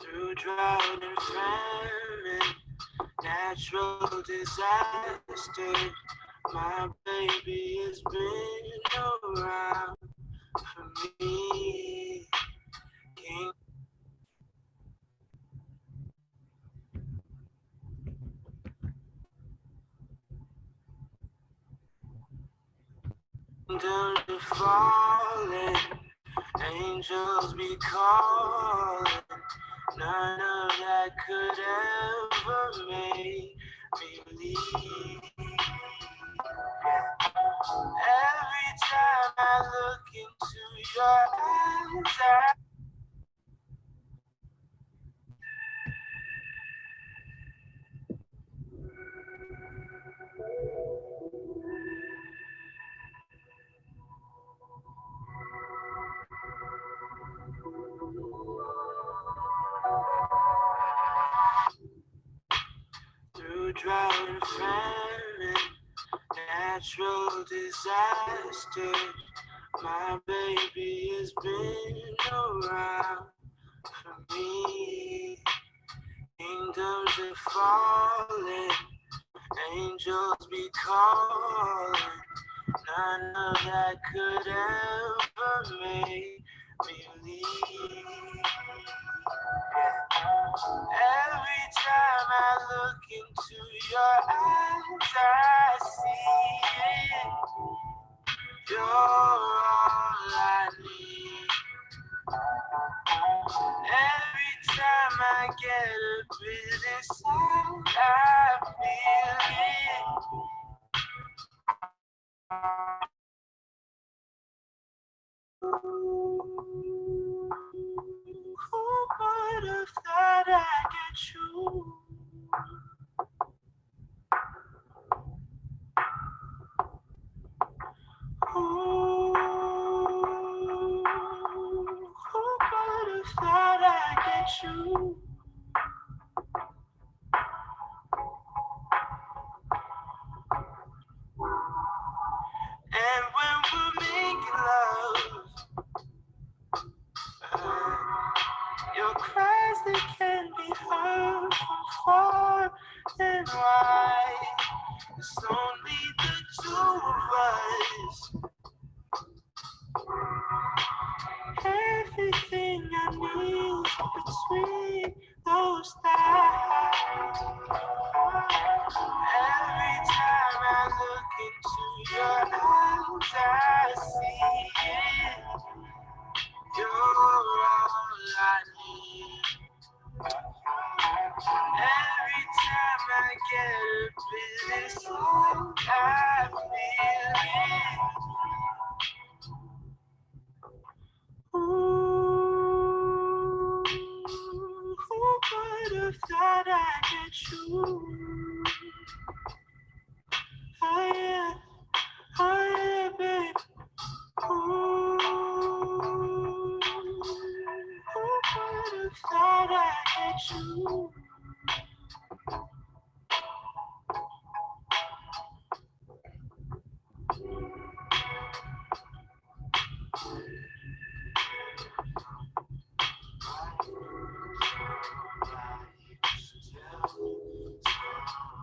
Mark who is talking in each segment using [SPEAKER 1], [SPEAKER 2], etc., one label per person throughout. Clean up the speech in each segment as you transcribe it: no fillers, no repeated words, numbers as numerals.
[SPEAKER 1] Through drought and famine, natural disaster, my baby has been around for me. Kingdoms are falling, angels be calling. None of that could ever make me leave. Every time I look into your eyes, through drought and famine, natural disaster, my baby has been around for me. Kingdoms are falling, angels be calling. None of that could ever make me leave. Every time I look into your eyes, I see it. You're all I need. Every time I get a bit inside, I feel it. Who would have thought I'd get you? Who would have thought I'd get you? And when we're making love, your cries they can be heard from far and wide. It's only the two of us. Everything I need between those thighs. Every time I look into your eyes, I see it. You're all I need. Every time I get a bit inside, I feel it. Ooh, who would have thought I'd get you? Oh yeah, babe. Ooh, who would have thought I'd get you?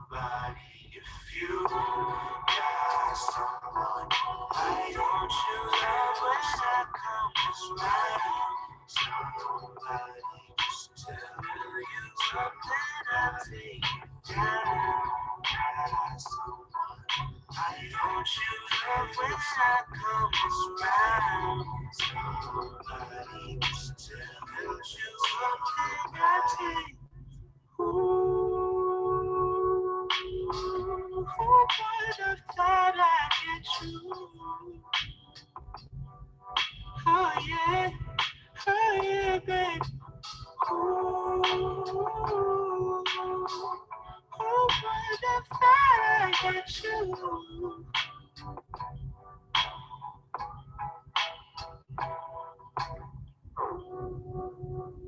[SPEAKER 1] Somebody, if you got someone, why don't you love when I come around? Somebody just tell you something, I'll take you down. Got someone, why don't you love when I come around? Somebody just tell you something, I'll take. Ooh, who would have thought I'd get you? Oh yeah, babe. Ooh, who would have thought I'd get you?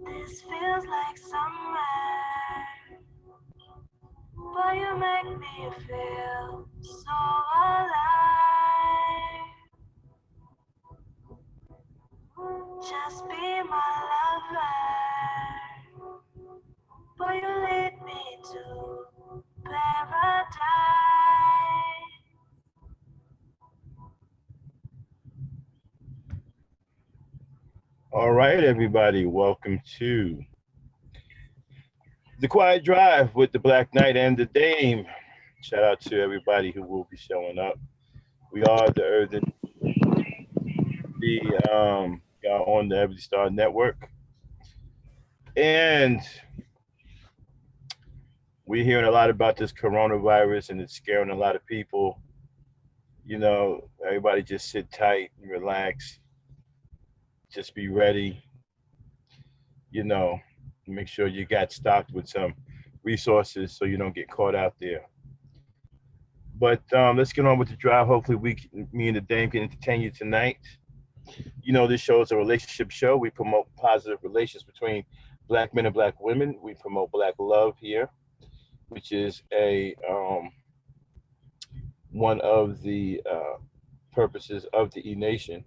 [SPEAKER 1] This feels like summer. feel so alive. Just be my lover. Boy, you lead me to paradise.
[SPEAKER 2] All right, everybody, welcome to the Quiet Drive with the Black Knight and the Dame. Shout out to everybody who will be showing up. We are the Earth we are on the Every Star Network, and we're hearing a lot about this coronavirus, and it's scaring a lot of people. Everybody just sit tight and relax. Just be ready. You know, make sure you got stocked with some resources so you don't get caught out there. But let's get on with the drive. Hopefully, me and the Dame can entertain you tonight. This show is a relationship show. We promote positive relations between black men and black women. We promote black love here, which is a one of the purposes of the E Nation.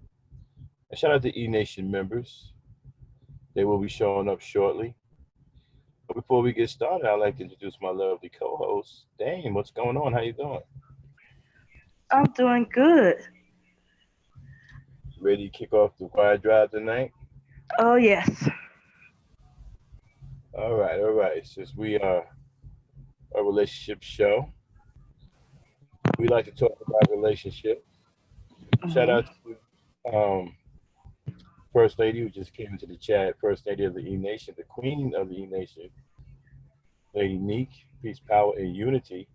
[SPEAKER 2] And shout out to E Nation members. They will be showing up shortly. But before we get started, I'd like to introduce my lovely co-host, Dame. What's going on? How you doing?
[SPEAKER 3] I'm doing good.
[SPEAKER 2] Ready to kick off the Quiet Drive tonight?
[SPEAKER 3] Oh, yes.
[SPEAKER 2] All right, all right. Since we are a relationship show, we like to talk about relationships. Shout
[SPEAKER 3] Hmm.
[SPEAKER 2] out to First Lady who just came into the chat. First Lady of the E Nation, the Queen of the E Nation, Lady Neek. Peace, power, and unity.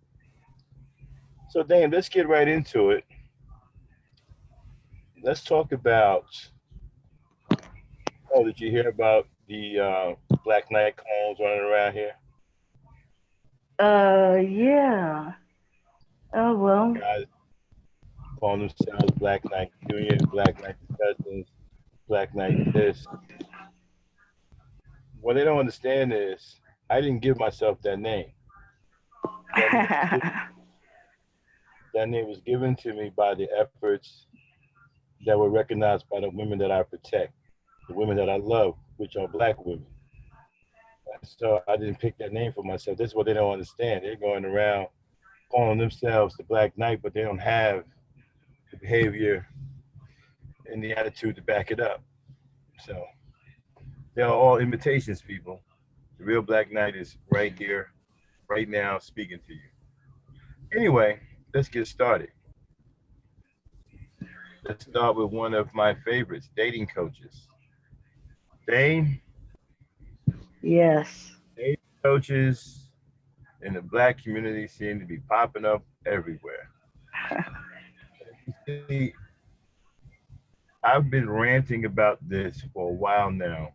[SPEAKER 2] So, Dame, let's get right into it. Let's talk about. Oh, did you hear about the Black Knight clones running around here?
[SPEAKER 3] Yeah. Oh, well.
[SPEAKER 2] Guys calling themselves Black Knight Junior, Black Knight Cousins, Black Knight this. What they don't understand is I didn't give myself that name. That name was given, that name was given to me by the efforts that were recognized by the women that I protect, the women that I love, which are black women. So I didn't pick that name for myself. This is what they don't understand. They're going around calling themselves the Black Knight, but they don't have the behavior and the attitude to back it up. So they are all imitations, people. The real Black Knight is right here, right now, speaking to you. Anyway, let's get started. Let's start with one of my favorites, dating coaches. Dame,
[SPEAKER 3] Yes.
[SPEAKER 2] dating coaches in the black community seem to be popping up everywhere. You see, I've been ranting about this for a while now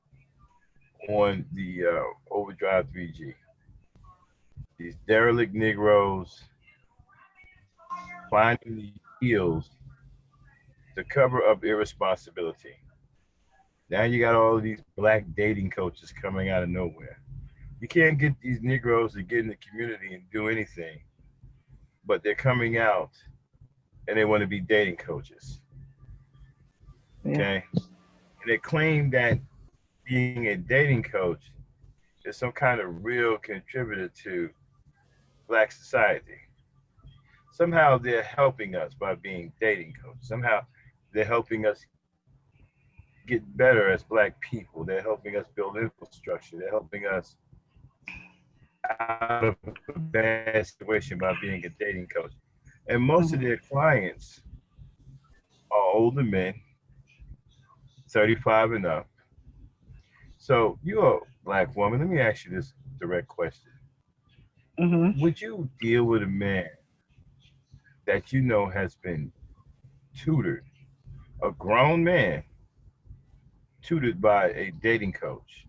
[SPEAKER 2] on the Overdrive 3G. These derelict Negroes finding these heels to cover up irresponsibility. Now you got all of these black dating coaches coming out of nowhere. You can't get these Negroes to get in the community and do anything, but they're coming out and they want to be dating coaches.
[SPEAKER 3] Yeah.
[SPEAKER 2] Okay. And they claim that being a dating coach is some kind of real contributor to black society. Somehow they're helping us by being dating coaches. Somehow they're helping us get better as black people. They're helping us build infrastructure. They're helping us out of a bad situation by being a dating coach. And most of their
[SPEAKER 3] Hmm.
[SPEAKER 2] clients are older men, 35 and up. So you're a black woman. Let me ask you this direct question.
[SPEAKER 3] Hmm.
[SPEAKER 2] Would you deal with a man that you know has been tutored, a grown man tutored by a dating coach?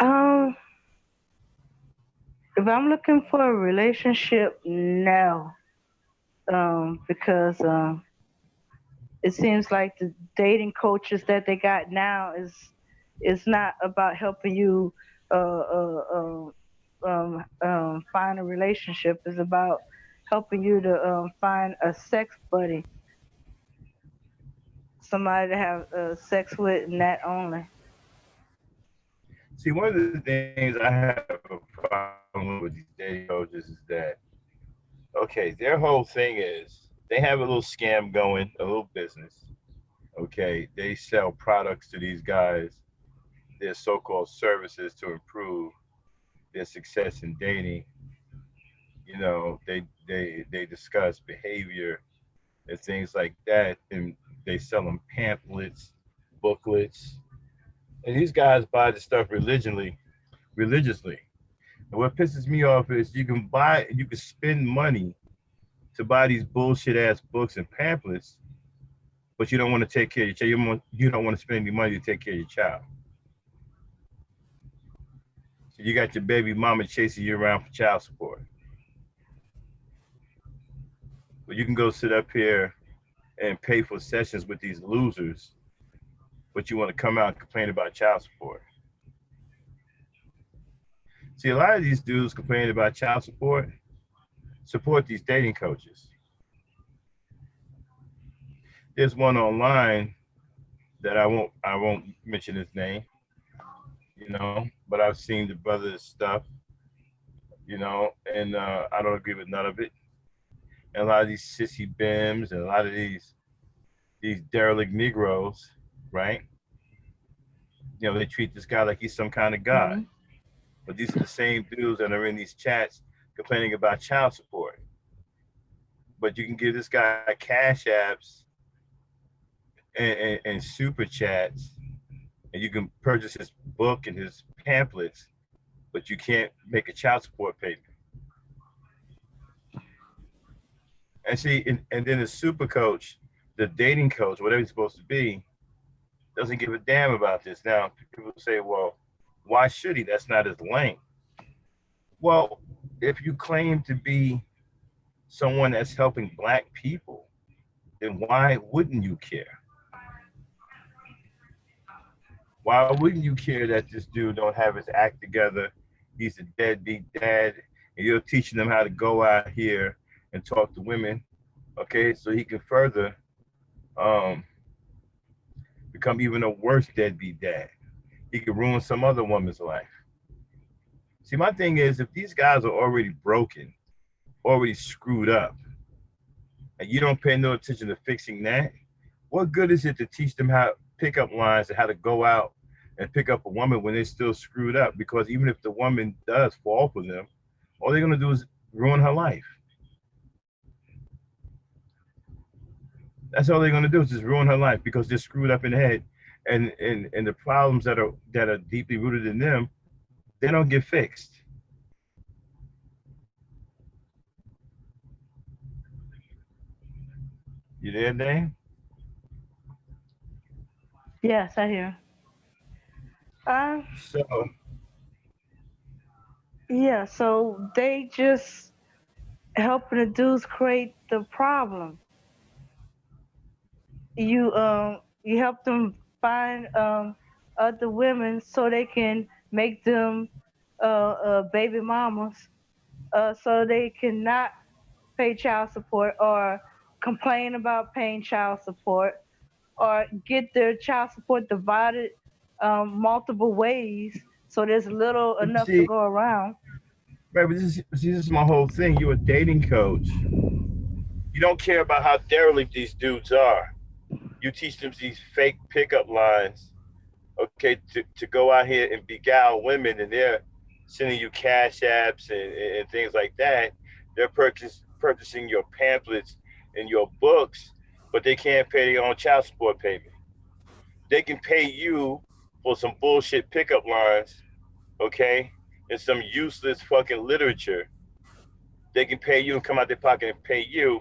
[SPEAKER 3] Um, if I'm looking for a relationship, no. Because it seems like the dating coaches that they got now is not about helping you find a relationship. It's about helping you to find a sex buddy, somebody to have sex with, and that only.
[SPEAKER 2] See, one of the things I have a problem with these dating coaches is that, okay, their whole thing is they have a little scam going, a little business. Okay, they sell products to these guys, their so-called services to improve their success in dating. You know, they discuss behavior and things like that, and they sell them pamphlets, booklets, and these guys buy the stuff religiously. And what pisses me off is you can spend money to buy these bullshit ass books and pamphlets, but you don't want to take care of your child. You don't want to spend any money to take care of your child. So you got your baby mama chasing you around for child support. But you can go sit up here and pay for sessions with these losers, but you want to come out and complain about child support. See, a lot of these dudes complaining about child support these dating coaches. There's one online that I won't mention his name, but I've seen the brother's stuff, and I don't agree with none of it. And a lot of these sissy bims and a lot of these derelict Negroes, right? They treat this guy like he's some kind of god.
[SPEAKER 3] Hmm.
[SPEAKER 2] But these are the same dudes that are in these chats complaining about child support. But you can give this guy cash apps and super chats, and you can purchase his book and his pamphlets, but you can't make a child support payment. And see, and then the super coach, the dating coach, whatever he's supposed to be, doesn't give a damn about this. Now, people say, well, why should he? That's not his lane. Well, if you claim to be someone that's helping black people, then why wouldn't you care? Why wouldn't you care that this dude don't have his act together? He's a deadbeat dad, and you're teaching him how to go out here and talk to women, okay, so he can further um, become even a worse deadbeat dad. He could ruin some other woman's life. See, my thing is, if these guys are already broken, already screwed up, and you don't pay no attention to fixing that, what good is it to teach them how pick up lines and how to go out and pick up a woman when they're still screwed up? Because even if the woman does fall for them, all they're gonna do is ruin her life. That's all they're gonna do is just ruin her life because they're screwed up in the head, and the problems that are deeply rooted in them, they don't get fixed. You there, Dane?
[SPEAKER 3] Yes, I hear. Uh,
[SPEAKER 2] So
[SPEAKER 3] yeah. So they just helping the dudes create the problem. You help them find other women so they can make them baby mamas, so they cannot pay child support or complain about paying child support or get their child support divided multiple ways so there's little
[SPEAKER 2] but
[SPEAKER 3] enough to
[SPEAKER 2] see,
[SPEAKER 3] go around.
[SPEAKER 2] right, but this is my whole thing. You're a dating coach. You don't care about how derelict these dudes are. You teach them these fake pickup lines, okay, to go out here and beguile women, and they're sending you cash apps and things like that. They're purchasing your pamphlets and your books, but they can't pay their own child support payment. They can pay you for some bullshit pickup lines, okay, and some useless fucking literature. They can pay you and come out their pocket and pay you,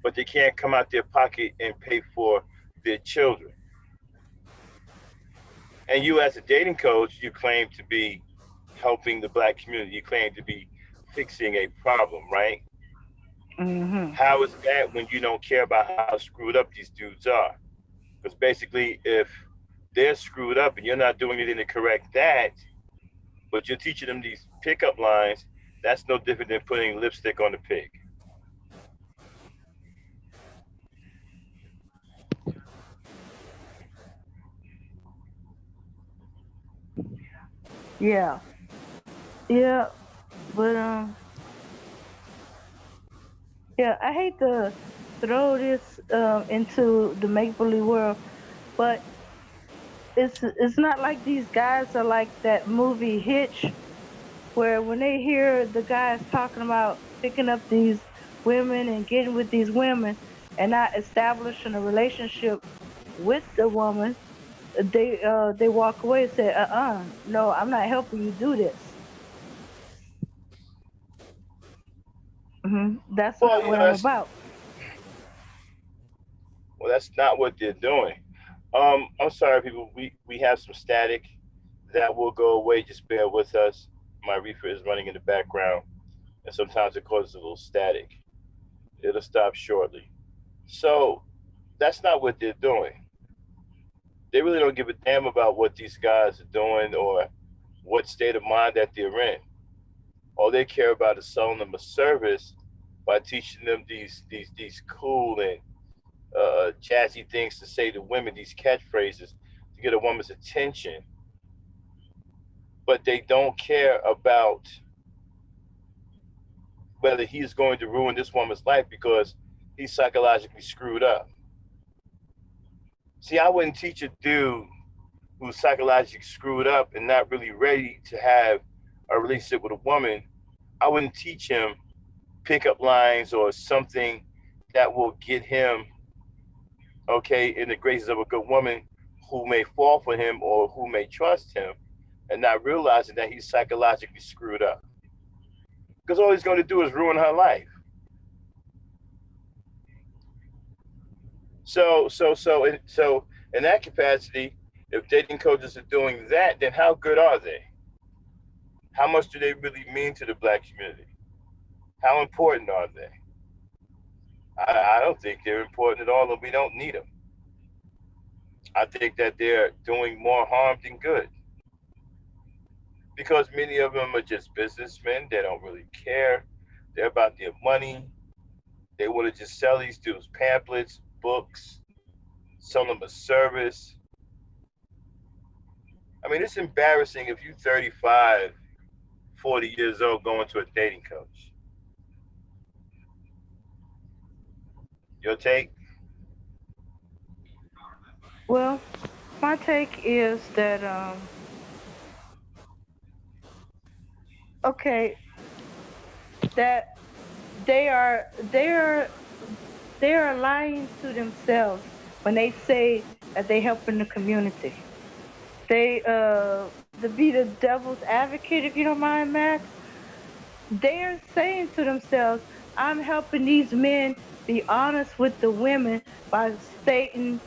[SPEAKER 2] but they can't come out their pocket and pay for their children. And you, as a dating coach, you claim to be helping the black community. You claim to be fixing a problem, right?
[SPEAKER 3] Hmm.
[SPEAKER 2] How is that when you don't care about how screwed up these dudes are? Because basically, if they're screwed up and you're not doing anything to correct that, but you're teaching them these pickup lines. That's no different than putting lipstick on the pig.
[SPEAKER 3] Yeah, yeah, but yeah, I hate to throw this into the make believe world, but it's not like these guys are like that movie Hitch, where when they hear the guys talking about picking up these women and getting with these women and not establishing a relationship with the woman, they walk away and say, no, I'm not helping you do this. That's
[SPEAKER 2] Well,
[SPEAKER 3] not
[SPEAKER 2] you
[SPEAKER 3] what
[SPEAKER 2] know,
[SPEAKER 3] I'm about.
[SPEAKER 2] that's not what they're doing. I'm sorry, people. We have some static that will go away. Just bear with us. My reefer is running in the background, and sometimes it causes a little static. It'll stop shortly. So that's not what they're doing. They really don't give a damn about what these guys are doing or what state of mind that they're in. All they care about is selling them a service by teaching them these cool and jazzy things to say to women, these catchphrases to get a woman's attention. But they don't care about whether he's going to ruin this woman's life because he's psychologically screwed up. See, I wouldn't teach a dude who's psychologically screwed up and not really ready to have a relationship with a woman. I wouldn't teach him pickup lines or something that will get him, okay, in the graces of a good woman who may fall for him or who may trust him and not realizing that he's psychologically screwed up. Because all he's going to do is ruin her life. So in that capacity, if dating coaches are doing that, then how good are they? How much do they really mean to the black community? How important are they? I don't think they're important at all, and we don't need them. I think that they're doing more harm than good because many of them are just businessmen. They don't really care. They're about their money. They want to just sell these dudes pamphlets, books, sell them a service. I mean, it's embarrassing if you're 35, 40 years old going to a dating coach. Your take?
[SPEAKER 3] Well, my take is that okay, that they are they are lying to themselves when they say that they help in the community. They to be the devil's advocate, if you don't mind, Max. They are saying to themselves, "I'm helping these men be honest with the women by stating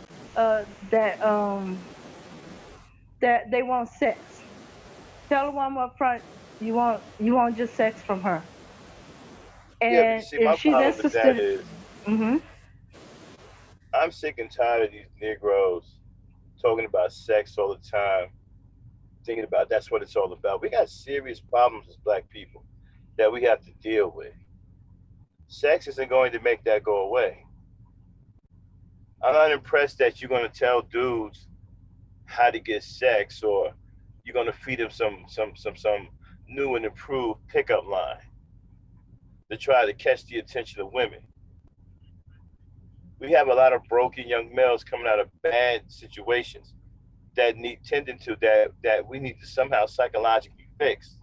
[SPEAKER 3] that they want sex. Tell a woman up front you want just sex from her,
[SPEAKER 2] Yeah, but you
[SPEAKER 3] and
[SPEAKER 2] see,
[SPEAKER 3] if
[SPEAKER 2] my
[SPEAKER 3] she's
[SPEAKER 2] problem with that
[SPEAKER 3] interested,
[SPEAKER 2] is
[SPEAKER 3] hmm
[SPEAKER 2] I'm sick and tired of these Negroes talking about sex all the time, thinking about that's what it's all about. We got serious problems as black people that we have to deal with. Sex isn't going to make that go away. I'm not impressed that you're going to tell dudes how to get sex or you're going to feed them some new and improved pickup line to try to catch the attention of women. We have a lot of broken young males coming out of bad situations that need tending to that we need to somehow psychologically fix.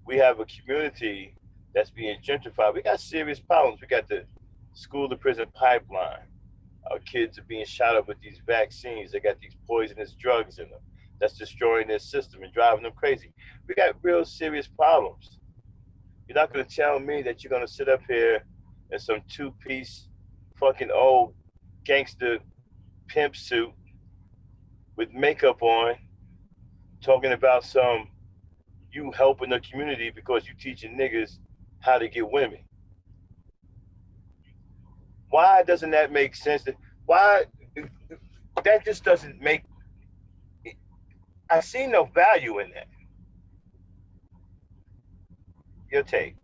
[SPEAKER 2] We have a community that's being gentrified. We got serious problems. We got the school to prison pipeline. Our kids are being shot up with these vaccines. They got these poisonous drugs in them that's destroying their system and driving them crazy. We got real serious problems. You're not going to tell me that you're going to sit up here in some two-piece fucking old gangster pimp suit with makeup on talking about some you helping the community because you teaching niggas how to get women. Why doesn't that make sense? Why that just doesn't make I see no value in that. Your take.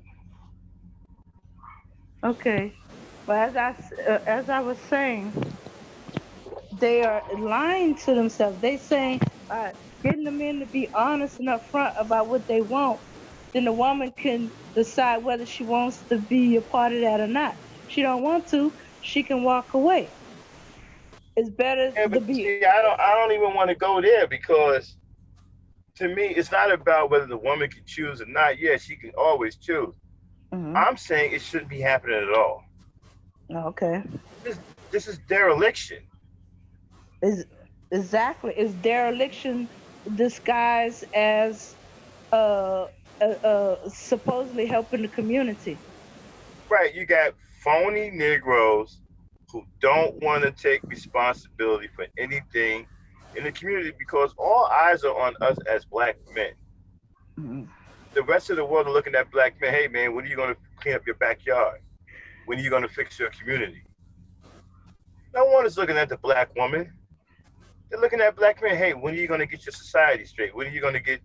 [SPEAKER 3] Okay. But as I was saying, they are lying to themselves. They saying by getting the men to be honest and upfront about what they want, then the woman can decide whether she wants to be a part of that or not. She don't want to, she can walk away. It's better
[SPEAKER 2] Yeah,
[SPEAKER 3] to
[SPEAKER 2] but see,
[SPEAKER 3] be.
[SPEAKER 2] I don't even want to go there because to me, it's not about whether the woman can choose or not. Yeah, she can always choose.
[SPEAKER 3] Mhm.
[SPEAKER 2] I'm saying it shouldn't be happening at all.
[SPEAKER 3] Okay.
[SPEAKER 2] This this is dereliction.
[SPEAKER 3] Is exactly is dereliction disguised as uh, supposedly helping the community.
[SPEAKER 2] Right, you got phony Negroes who don't want to take responsibility for anything in the community because all eyes are on us as black men.
[SPEAKER 3] Mhm.
[SPEAKER 2] The rest of the world are looking at black men, hey man, when are you going to clean up your backyard? When are you going to fix your community? No one is looking at the black woman. They're looking at black men, hey, when are you going to get your society straight? When are you going to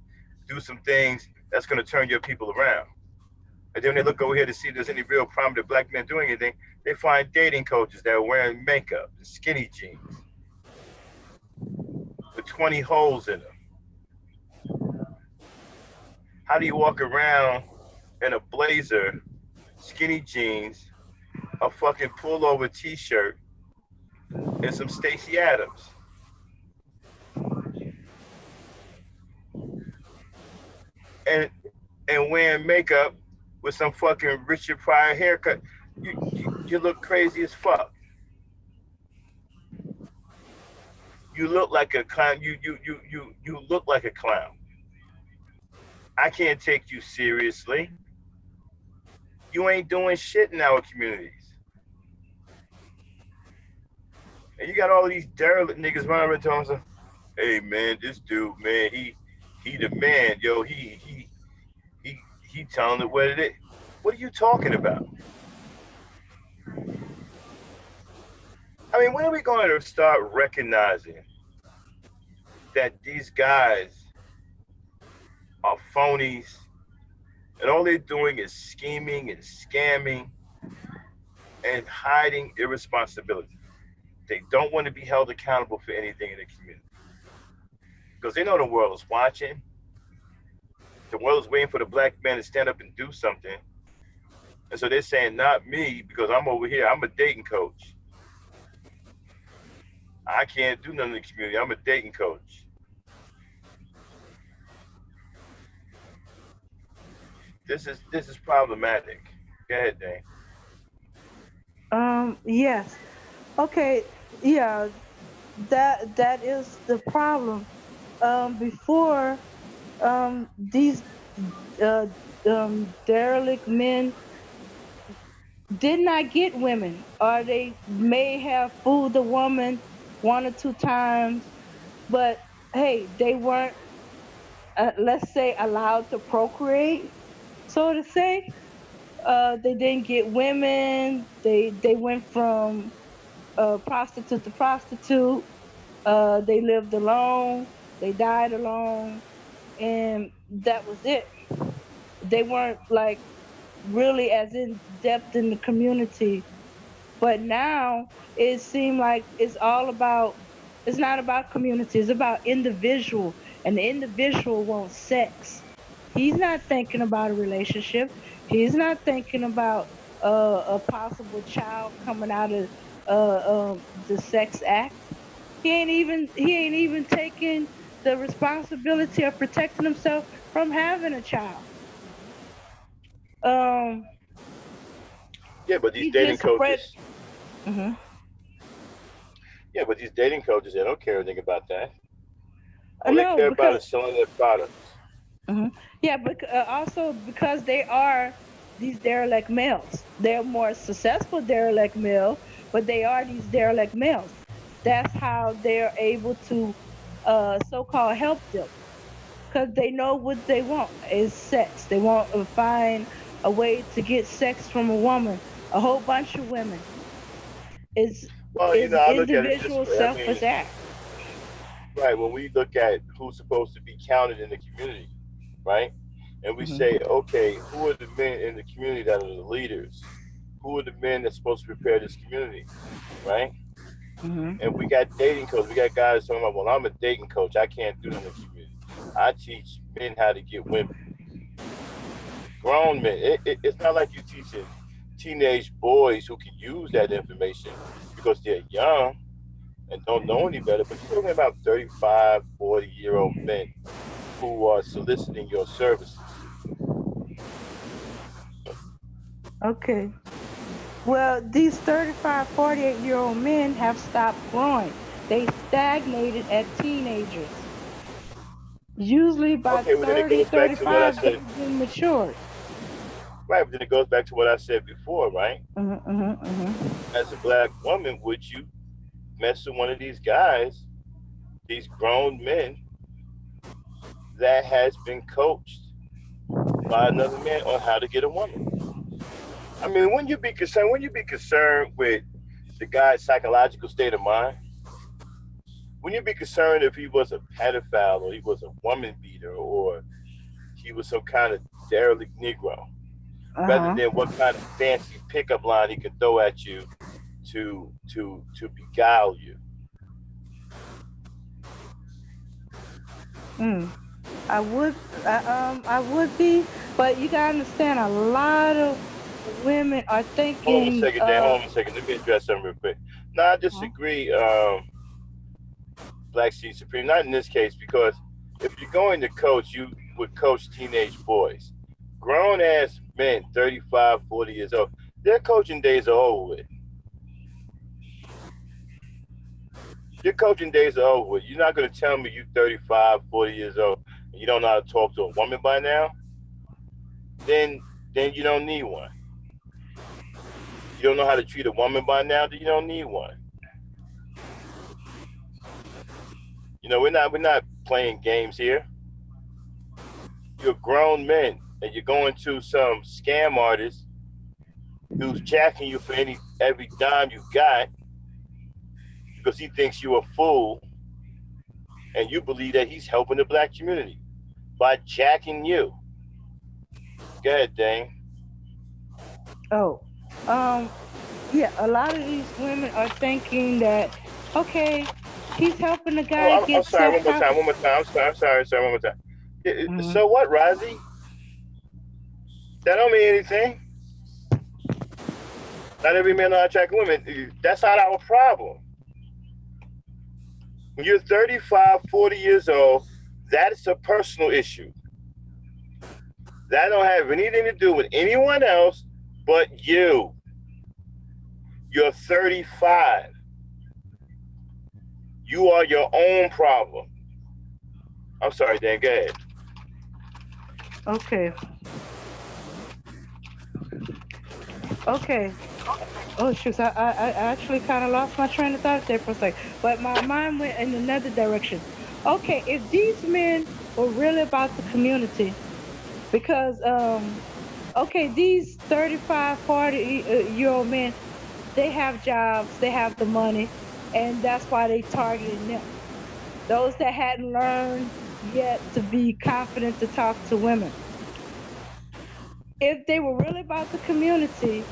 [SPEAKER 2] do some things that's going to turn your people around? And then when they look over here to see if there's any real prominent black men doing anything, they find dating coaches that are wearing makeup and skinny jeans with 20 holes in them. How do you walk around in a blazer, skinny jeans, a fucking pullover t-shirt, and some Stacy Adams, and wearing makeup with some fucking Richard Pryor haircut? You look crazy as fuck. You look like a clown. You look like a clown. I can't take you seriously. You ain't doing shit in our communities. And you got all these derelict niggas running around telling us, hey man, this dude, man, he the man, yo, he telling it what it is. What are you talking about? I mean, when are we going to start recognizing that these guys are phonies and all they're doing is scheming and scamming and hiding irresponsibility? They don't want to be held accountable for anything in the community because they know the world is watching. The world is waiting for the black man to stand up and do something. And so they're saying, not me, because I'm over here. I'm a dating coach. I can't do nothing in the community. I'm a dating coach. This is problematic. Go ahead, Dane.
[SPEAKER 3] Yes. Okay. Yeah. That is the problem. Before these uh derelict men did not get women, or they may have fooled the woman one or two times, but hey, they weren't, let's say, allowed to procreate, so to say. They didn't get women. They went from prostitute to prostitute. They lived alone. They died alone, and that was it. They weren't like really as in depth in the community. But now it seems like it's not about community, it's about individual, and the individual wants sex. He's not thinking about a relationship. He's not thinking about a possible child coming out of the sex act. He ain't even taking the responsibility of protecting himself from having a child. Um,
[SPEAKER 2] Yeah, but these
[SPEAKER 3] he
[SPEAKER 2] dating
[SPEAKER 3] just spread.
[SPEAKER 2] coaches,
[SPEAKER 3] Hmm.
[SPEAKER 2] they don't care anything about that. All they
[SPEAKER 3] No,
[SPEAKER 2] care about
[SPEAKER 3] because
[SPEAKER 2] is selling their products.
[SPEAKER 3] hmm yeah, but also because they are these derelict males. They're more successful derelict male, but they are these derelict males. That's how they're able to so-called help them, because they know what they want is sex. They want to find a way to get sex from a woman, a whole bunch of women. Is
[SPEAKER 2] Well,
[SPEAKER 3] is
[SPEAKER 2] I look at it this
[SPEAKER 3] individual
[SPEAKER 2] way. I
[SPEAKER 3] selfish
[SPEAKER 2] mean,
[SPEAKER 3] act.
[SPEAKER 2] right, when we look at who's supposed to be counted in the community, right? and we
[SPEAKER 3] Mhm.
[SPEAKER 2] say, okay, who are the men in the community that are the leaders? Who are the men that's supposed to prepare this community, right?
[SPEAKER 3] Mhm.
[SPEAKER 2] And we got dating coaches. We got guys talking about, well, I'm a dating coach. I can't do that in the community. I teach men how to get women. Grown men. It's not like you're teaching teenage boys who can use that information because they're young and don't know any better. But you're talking about 35, 40-year-old men who are soliciting your services.
[SPEAKER 3] Okay. Well, these 35, 48-year-old men have stopped growing. They stagnated at teenagers. Usually by
[SPEAKER 2] Okay, well, then it
[SPEAKER 3] 30,
[SPEAKER 2] goes back to what I
[SPEAKER 3] 35,
[SPEAKER 2] said.
[SPEAKER 3] they've been matured.
[SPEAKER 2] Right, but then it goes back to what I said before, right?
[SPEAKER 3] Mhm, mhm, mhm.
[SPEAKER 2] As a black woman, would you mess with one of these guys, these grown men that has been coached by another man on how to get a woman? I mean, when you be concerned, when you be concerned with the guy's psychological state of mind, when you be concerned if he was a pedophile or he was a woman beater or he was some kind of derelict Negro, rather
[SPEAKER 3] Uh-huh.
[SPEAKER 2] than what kind of fancy pickup line he can throw at you to beguile you.
[SPEAKER 3] Mm. I would be, but you gotta understand a lot of women are
[SPEAKER 2] Hold on a
[SPEAKER 3] thinking
[SPEAKER 2] second, Dan. Hold on a second. Let me address something real quick. No, I
[SPEAKER 3] huh?
[SPEAKER 2] disagree, Black Sea Supreme. Not in this case, because if you're going to coach, you would coach teenage boys. Grown ass men, 35, 40 years old, their coaching days are over with. Your coaching days are over with. You're not going to tell me you 35, 40 years old and you don't know how to talk to a woman by now? Then then you don't need one. You don't know how to treat a woman by now, then you don't need one. We're not playing games here. You're grown men and you're going to some scam artist who's jacking you for every dime you got because he thinks you're a fool and you believe that he's helping the black community by jacking you. Go ahead, Dane.
[SPEAKER 3] Oh, um, yeah. A lot of these women are thinking that okay, he's helping the
[SPEAKER 2] Oh,
[SPEAKER 3] guy
[SPEAKER 2] I'm
[SPEAKER 3] get
[SPEAKER 2] sorry.
[SPEAKER 3] self
[SPEAKER 2] One more time.
[SPEAKER 3] confidence.
[SPEAKER 2] One more time. I'm sorry. One more time.
[SPEAKER 3] Mm-hmm.
[SPEAKER 2] So what, Rozzy? That don't mean anything. Not every man know how to attract women. That's not our problem. When you're 35, 40 years old, that is a personal issue. That don't have anything to do with anyone else but you. You're 35. You are your own problem. I'm sorry, Dan. Go ahead.
[SPEAKER 3] Okay. Okay. Oh shoot! I actually kind of lost my train of thought there for a sec, but my mind went in another direction. Okay, if these men were really about the community, because okay, these 35, 40 year old men, they have jobs, they have the money, and that's why they targeting them. Those that hadn't learned yet to be confident to talk to women. If they were really about the community,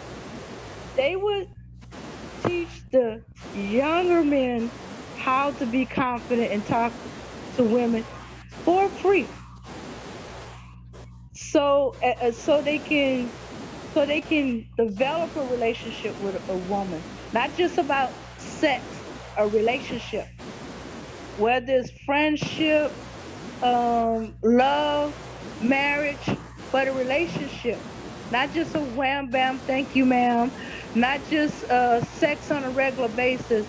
[SPEAKER 3] they would teach the younger men how to be confident and talk to women for free, so they can develop a relationship with a woman, not just about sex, a relationship, whether it's friendship, love, marriage, but a relationship, not just a wham bam thank you ma'am, not just sex on a regular basis,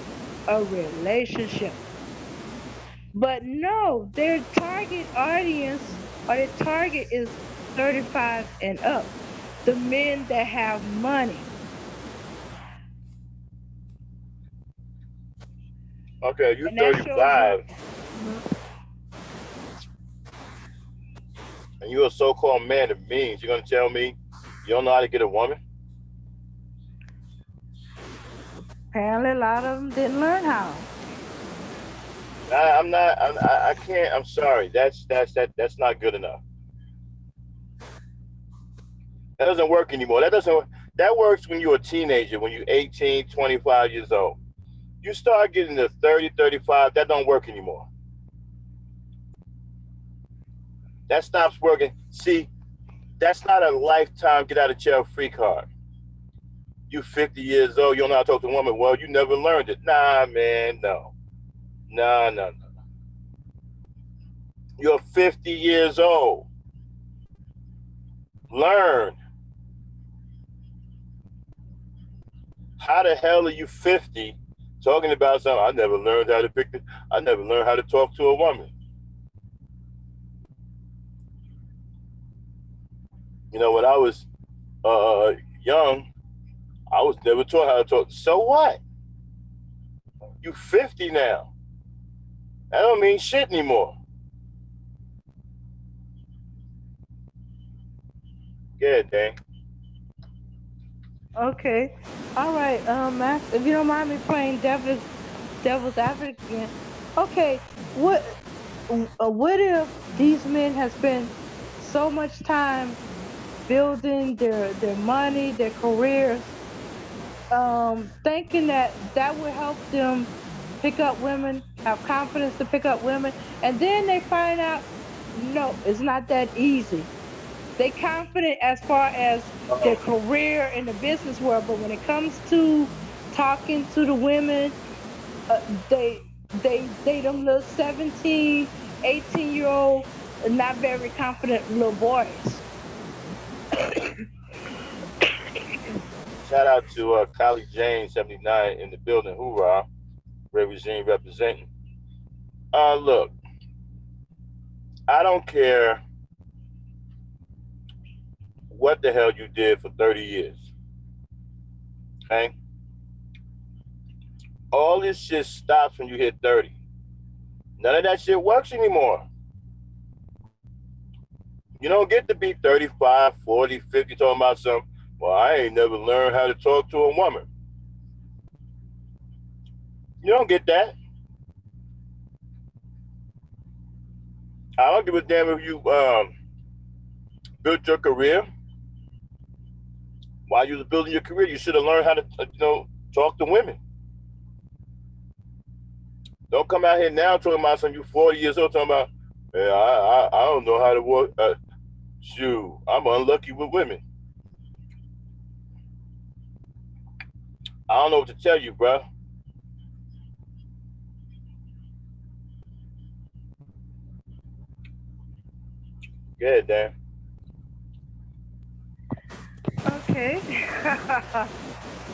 [SPEAKER 3] a relationship. But no, their target audience or their target is 35 and up, the men that have money.
[SPEAKER 2] Okay, you're
[SPEAKER 3] And that shows
[SPEAKER 2] 35
[SPEAKER 3] Mhm.
[SPEAKER 2] and you're a so-called man of means. You're gonna tell me you don't know how to get a woman?
[SPEAKER 3] Apparently a lot of them didn't learn how.
[SPEAKER 2] I'm not. I can't. I'm sorry. That's not good enough. That doesn't work anymore. That works when you're a teenager, when you're 18, 25 years old. You start getting to 30, 35, that don't work anymore. That stops working. See, that's not a lifetime get out of jail free card. You 50 years old, you don't know how to talk to a woman. Well, you never learned it. Nah, man, no. No, no, no. You're 50 years old. Learn. How the hell are you 50 talking about something? I never learned how to pick it. I never learned how to talk to a woman. You know, when I was young, I was never taught how to talk. So what? You 50 now. That don't mean shit anymore. Yeah, dang.
[SPEAKER 3] Okay. All right, Max, if you don't mind me playing devil's advocate again. Okay, what if these men have spent so much time building their money, their careers, thinking that that would help them pick up women, have confidence to pick up women, and then they find out, no, it's not that easy. They confident as far as their
[SPEAKER 2] Um,
[SPEAKER 3] career in the business world, but when it comes to talking to the women, uh, they them little 17, 18-year old, not very confident little boys.
[SPEAKER 2] Shout out to Kylie Jane 79 in the building. Hoorah. Ray Regime representing. Look, I don't care what the hell you did for 30 years. Okay? All this shit stops when you hit 30. None of that shit works anymore. You don't get to be 35, 40, 50 talking about something. Well, I ain't never learned how to talk to a woman. You don't get that. I don't give a damn if you built your career. While you was building your career, you should have learned how to, talk to women. Don't come out here now talking about some you 40 years old talking about, man, I don't know how to work. Shoot, I'm unlucky with women. I don't know what to tell you, bro. Yeah, Dan.
[SPEAKER 3] Okay.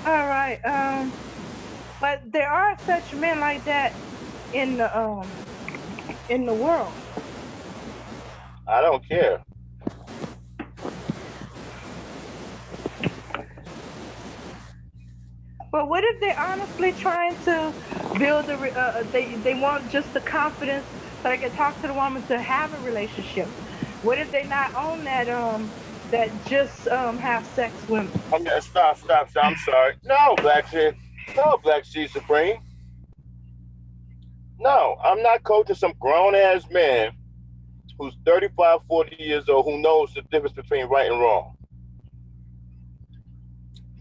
[SPEAKER 3] All right. But there are such men like that in the world.
[SPEAKER 2] I don't care.
[SPEAKER 3] But what if they're honestly trying to build they want just the confidence so they can talk to the woman to have a relationship? What if they not on that just have sex women?
[SPEAKER 2] I'm stop, stop, stop. I'm sorry. No, Black Sheep. No, Black Sheep Supreme. No, I'm not coaching some grown ass man who's 35, 40 years old who knows the difference between right and wrong.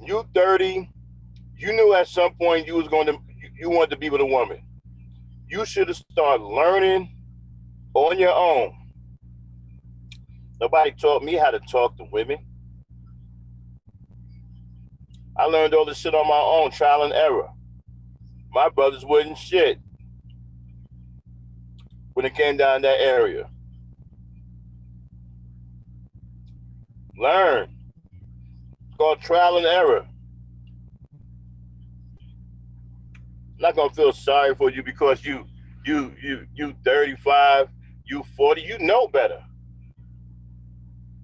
[SPEAKER 2] You 30, you knew at some point you was going to you wanted to be with a woman. You should have started learning on your own. Nobody taught me how to talk to women. I learned all this shit on my own, trial and error. My brothers wouldn't shit when it came down that area. Learn. It's called trial and error. I'm not gonna feel sorry for you because you 35, you 40, you know better.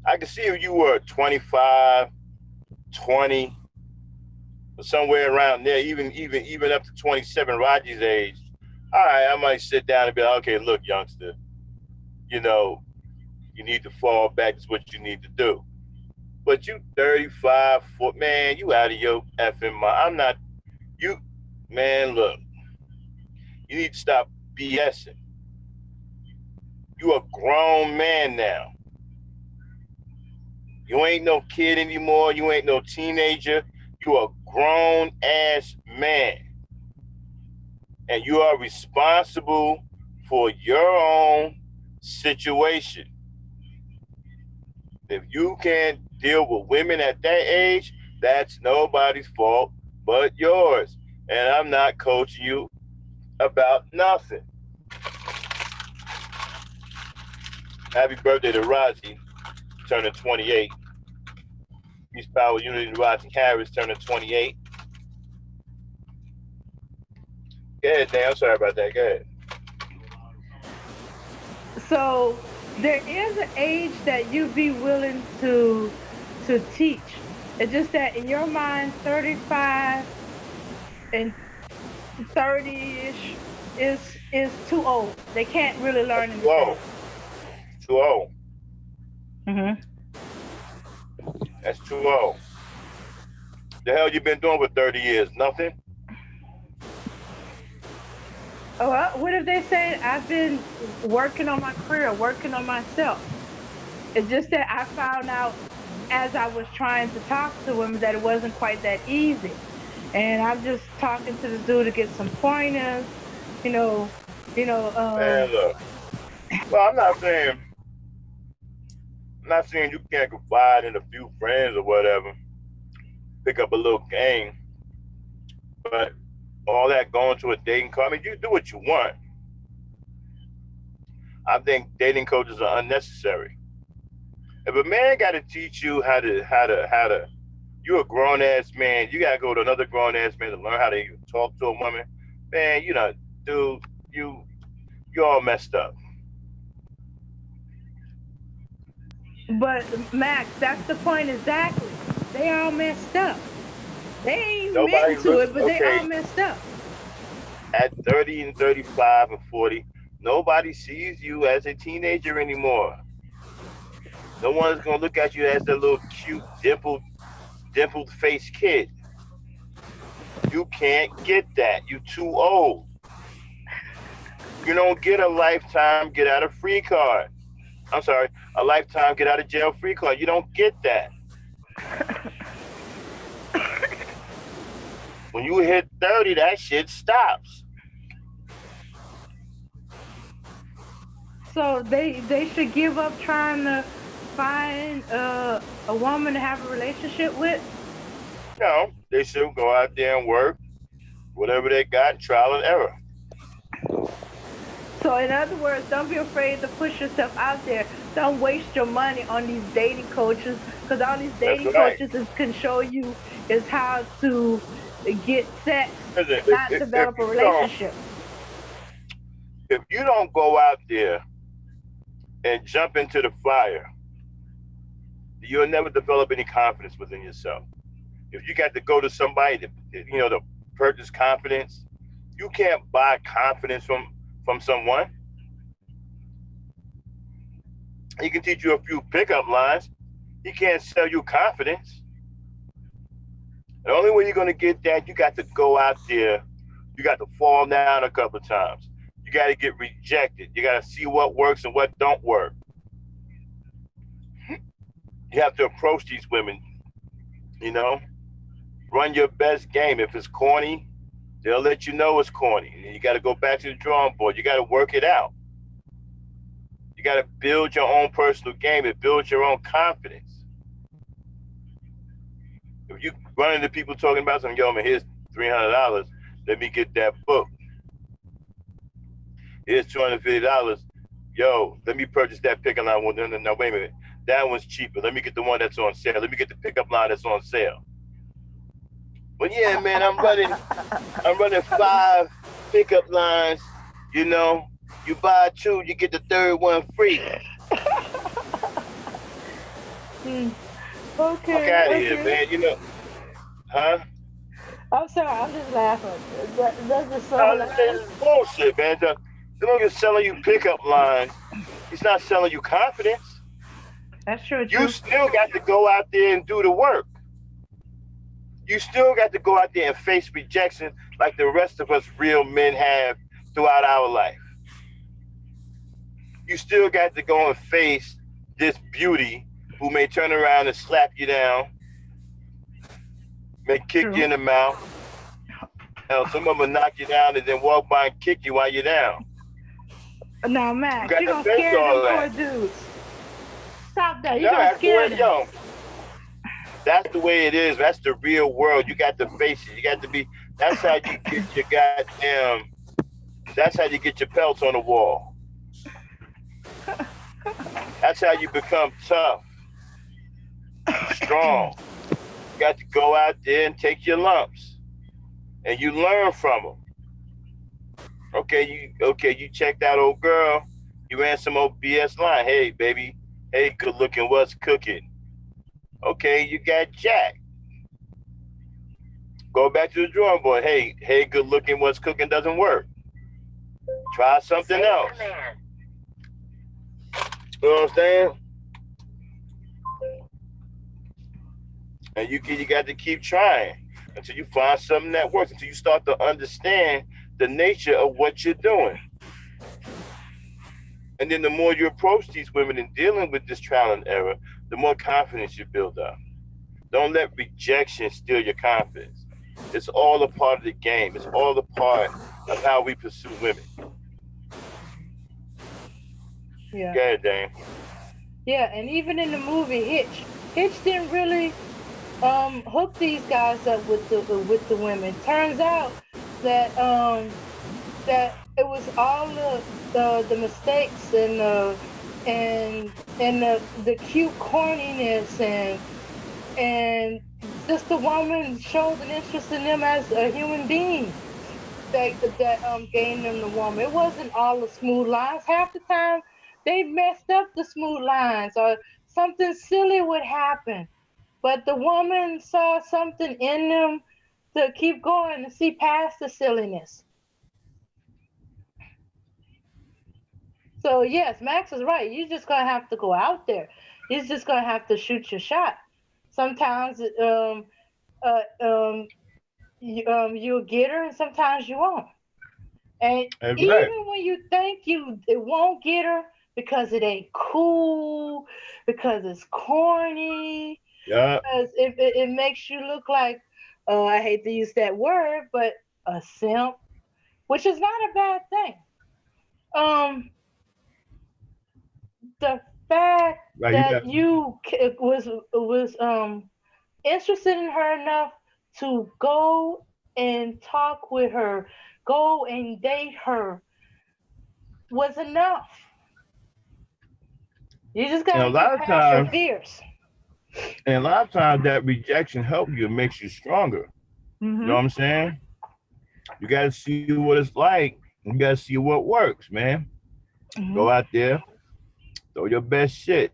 [SPEAKER 2] I can see if you were 25, 20, or somewhere around there, even up to 27, Roger's age. All right, I might sit down and be like, okay, look, youngster, you know, you need to fall back. Is what you need to do. But you 35, 40, man, you out of your effing mind. I'm not, you, man, look, you need to stop BSing. You a grown man now. You ain't no kid anymore. You ain't no teenager. You a grown ass man. And you are responsible for your own situation. If you can't deal with women at that age, that's nobody's fault but yours. And I'm not coaching you about nothing. Happy birthday to Razi, turning 28. Peace, power, unity, Razi Harris, turning 28. Go ahead, Dan. I'm sorry about that. Go ahead.
[SPEAKER 3] So there is an age that you'd be willing to teach. It's just that in your mind, 35 and 30-ish is too old. They can't really
[SPEAKER 2] That's
[SPEAKER 3] learn
[SPEAKER 2] too old.
[SPEAKER 3] anything.
[SPEAKER 2] It's too old.
[SPEAKER 3] Hmm.
[SPEAKER 2] That's too old. The hell you been doing for 30 years? Nothing?
[SPEAKER 3] Oh, well, what if they say I've been working on my career, working on myself? It's just that I found out as I was trying to talk to women that it wasn't quite that easy. And I'm just talking to this dude to get some pointers, you know, you know,
[SPEAKER 2] Man,
[SPEAKER 3] um,
[SPEAKER 2] look. Well, I'm not saying you can't confide in a few friends or whatever, pick up a little game, but all that going to a dating coach, I mean, you do what you want. I think dating coaches are unnecessary. If a man got to teach you how to, you a grown ass man, you gotta go to another grown ass man to learn how to even talk to a woman. Man, you know, dude, you you all messed up.
[SPEAKER 3] but Max, that's the point exactly. They all messed up. They ain't
[SPEAKER 2] Nobody
[SPEAKER 3] meant to
[SPEAKER 2] looks
[SPEAKER 3] it, but they all
[SPEAKER 2] okay
[SPEAKER 3] messed up.
[SPEAKER 2] at 30 and 35 and 40. Nobody sees you as a teenager anymore. No one's gonna look at you as that little cute dimpled faced kid. You can't get that. You too old. You don't get a lifetime get out of free card. I'm sorry, a lifetime get out of jail free card. You don't get that. When you hit 30, that shit stops.
[SPEAKER 3] So they should give up trying to find a woman to have a relationship with.
[SPEAKER 2] No, they should go out there and work whatever they got, trial and error.
[SPEAKER 3] So in other words, don't be afraid to push yourself out there. Don't waste your money on these dating coaches because all these
[SPEAKER 2] That's
[SPEAKER 3] dating
[SPEAKER 2] right.
[SPEAKER 3] coaches can show you is how to get sex,
[SPEAKER 2] Listen,
[SPEAKER 3] not develop a relationship.
[SPEAKER 2] if you don't go out there and jump into the fire, you'll never develop any confidence within yourself. If you got to go to somebody to purchase confidence, you can't buy confidence from someone. He can teach you a few pickup lines. He can't sell you confidence. The only way you're gonna get that, you got to go out there. You got to fall down a couple of times. You got to get rejected. You got to see what works and what don't work. You have to approach these women. You know, run your best game. If it's corny, they'll let you know it's corny. And you got to go back to the drawing board. You got to work it out. You got to build your own personal game and build your own confidence. If you run into people talking about something, yo, man, here's $300. Let me get that book. Here's $250. Yo, let me purchase that pickup line. Well, no, wait a minute. That one's cheaper. Let me get the one that's on sale. Let me get the pickup line that's on sale. But yeah, man, I'm running 5 pickup lines. You know, you buy 2, you get the third one free.
[SPEAKER 3] Hmm.
[SPEAKER 2] Fuck
[SPEAKER 3] Okay,
[SPEAKER 2] out of here,
[SPEAKER 3] okay.
[SPEAKER 2] man. Huh?
[SPEAKER 3] I'm sorry, I'm just laughing. That's just so
[SPEAKER 2] No, this
[SPEAKER 3] hilarious.
[SPEAKER 2] is bullshit, man. The nigga's selling you pickup lines. He's not selling you confidence.
[SPEAKER 3] That's true,
[SPEAKER 2] You
[SPEAKER 3] true.
[SPEAKER 2] still got to go out there and do the work. You still got to go out there and face rejection like the rest of us real men have throughout our life. You still got to go and face this beauty who may turn around and slap you down, may kick you
[SPEAKER 3] True.
[SPEAKER 2] in the mouth. Hell, some of them knock you down and then walk by and kick you while you're down.
[SPEAKER 3] Now,
[SPEAKER 2] You
[SPEAKER 3] Max,
[SPEAKER 2] got
[SPEAKER 3] you're
[SPEAKER 2] to
[SPEAKER 3] gonna
[SPEAKER 2] face
[SPEAKER 3] scare
[SPEAKER 2] all
[SPEAKER 3] them
[SPEAKER 2] that.
[SPEAKER 3] poor dudes. Stop that. You're
[SPEAKER 2] No,
[SPEAKER 3] gonna
[SPEAKER 2] that's the
[SPEAKER 3] scare
[SPEAKER 2] way,
[SPEAKER 3] them.
[SPEAKER 2] yo, that's the way it is. That's the real world. You got to face it. You got to be, that's how you get your goddamn, that's how you get your pelts on the wall. That's how you become tough, strong. You got to go out there and take your lumps. And you learn from them. Okay, you checked out old girl. You ran some old BS line. Hey, baby. Hey, good looking. What's cooking? Okay, you got Jack. Go back to the drawing board. Hey, good looking. What's cooking doesn't work. Try something else. You know what I'm saying? And you got to keep trying until you find something that works. Until you start to understand the nature of what you're doing. And then the more you approach these women in dealing with this trial and error, the more confidence you build up. Don't let rejection steal your confidence. It's all a part of the game. It's all a part of how we pursue women.
[SPEAKER 3] Yeah.
[SPEAKER 2] Go ahead, Dane.
[SPEAKER 3] Yeah, and even in the movie Hitch didn't really hook these guys up with the women. Turns out that that it was all the mistakes and the cute corniness and just the woman showed an interest in them as a human being that gained them the woman. It wasn't all the smooth lines. Half the time they messed up the smooth lines or something silly would happen. But the woman saw something in them to keep going and see past the silliness. So yes, Max is right. You're just gonna have to go out there. You're just gonna have to shoot your shot. Sometimes um you'll get her, and sometimes you won't. And
[SPEAKER 2] That's right.
[SPEAKER 3] even when you think you it won't get her because it ain't cool, because it's corny,
[SPEAKER 2] Yeah.
[SPEAKER 3] because it makes you look like, I hate to use that word, but a simp, which is not a bad thing. Um, the fact
[SPEAKER 2] Right. You
[SPEAKER 3] that
[SPEAKER 2] got.
[SPEAKER 3] you was interested in her enough to go and talk with her, go and date her was enough. You just
[SPEAKER 2] And a
[SPEAKER 3] gotta
[SPEAKER 2] lot
[SPEAKER 3] get
[SPEAKER 2] of
[SPEAKER 3] past your
[SPEAKER 2] times,
[SPEAKER 3] fears.
[SPEAKER 2] and a lot of times that rejection helps you. It makes you stronger. You know what
[SPEAKER 3] Mhm.
[SPEAKER 2] I'm saying? You got to see what it's like. You got to see what works, man. Go
[SPEAKER 3] Mhm.
[SPEAKER 2] out there, throw your best shit.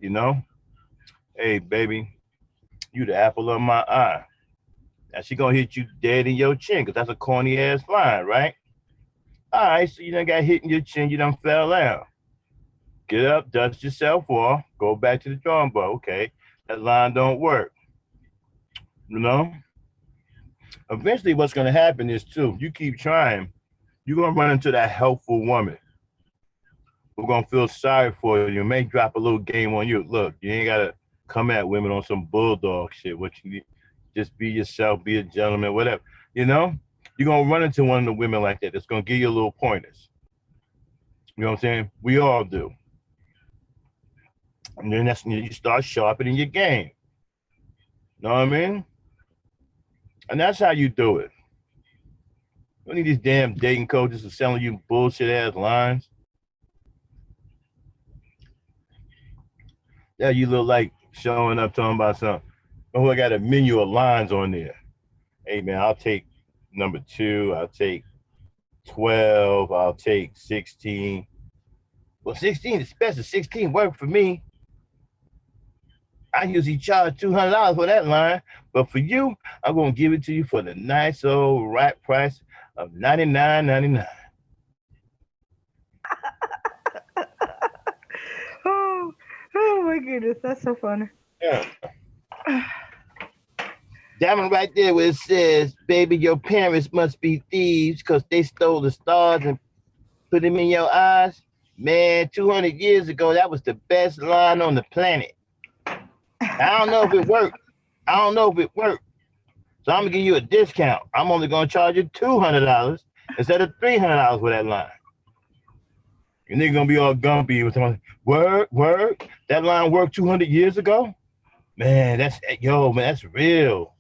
[SPEAKER 2] Hey, baby, you the apple of my eye. Now she gonna hit you dead in your chin, cause that's a corny ass line, right? All right, so you done got hit in your chin, you done fell down. Get up, dust yourself off, go back to the drawing board. Okay, that line don't work. You know. Eventually, what's gonna happen is too. You keep trying, you're gonna run into that helpful woman who's gonna feel sorry for you. May drop a little game on you. Look, you ain't gotta come at women on some bulldog shit. What you need, just be yourself, be a gentleman, whatever. You know, you're gonna run into one of the women like that. That's gonna give you a little pointers. You know what I'm saying? We all do. And then that's when you start sharpening your game. You know what I mean? And that's how you do it. You don't need these damn dating coaches who selling you bullshit ass lines. Yeah, you look like showing up talking about something. Oh, I got a menu of lines on there. Hey man, I'll take number 2. I'll take 12. I'll take 16. Well, 16 is special. 16 worked for me. I usually charge $200 for that line, but for you, I'm gonna give it to you for the nice old right price of $99.99.
[SPEAKER 3] Oh, oh my goodness, that's so funny.
[SPEAKER 2] Yeah. That one right there where it says, baby, your parents must be thieves because they stole the stars and put them in your eyes. Man, 200 years ago, that was the best line on the planet. I don't know if it worked. I don't know if it worked. So I'm gonna give you a discount. I'm only gonna charge you $200 instead of $300 for that line. And they're gonna be all gumpy with them. Word. That line worked 200 years ago. Man, that's yo, man, that's real.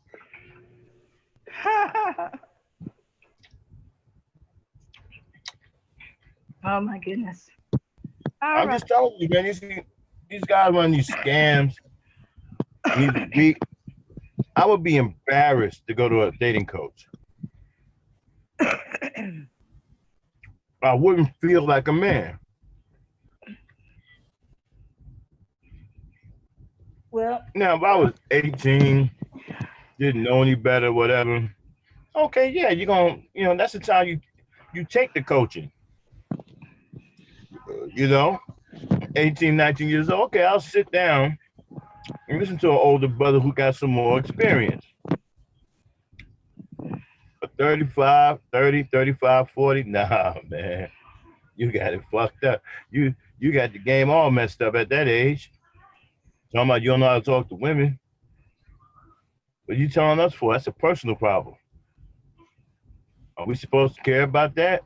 [SPEAKER 3] Oh my goodness. All
[SPEAKER 2] I'm
[SPEAKER 3] right.
[SPEAKER 2] just telling you, man. These guys run these scams. We I would be embarrassed to go to a dating coach. I wouldn't feel like a man.
[SPEAKER 3] Well,
[SPEAKER 2] Now, if I was 18, didn't know any better, whatever. Okay, yeah, you're gonna, that's the time you take the coaching. You know, 18, 19 years old. Okay, I'll sit down and listen to an older brother who got some more experience. But 35, 30, 35, 40, nah, man, you got it fucked up. You got the game all messed up at that age. Talking about you don't know how to talk to women. What you telling us for? That's a personal problem. Are we supposed to care about that?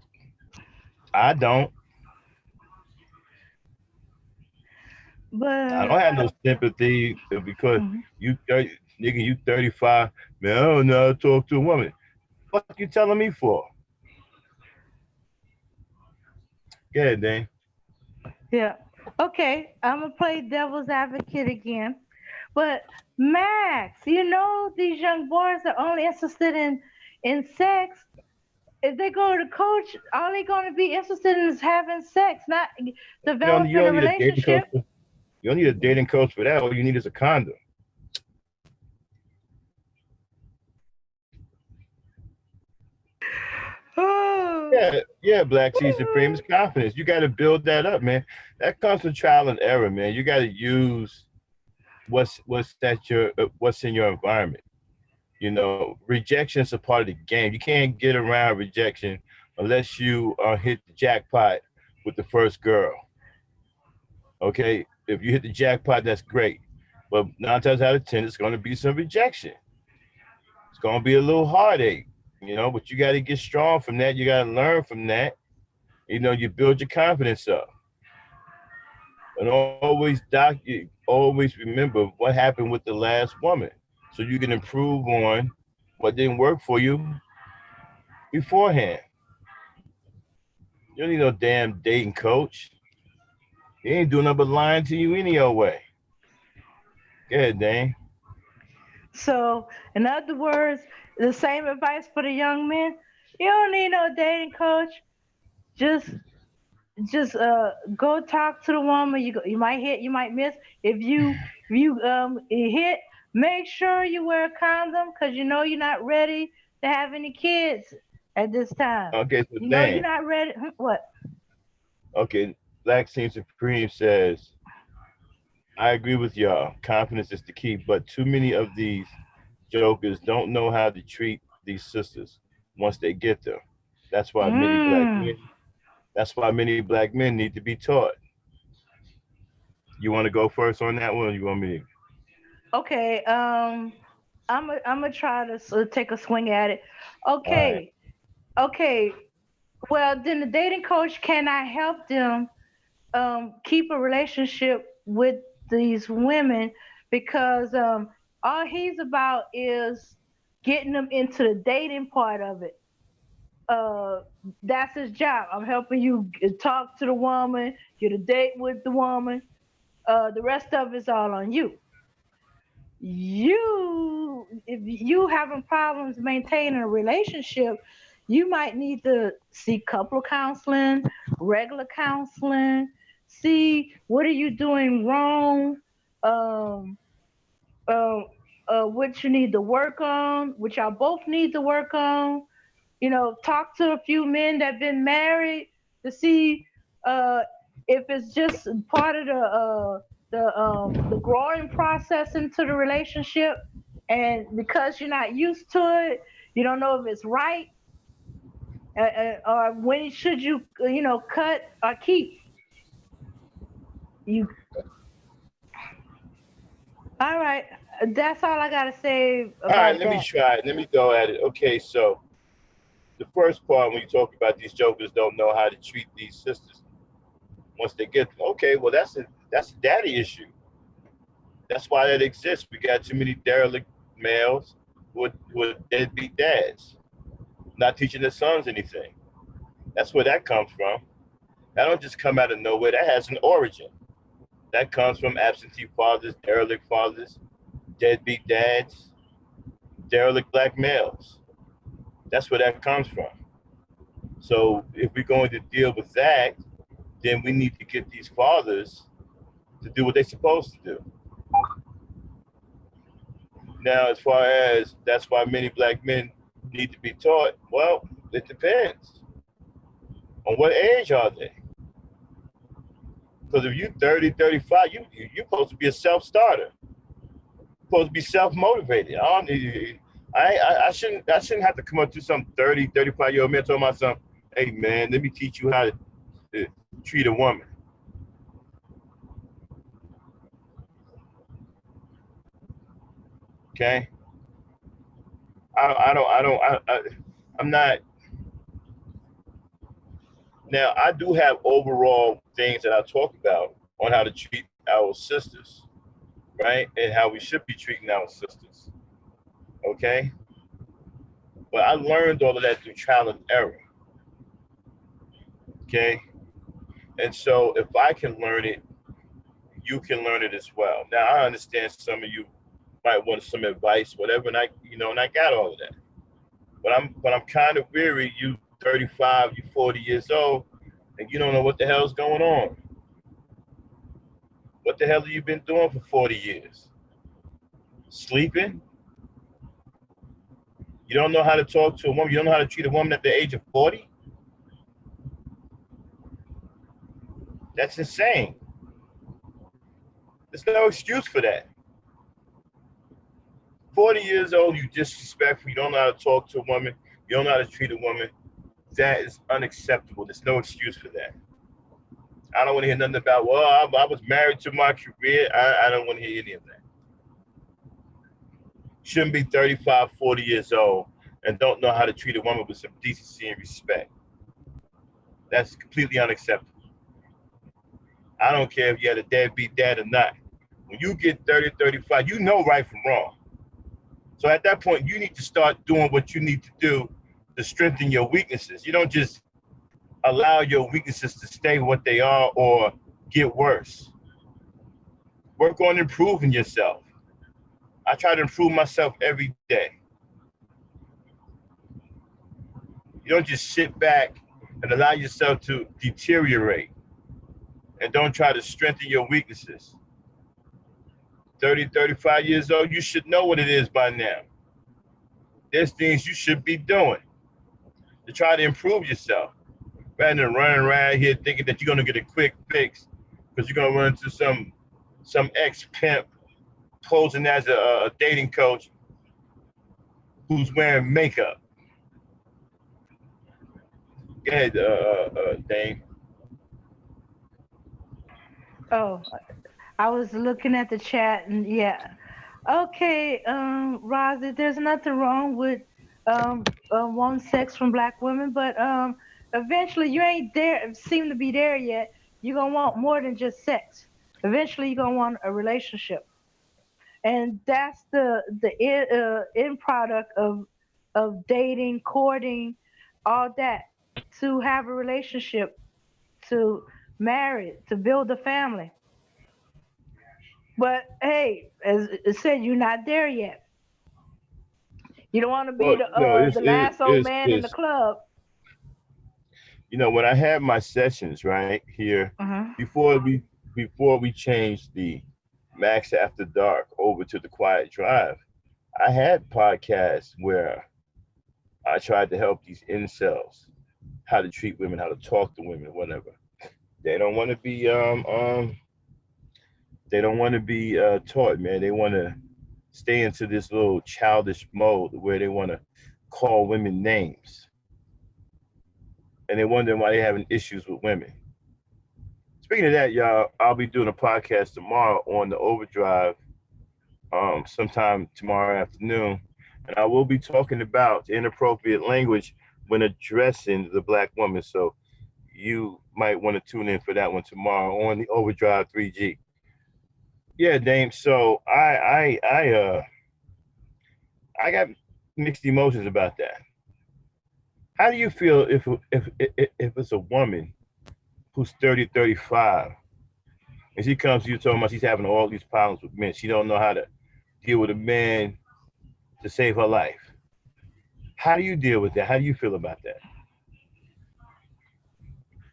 [SPEAKER 2] I don't. I
[SPEAKER 3] but
[SPEAKER 2] don't have no sympathy because
[SPEAKER 3] mhm.
[SPEAKER 2] you 30, nigga, you 35. Man, I don't know how to talk to a woman. Fuck you telling me for? Yeah, Dane.
[SPEAKER 3] Yeah. Okay, I'm gonna play devil's advocate again. But Max, you know these young boys are only interested in sex. If they go to coach, all they gonna be interested in is having sex, not
[SPEAKER 2] You
[SPEAKER 3] developing a
[SPEAKER 2] don't need a dating coach.
[SPEAKER 3] relationship.
[SPEAKER 2] You don't need a dating coach for that. All you need is a condom.
[SPEAKER 3] Oh.
[SPEAKER 2] Yeah, Black Sea Supreme is confidence. You got to build that up, man. That comes from trial and error, man. You got to use what's in your environment. Rejection is a part of the game. You can't get around rejection unless you hit the jackpot with the first girl. Okay, if you hit the jackpot, that's great. But 9 times out of 10, it's going to be some rejection. It's going to be a little heartache, but you got to get strong from that. You got to learn from that. You build your confidence up. And always remember what happened with the last woman so you can improve on what didn't work for you beforehand. You don't need no damn dating coach. He ain't doing nothing but lying to you any old way. Go ahead, Dane.
[SPEAKER 3] So, in other words, the same advice for the young men. You don't need no dating coach. Just just go talk to the woman. You might hit, you might miss. If you hit, make sure you wear a condom because you know you're not ready to have any kids at this time.
[SPEAKER 2] Okay, so
[SPEAKER 3] You know you're
[SPEAKER 2] Dane.
[SPEAKER 3] not ready. What?
[SPEAKER 2] Okay, Black Team Supreme says, I agree with y'all. Confidence is the key, but too many of these jokers don't know how to treat these sisters once they get them. That's why many black
[SPEAKER 3] Mm.
[SPEAKER 2] men. That's why many black men need to be taught. You want to go first on that one? Or you want me?
[SPEAKER 3] Okay. I'm gonna try to take a swing at it.
[SPEAKER 2] All right.
[SPEAKER 3] Okay. Okay. Well, then the dating coach cannot help them keep a relationship with these women because all he's about is getting them into the dating part of it. Uh, that's his job. I'm helping you talk to the woman, get a date with the woman. The rest of it's all on you. If you having problems maintaining a relationship, you might need to seek couple counseling, regular counseling, see what are you doing wrong, um uh, what you need to work on, which y'all both need to work on. Talk to a few men that been married to see uh, if it's just part of the growing process into the relationship, and because you're not used to it, you don't know if it's right, or when should you cut or keep. You All right, that's all I gotta say
[SPEAKER 2] All right,
[SPEAKER 3] about
[SPEAKER 2] let me
[SPEAKER 3] that.
[SPEAKER 2] try it. Let me go at it. Okay, so the first part when you talk about these jokers don't know how to treat these sisters once they get them. Okay, well that's a daddy issue. That's why that exists. We got too many derelict males who are deadbeat dads, not teaching their sons anything. That's where that comes from. That don't just come out of nowhere. That has an origin. That comes from absentee fathers, derelict fathers, deadbeat dads, derelict black males. That's where that comes from. So if we're going to deal with that, then we need to get these fathers to do what they're supposed to do. Now, as far as that's why many black men need to be taught, well, it depends on what age are they. Because if you're 30, 35, you're supposed to be a self-starter. You're supposed to be self-motivated. I shouldn't have to come up to some 30, 35-year-old man talking about something, hey man, let me teach you how to treat a woman. Okay? I'm not. Now, I do have overall things that I talk about on how to treat our sisters, right? And how we should be treating our sisters, okay? But I learned all of that through trial and error, okay? And so if I can learn it, you can learn it as well. Now, I understand some of you might want some advice, whatever, and I got all of that. But I'm kind of weary. You 35, you 40 years old, and you don't know what the hell's going on. What the hell have you been doing for 40 years? Sleeping? You don't know how to talk to a woman. You don't know how to treat a woman at the age of 40? That's insane. There's no excuse for that. 40 years old, you disrespectful. You don't know how to talk to a woman. You don't know how to treat a woman. That is unacceptable. There's no excuse for that. I don't want to hear nothing about, well, I was married to my career. I don't want to hear any of that. Shouldn't be 35, 40 years old and don't know how to treat a woman with some decency and respect. That's completely unacceptable. I don't care if you had a deadbeat dad or not. When you get 30, 35, you know right from wrong. So at that point, you need to start doing what you need to do to strengthen your weaknesses. You don't just allow your weaknesses to stay what they are or get worse. Work on improving yourself. I try to improve myself every day. You don't just sit back and allow yourself to deteriorate and don't try to strengthen your weaknesses. 30, 35 years old, you should know what it is by now. There's things you should be doing to try to improve yourself rather than running around here thinking that you're going to get a quick fix because you're going to run into some ex-pimp posing as a dating coach who's wearing makeup. Go ahead, Dame.
[SPEAKER 3] Oh, I was looking at the chat and yeah. Okay, Rosie, there's nothing wrong with wanting sex from black women, but eventually you ain't there, seem to be there yet. You're gonna want more than just sex. Eventually, you're gonna want a relationship, and that's the end product of dating, courting, all that to have a relationship, to marry, to build a family. But hey, as it said, you're not there yet. You don't want to be
[SPEAKER 2] Well,
[SPEAKER 3] the last old man in the club.
[SPEAKER 2] when I had my sessions right here
[SPEAKER 3] Uh-huh.
[SPEAKER 2] before we changed the Max After Dark over to the Quiet Drive, I had podcasts where I tried to help these incels how to treat women, how to talk to women, whatever. They don't want to be they don't want to be taught, man. They want to stay into this little childish mode where they want to call women names, and they're wondering why they're having issues with women. Speaking of that, y'all, I'll be doing a podcast tomorrow on the Overdrive sometime tomorrow afternoon, and I will be talking about inappropriate language when addressing the black woman. So you might want to tune in for that one tomorrow on the Overdrive 3G. Yeah, Dame. So I got mixed emotions about that. How do you feel if it's a woman who's 30, 35, and she comes to you talking about she's having all these problems with men. She don't know how to deal with a man to save her life. How do you deal with that? How do you feel about that?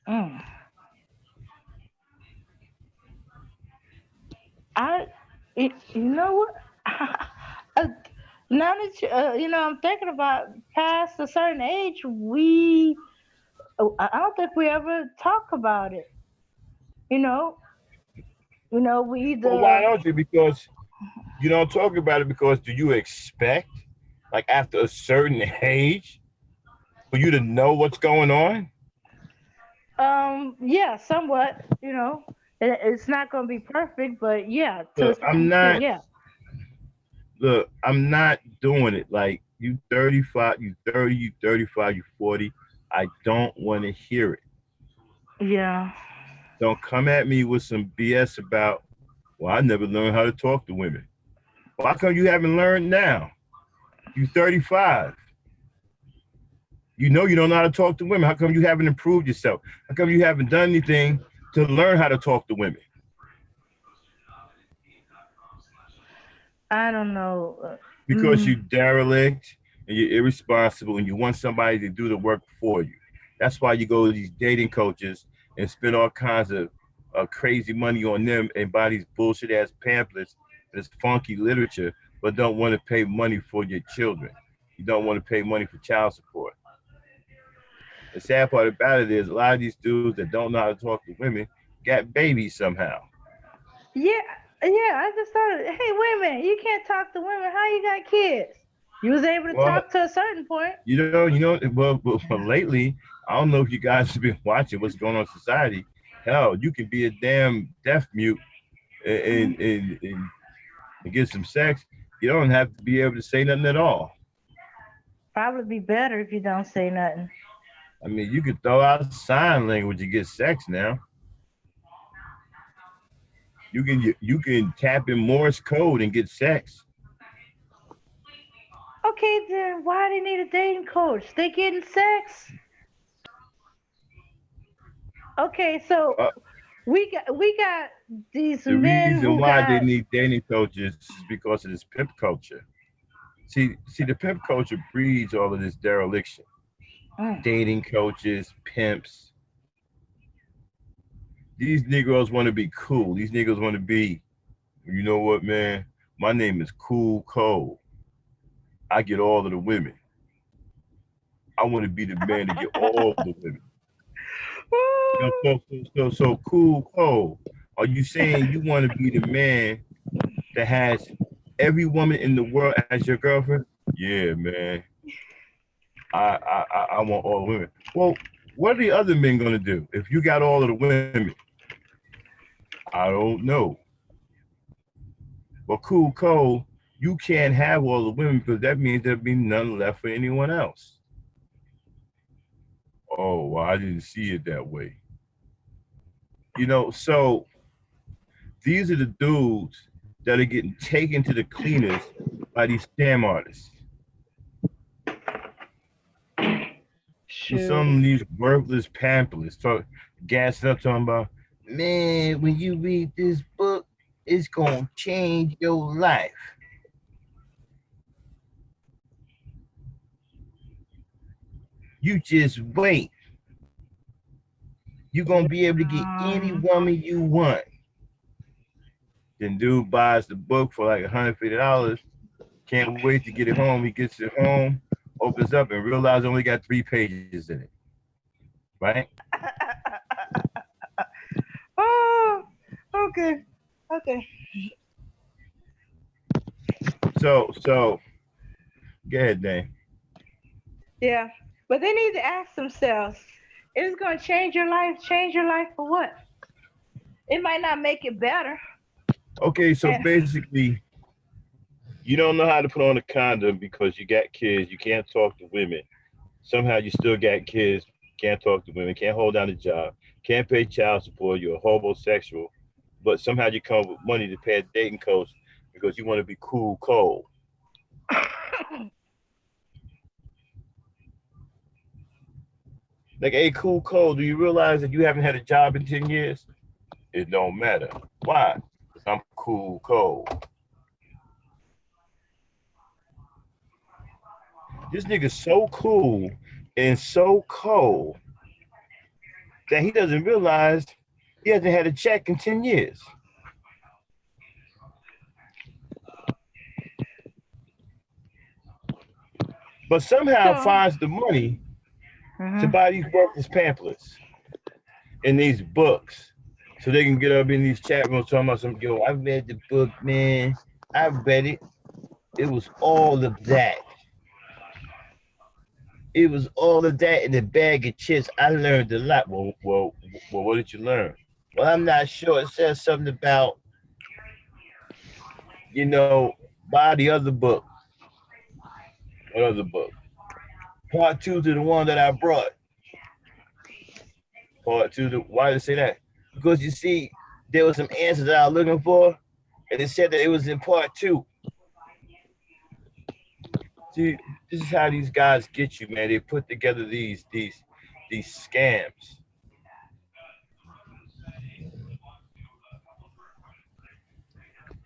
[SPEAKER 3] Mm. I, you know what? Uh, now that I'm thinking about past a certain age, I don't think we ever talk about it. You know, we
[SPEAKER 2] Well, why
[SPEAKER 3] either
[SPEAKER 2] don't you? Because you don't talk about it because do you expect, like after a certain age, for you to know what's going on?
[SPEAKER 3] yeah, somewhat. It's not gonna be perfect, but yeah, to a
[SPEAKER 2] Look,
[SPEAKER 3] certain extent, yeah.
[SPEAKER 2] I'm not doing it. Like you 35, you 30, you 35, you 40. I don't want to hear it.
[SPEAKER 3] Yeah.
[SPEAKER 2] Don't come at me with some BS about, well, I never learned how to talk to women. Why come you haven't learned now? You 35. You know you don't know how to talk to women. How come you haven't improved yourself? How come you haven't done anything to learn how to talk to women?
[SPEAKER 3] I don't know.
[SPEAKER 2] Because you derelict and you're irresponsible and you want somebody to do the work for you. That's why you go to these dating coaches and spend all kinds of crazy money on them and buy these bullshit ass pamphlets, this funky literature, but don't want to pay money for your children. You don't want to pay money for child support. The sad part about it is a lot of these dudes that don't know how to talk to women got babies somehow.
[SPEAKER 3] Yeah, yeah. I just thought, hey, wait a minute. You can't talk to women. How you got kids? You was able to
[SPEAKER 2] Well,
[SPEAKER 3] talk to a certain point.
[SPEAKER 2] well, lately, I don't know if you guys have been watching what's going on in society. Hell, you can be a damn deaf mute and,
[SPEAKER 3] Mhm.
[SPEAKER 2] and, and, and get some sex. You don't have to be able to say nothing at all.
[SPEAKER 3] Probably be better if you don't say nothing.
[SPEAKER 2] I mean, you could throw out sign language and get sex now. You can tap in Morse code and get sex.
[SPEAKER 3] Okay, then why do they need a dating coach? They getting sex. Okay, so
[SPEAKER 2] Uh,
[SPEAKER 3] we got these
[SPEAKER 2] the
[SPEAKER 3] men
[SPEAKER 2] reason
[SPEAKER 3] who
[SPEAKER 2] why they
[SPEAKER 3] got.
[SPEAKER 2] need dating coaches is because of this pimp culture. See, the pimp culture breeds all of this dereliction.
[SPEAKER 3] Mm.
[SPEAKER 2] Dating coaches, pimps. These Negroes want to be cool. These niggas want to be, you know what, man? My name is Cool Cole. I get all of the women. I want to be the man to get all the women. So Cool Cole. Are you saying you want to be the man that has every woman in the world as your girlfriend? Yeah, man. I want all the women. Well, what are the other men gonna do if you got all of the women? I don't know. But Cool Cole, you can't have all the women because that means there'll be none left for anyone else. Oh, well, I didn't see it that way. So these are the dudes that are getting taken to the cleaners by these scam artists. With some
[SPEAKER 3] Shoot.
[SPEAKER 2] of these worthless pamphlets, gassing up talking about, man, when you read this book, it's gonna change your life. You just wait. You're gonna be able to get any
[SPEAKER 3] Um,
[SPEAKER 2] woman you want. Then dude buys the book for like $150. Can't wait to get it home. He gets it home, opens up and realizes only got 3 pages in it. Right?
[SPEAKER 3] oh, okay, okay.
[SPEAKER 2] So go ahead, Dane.
[SPEAKER 3] Yeah, but they need to ask themselves: is it going to change your life? Change your life for what? It might not make it better.
[SPEAKER 2] Okay, so
[SPEAKER 3] And
[SPEAKER 2] basically You don't know how to put on a condom because you got kids. You can't talk to women. Somehow you still got kids. Can't talk to women. Can't hold down a job. Can't pay child support. You're a homosexual. But somehow you come up with money to pay a dating coach because you want to be cool, cold. Like, hey, cool, cold. Do you realize that you haven't had a job in 10 years? It don't matter. Why? Because I'm cool, cold. This nigga's so cool and so cold that he doesn't realize he hasn't had a check in 10 years. But somehow
[SPEAKER 3] So,
[SPEAKER 2] finds the money to
[SPEAKER 3] mhm.
[SPEAKER 2] buy these worthless pamphlets and these books so they can get up in these chat rooms talking about some, yo, I read the book, man. I read it. It was all of that. It was all of that in a bag of chips. I learned a lot. Well, what did you learn? Well, I'm not sure. It says something about, you know, buy the other book. What other book? Part two to the one that I brought. Part two to, why did it say that? Because you see, there was some answers that I was looking for, and it said that it was in part two. See, this is how these guys get you, man. They put together these scams.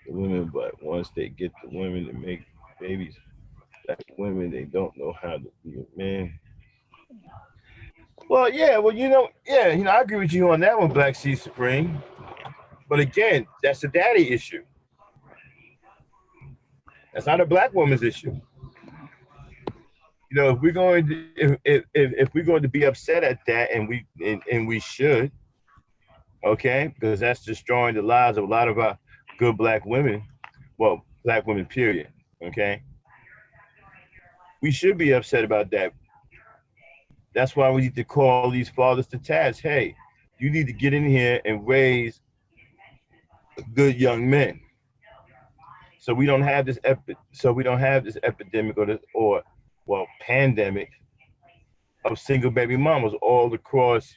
[SPEAKER 2] The women, but once they get the women to make babies, black women, they don't know how to be a man. Well, yeah, well, yeah, I agree with you on that one, Black Sea Supreme. But again, that's a daddy issue. That's not a black woman's issue. If we're going to if we're going to be upset at that, and we should, okay, because that's destroying the lives of a lot of our good black women. Well, black women, period. Okay, we should be upset about that. That's why we need to call these fathers to task. Hey, you need to get in here and raise good young men, so we don't have this epidemic or well pandemic of single baby mamas all across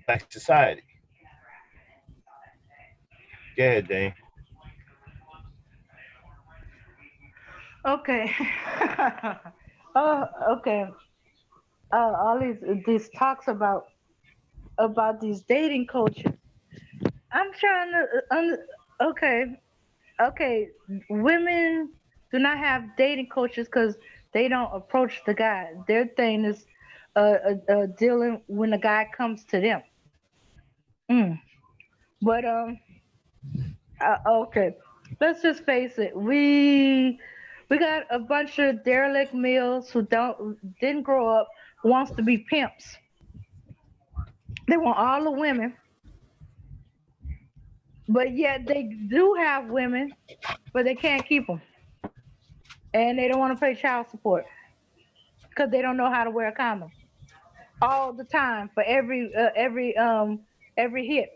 [SPEAKER 2] black society. Go ahead, Dane.
[SPEAKER 3] Okay. uh, okay. All these talks about these dating coaches. I'm trying to okay, okay. Women do not have dating coaches because they don't approach the guy. Their thing is dealing when the guy comes to them. Mm. But okay. Let's just face it. We got a bunch of derelict males who didn't grow up, who wants to be pimps. They want all the women, but yet they do have women, but they can't keep them, and they don't want to pay child support because they don't know how to wear a condom all the time for every hit.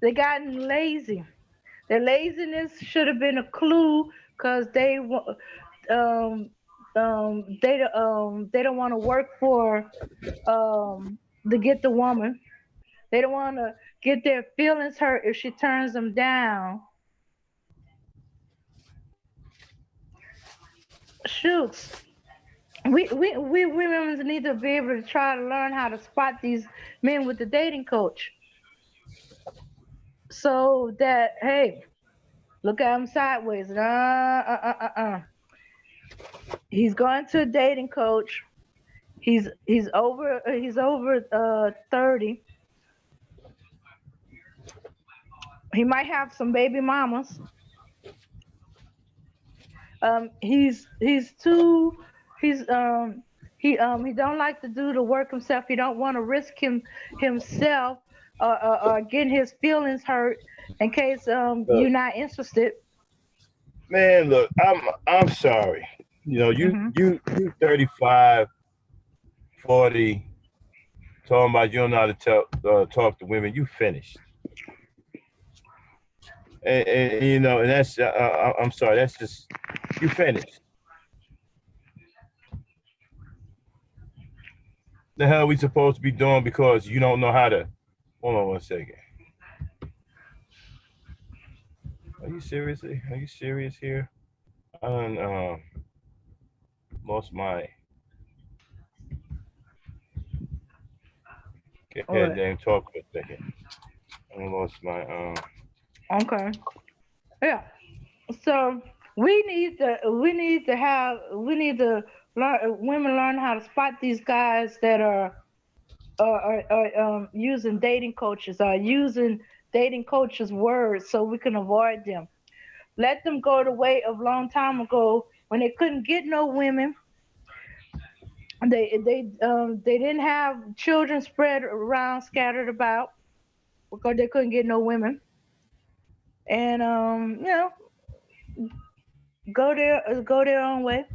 [SPEAKER 3] They gotten lazy. Their laziness should have been a clue because um they don't want to work for to get the woman. They don't want to get their feelings hurt if she turns them down. Shoots. We women need to be able to try to learn how to spot these men with the dating coach, so that hey, look at him sideways. He's going to a dating coach. He's over 30. He might have some baby mamas. He's too he's he don't like to do the work himself. He don't want to risk himself or getting his feelings hurt in case
[SPEAKER 2] Look,
[SPEAKER 3] you're not interested.
[SPEAKER 2] man, look, I'm sorry. You
[SPEAKER 3] Hmm.
[SPEAKER 2] you you 35, 40, talking about you don't know how to talk to women. You finished. and you know, and that's I'm sorry, that's just you finished. The hell we supposed to be doing because you don't know how to? Hold on one second. Are you seriously? Are you serious here? I don't lost my. Go ahead,
[SPEAKER 3] What?
[SPEAKER 2] name. Talk for a second. I lost my
[SPEAKER 3] Okay. Yeah. So we need to learn women learn how to spot these guys that are using dating coaches or using dating coaches words so we can avoid them. Let them go the way of long time ago when they couldn't get no women. They didn't have children spread around scattered about because they couldn't get no women. And go their own way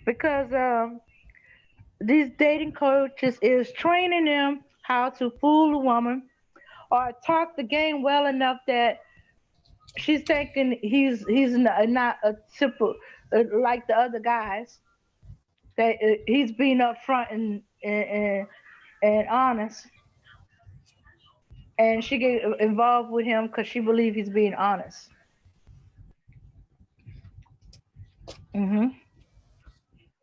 [SPEAKER 3] because these dating coaches is training them how to fool a woman or talk the game well enough that she's thinking he's not a typical like the other guys. That he's being upfront and honest, and she get involved with him because she believes he's being honest.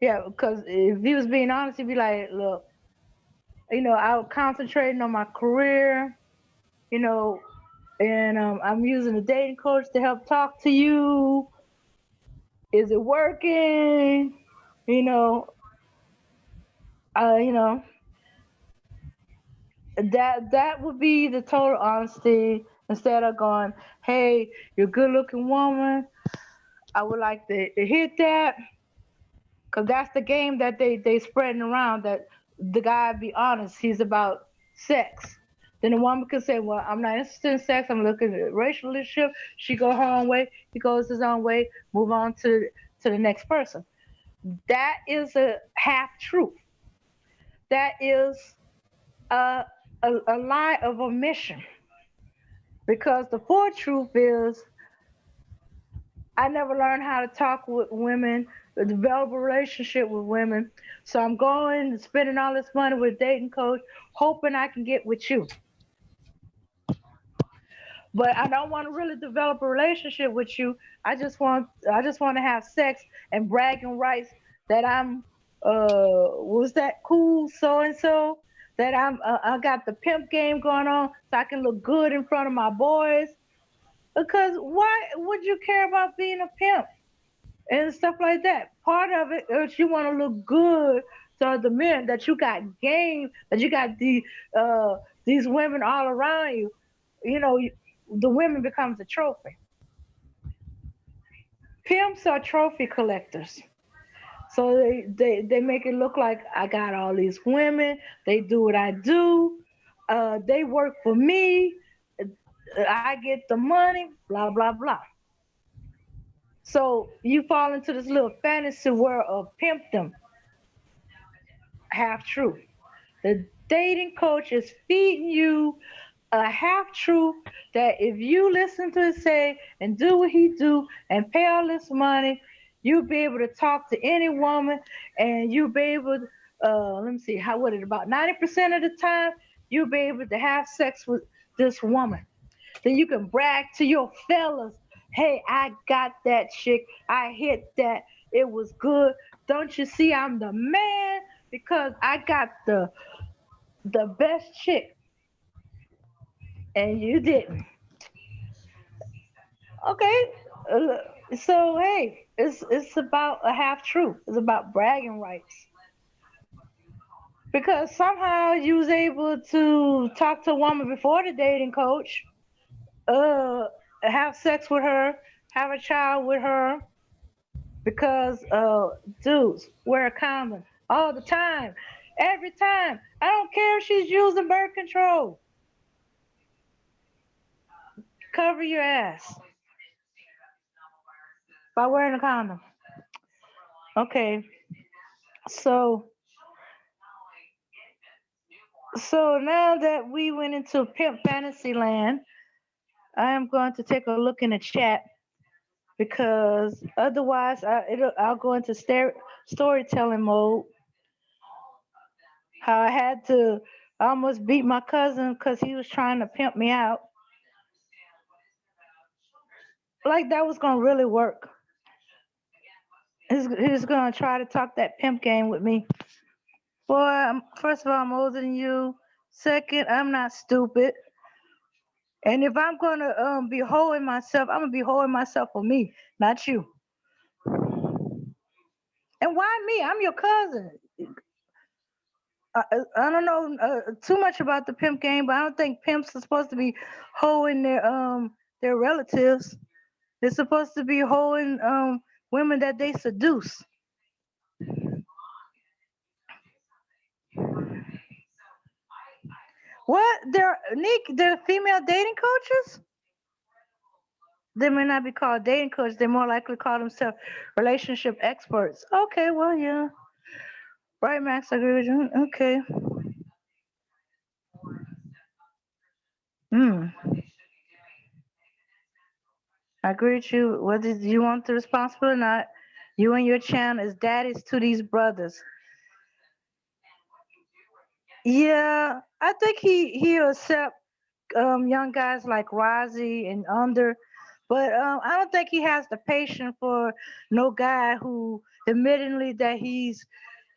[SPEAKER 3] Yeah, because if he was being honest, he'd be like, "Look, I was concentrating on my career, you know, and I'm using a dating coach to help talk to you. Is it working? You know, you know that would be the total honesty instead of going, "Hey, you're a good-looking woman. I would like to hit that," because that's the game that they spreading around. That the guy be honest, he's about sex. Then the woman could say, "Well, I'm not interested in sex. I'm looking at a racial relationship." She go her own way. He goes his own way. Move on to the next person. That is a half truth. That is a, a lie of omission. Because the full truth is, I never learned how to talk with women, develop a relationship with women. So I'm going and spending all this money with a dating coach, hoping I can get with you. But I don't want to really develop a relationship with you. I just want to have sex and bragging rights that I'm was that cool so and so, that I got the pimp game going on so I can look good in front of my boys. Because why would you care about being a pimp and stuff like that? Part of it is you want to look good to the men that you got game, that you got these women all around you. The women becomes a trophy. Pimps are trophy collectors. So they make it look like I got all these women. They do what I do. They work for me. I get the money. Blah blah blah. So you fall into this little fantasy world of pimpdom, half truth. The dating coach is feeding you a half truth that if you listen to him say and do what he do and pay all this money, you'll be able to talk to any woman and you'll be able let me see how what it about 90% of the time you'll be able to have sex with this woman. Then you can brag to your fellas, hey, I got that chick, I hit that, it was good. Don't you see I'm the man because I got the best chick and you didn't. Okay, so hey, it's about a half truth. It's about bragging rights because somehow you was able to talk to a woman before the dating coach, uh, have sex with her, have a child with her, because dudes wear a condom all the time, every time. I don't care if she's using birth control. Cover your ass by wearing a condom. Okay, so so now that we went into pimp fantasy land, I am going to take a look in the chat because otherwise I'll go into storytelling mode. How I had to almost beat my cousin because he was trying to pimp me out. Like that was gonna really work. He was gonna try to talk that pimp game with me. Boy, first of all, I'm older than you. Second, I'm not stupid. And if I'm gonna be holding myself, I'm gonna be holding myself for me, not you. And why me? I'm your cousin. I don't know too much about the pimp game, but I don't think pimps are supposed to be holding their relatives. They're supposed to be holding women that they seduce. What? They're female dating coaches? They may not be called dating coaches. They more likely call themselves relationship experts. Okay, well, yeah. Right, Max, I agree with you. Okay. Hmm. I agree with you. Whether you want the responsibility or not, you and your channel is daddies to these brothers. Yeah, I think he'll accept young guys like Rozzy and under, but I don't think he has the patience for no guy who admittingly that he's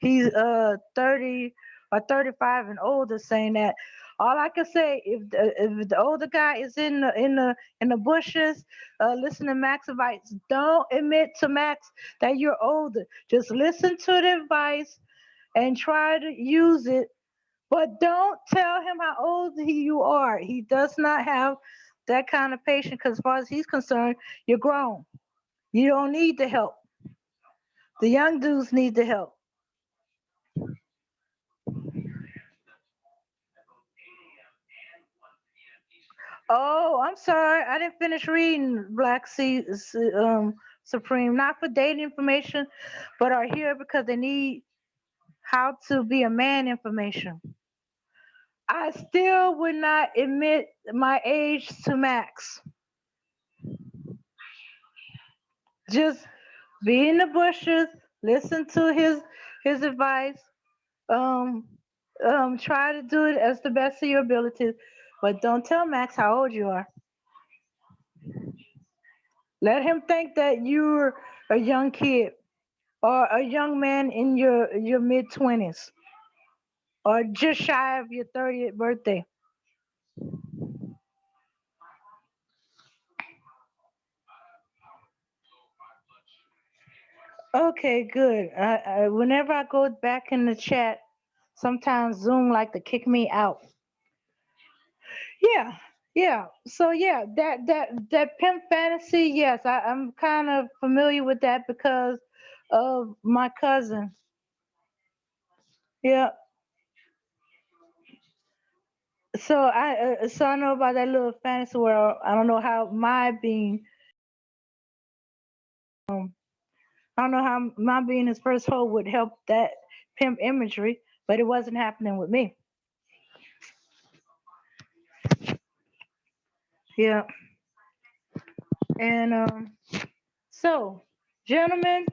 [SPEAKER 3] 30 or 35 and older saying that. All I can say if the older guy is in the bushes, listen to Max advice. Don't admit to Max that you're older. Just listen to the advice and try to use it, but don't tell him how old you are. He does not have that kind of patience because, as far as he's concerned, you're grown. You don't need the help. The young dudes need the help. Oh, I'm sorry. I didn't finish reading Black Sea Supreme. Not for dating information, but are here because they need how to be a man information. I still would not admit my age to Max. Just be in the bushes, listen to his advice, um, try to do it as the best of your abilities, but don't tell Max how old you are. Let him think that you're a young kid or a young man in your mid 20s or just shy of your 30th birthday. Okay, good. Whenever I go back in the chat, sometimes Zoom like to kick me out. Yeah, yeah. So yeah, that pimp fantasy, yes, I'm kind of familiar with that because of my cousin. Yeah. So I know about that little fantasy world. I don't know how my being I don't know how my being his first hoe would help that pimp imagery, but it wasn't happening with me. Yeah. And so, gentlemen,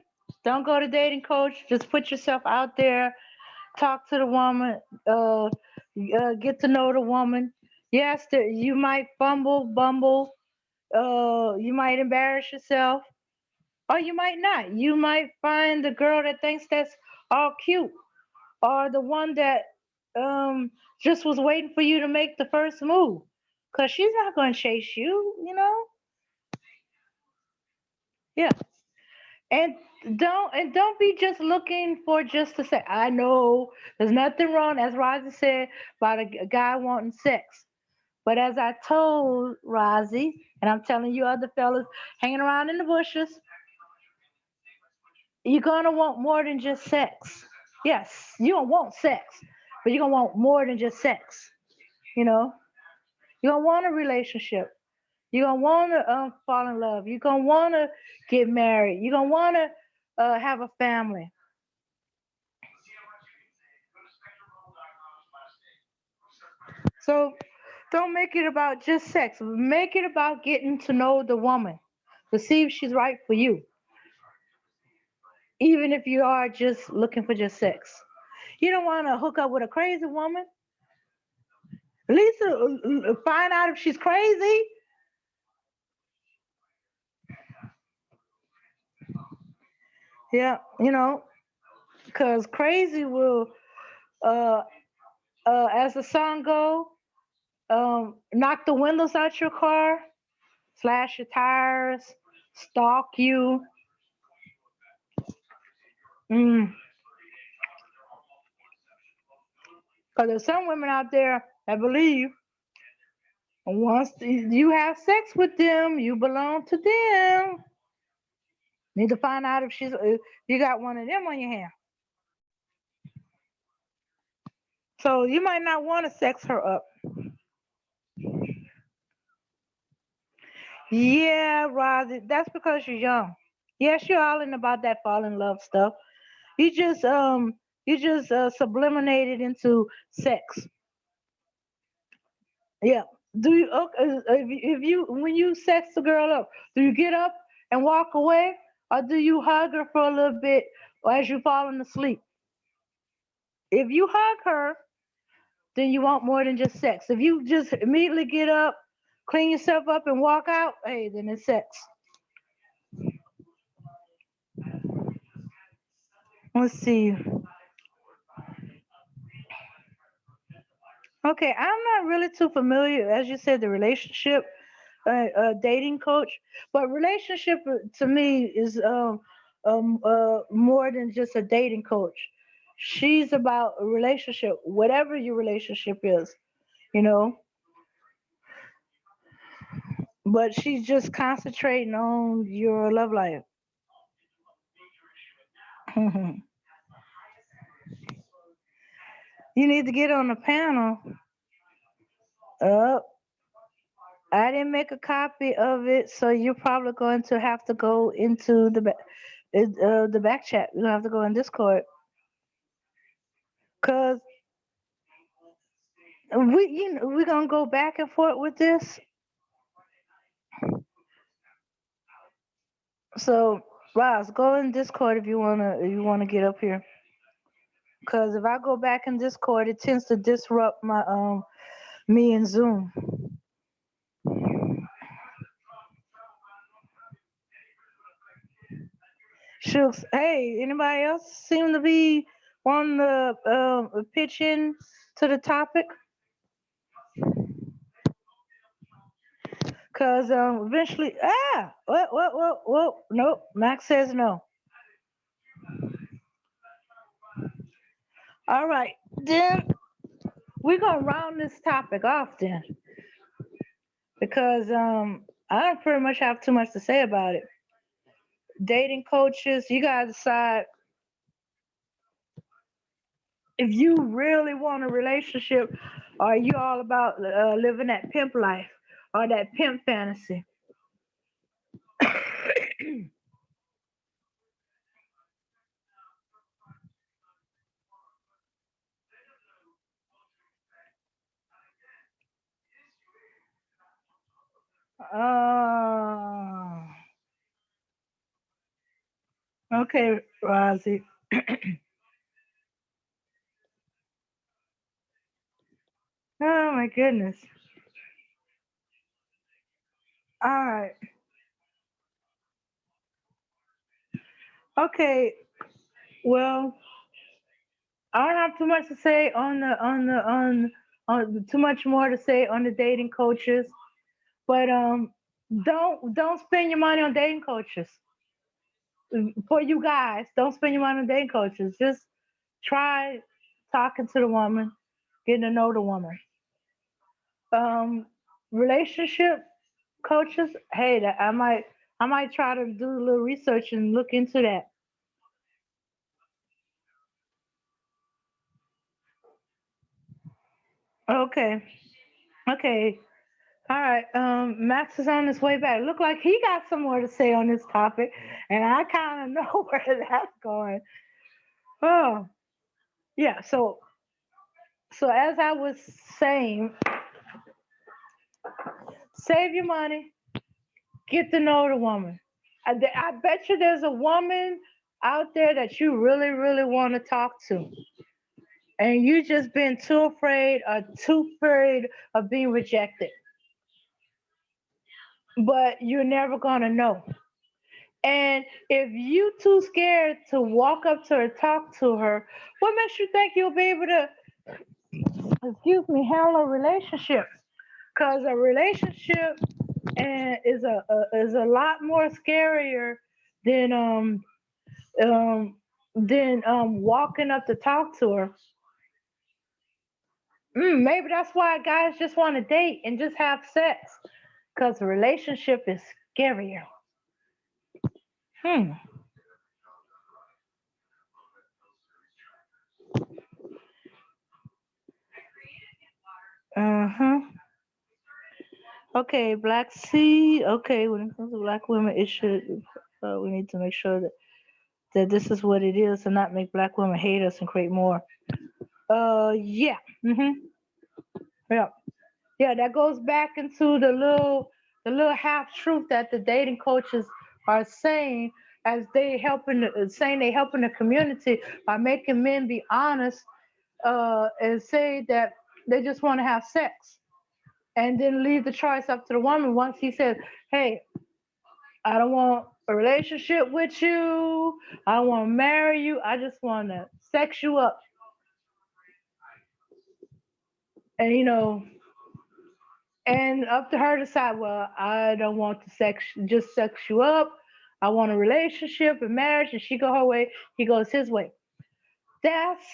[SPEAKER 3] don't go to dating coach. Just put yourself out there. Talk to the woman. Get to know the woman. Yes, you might fumble, bumble. You might embarrass yourself, or you might not. You might find the girl that thinks that's all cute, or the one that just was waiting for you to make the first move, cause she's not gonna chase you. Yeah. And don't be just looking for just to say, I know there's nothing wrong, as Rozzy said, about a guy wanting sex. But as I told Rozzy, and I'm telling you other fellas hanging around in the bushes, you're gonna want more than just sex. Yes, you don't want sex, but you're gonna want more than just sex. You know, you're gonna want a relationship. You're gonna wanna fall in love. You're gonna wanna get married. You're gonna wanna have a family. So Don't make it about just sex. Make it about getting to know the woman to see if she's right for you, even if you are just looking for just sex. You don't want to hook up with a crazy woman. At least find out if she's crazy. Yeah, because crazy will, uh, as the song go, knock the windows out your car, slash your tires, stalk you. Mm. Because there's some women out there that believe once you have sex with them, you belong to them. Need to find out if you got one of them on your hand. So you might not want to sex her up. Yeah, Rosie, that's because you're young. Yes, you're all in about that fall in love stuff. You just subliminated into sex. Yeah. Do you okay, if you when you sex the girl up, do you get up and walk away, or do you hug her for a little bit as you falling asleep? If you hug her, then you want more than just sex. If you just immediately get up, clean yourself up, and walk out, hey, then it's sex. Let's see. Okay, I'm not really too familiar, as you said, the relationship dating coach, but relationship to me is more than just a dating coach. She's about a relationship, whatever your relationship is, you know. But she's just concentrating on your love life. You need to get on the panel. Uh, I didn't make a copy of it, so you're probably going to have to go into the back chat. You're gonna have to go in Discord, cause we're gonna go back and forth with this. So, Ross, go in Discord if you wanna get up here. Cause if I go back in Discord, it tends to disrupt my me and Zoom. Shooks, hey, anybody else seem to be wanting to pitch in to the topic? Cause eventually, what, nope. Max says no. All right, then we're gonna round this topic off then, because I don't pretty much have too much to say about it. Dating coaches, you gotta decide if you really want a relationship, or are you all about living that pimp life or that pimp fantasy? Uh, okay, Rosie. Oh my goodness. All right. Okay. Well, I don't have too much to say on too much more to say on the dating coaches, but don't spend your money on dating coaches. For you guys, don't spend your money on dating coaches. Just try talking to the woman, getting to know the woman. Um, relationship coaches, hey, I might try to do a little research and look into that. Okay. Okay. All right. Max is on his way back. Look like he got some more to say on this topic, and I kind of know where that's going. Oh, yeah. So as I was saying, Save your money. Get to know the woman. I bet you there's a woman out there that you really, really want to talk to, and you just been too afraid of being rejected. But you're never gonna know. And if you too scared to walk up to her, talk to her, what makes you think you'll be able to, excuse me, handle a relationship? Because a relationship is a lot more scarier than walking up to talk to her. Maybe that's why guys just want to date and just have sex, because a relationship is scarier. Hmm. Uh huh. Okay, Black Sea. Okay, when it comes to black women, it should. We need to make sure that this is what it is, and not make black women hate us and create more. Yeah. Mhm. Yeah. Yeah. That goes back into the little half truth that the dating coaches are saying, as saying they helping the community by making men be honest, and say that they just want to have sex, and then leave the choice up to the woman. Once he says, "Hey, I don't want a relationship with you. I don't want to marry you. I just want to sex you up." And and up to her to decide, well, I don't want to just sex you up. I want a relationship and marriage, and she go her way, he goes his way. That's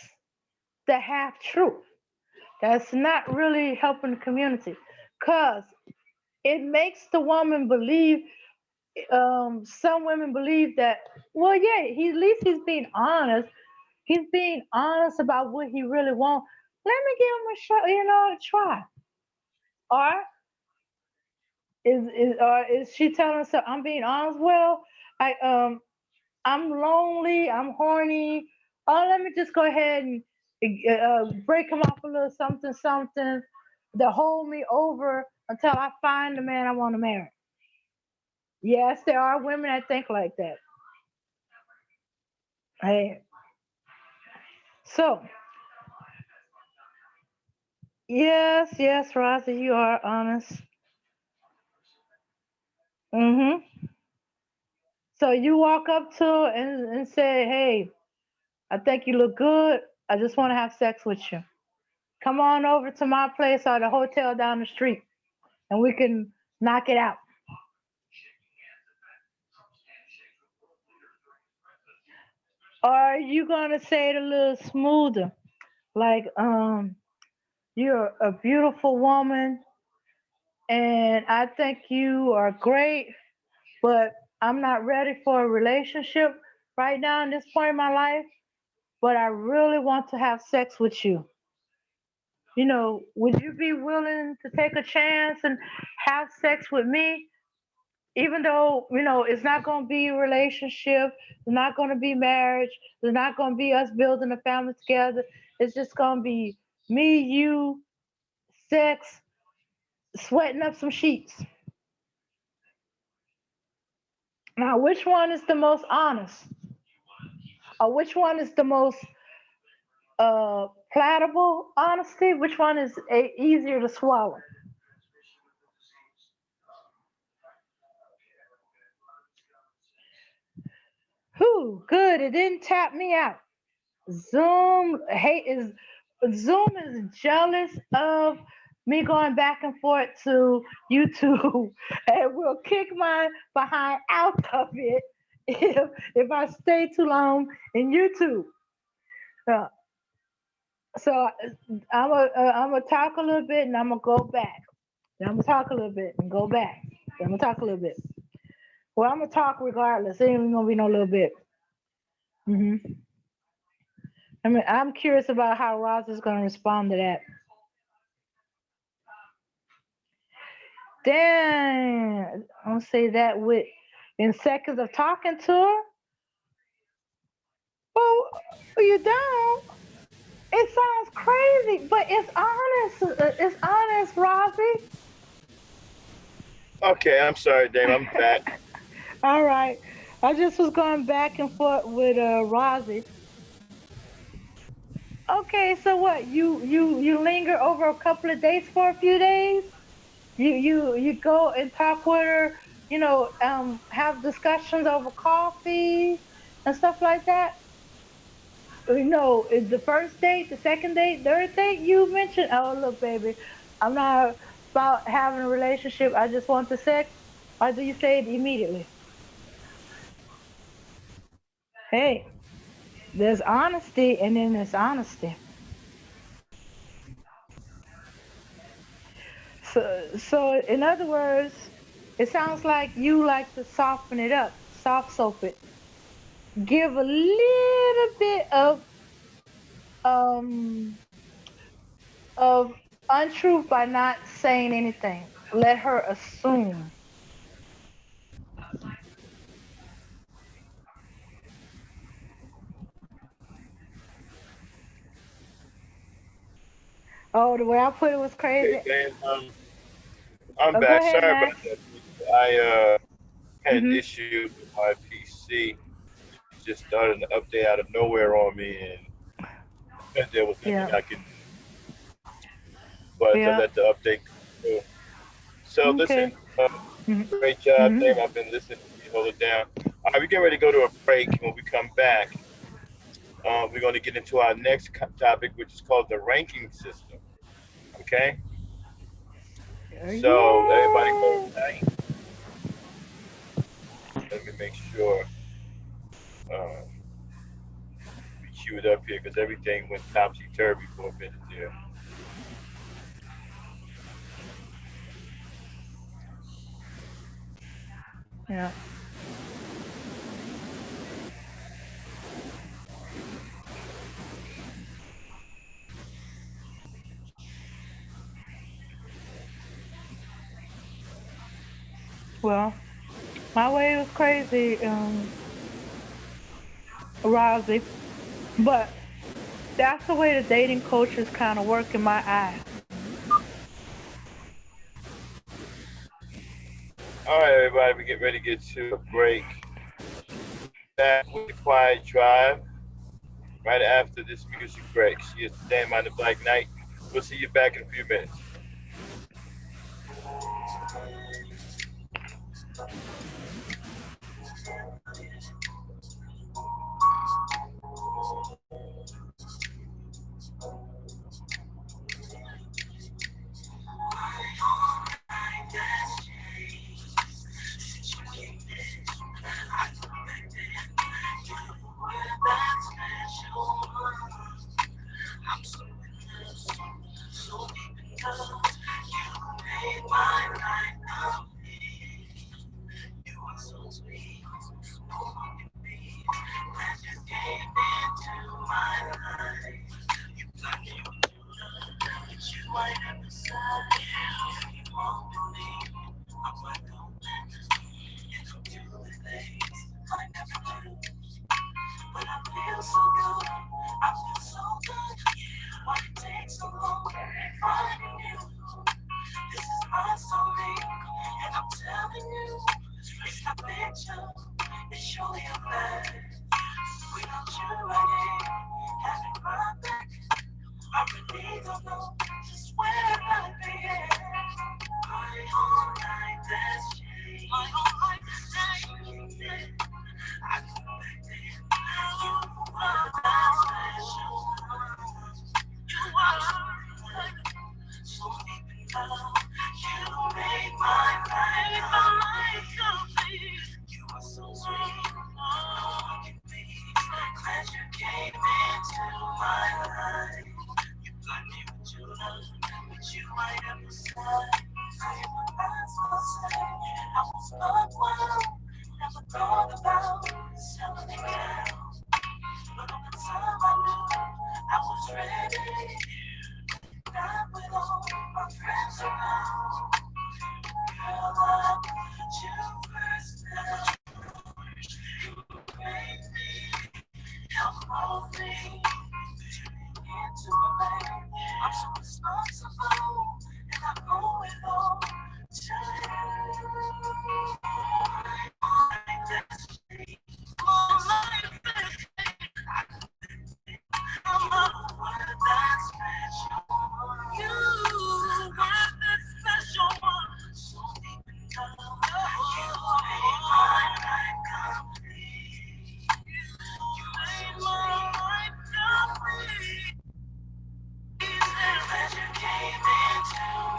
[SPEAKER 3] the half truth. That's not really helping the community, because it makes the woman believe. Some women believe that, well, yeah, at least he's being honest. He's being honest about what he really wants. Let me give him a shot, a try. Or is she telling herself, I'm being honest? Well, I'm lonely, I'm horny. Oh, let me just go ahead and break him off a little something something to hold me over until I find the man I want to marry. Yes, there are women that think like that. Hey, so yes, yes, Rosie, you are honest. Hmm. So you walk up to her and say, "Hey, I think you look good. I just want to have sex with you. Come on over to my place or the hotel down the street, and we can knock it out." Or are you gonna say it a little smoother, like, you're a beautiful woman, and I think you are great, but I'm not ready for a relationship right now in this point in my life, but I really want to have sex with you. Would you be willing to take a chance and have sex with me? Even though, it's not going to be a relationship, it's not going to be marriage, it's not going to be us building a family together. It's just going to be me, you, sex, sweating up some sheets. Now, which one is the most honest? Or which one is the most palatable honesty? Which one is easier to swallow? Whew, good. It didn't tap me out. Zoom is jealous of me going back and forth to YouTube, and will kick my behind out of it if I stay too long in YouTube. Uh, so I'm gonna talk a little bit and I'm gonna go back. Then I'm gonna talk a little bit and go back. Then I'm gonna talk a little bit. Well, I'm gonna talk regardless. It ain't even gonna be no little bit. Hmm. I'm curious about how Ross is gonna respond to that. Then I'll say that with in seconds of talking to her. Well, you don't. It sounds crazy, but it's honest. It's honest, Rosie.
[SPEAKER 2] Okay, I'm sorry, Dame. I'm back.
[SPEAKER 3] All right. I just was going back and forth with Rozzy. Okay, so what? You linger over a couple of dates for a few days? You go and talk with her, have discussions over coffee and stuff like that? The first date, the second date, third date, you mentioned, oh, look, baby, I'm not about having a relationship. I just want the sex. Or do you say it immediately? Hey, there's honesty and then there's honesty. So in other words, it sounds like you like to soften it up, soft soap it, give a little bit um of untruth by not saying anything. Let her assume. Oh, the way I put it was
[SPEAKER 2] Okay,
[SPEAKER 3] crazy.
[SPEAKER 2] Dame. I'm
[SPEAKER 3] Go
[SPEAKER 2] back.
[SPEAKER 3] ahead,
[SPEAKER 2] Sorry about
[SPEAKER 3] Max.
[SPEAKER 2] that. I had an
[SPEAKER 3] Mhm.
[SPEAKER 2] issue with my PC. It just started an update out of nowhere on me, and there was nothing
[SPEAKER 3] Yeah.
[SPEAKER 2] I could do but to
[SPEAKER 3] Yeah.
[SPEAKER 2] let the update go through. So listen,
[SPEAKER 3] Okay. Mhm.
[SPEAKER 2] great job, Dame.
[SPEAKER 3] Mhm.
[SPEAKER 2] I've been listening to you. Hold it down. All right, we're getting ready to go to a break. When we come back, we're going to get into our next topic, which is called the ranking system. Okay. So everybody hold
[SPEAKER 3] Yeah.
[SPEAKER 2] tight. Let me make sure um, we queued up here because everything went topsy turvy for a minute there.
[SPEAKER 3] Yeah. Well, my way was crazy, Rosie. But that's the way the dating coaches kind of work in my eye.
[SPEAKER 2] All right, everybody, we get ready to get to a break. Back with the quiet drive right after this music break. She is the Dame on the Black Knight. We'll see you back in a few minutes.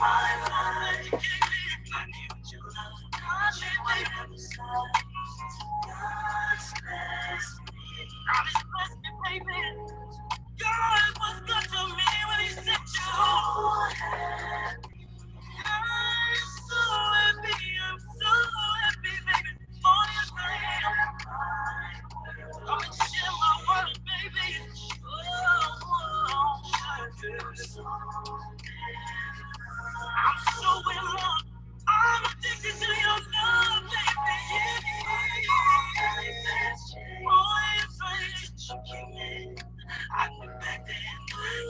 [SPEAKER 1] my life. I need your love. God, I never saw. God's blessed me. God has blessed me, baby. God was good to me when He sent you home. I'm so happy, baby, for your name. Come and share my world, baby. I'm so in love. I'm addicted to your love, baby. Oh, yes, I am. I knew back then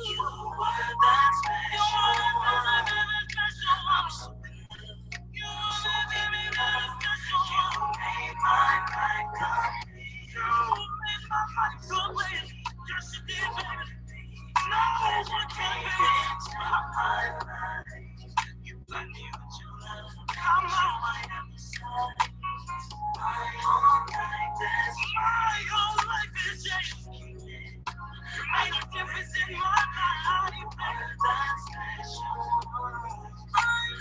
[SPEAKER 1] you were that special. I'm so in love. You made my life complete. You made my life complete. Yes, you did, baby. No one can be into my life. You got me with your love. Come on, I am the sun. My whole life is changing. Make a difference in my life. That special one.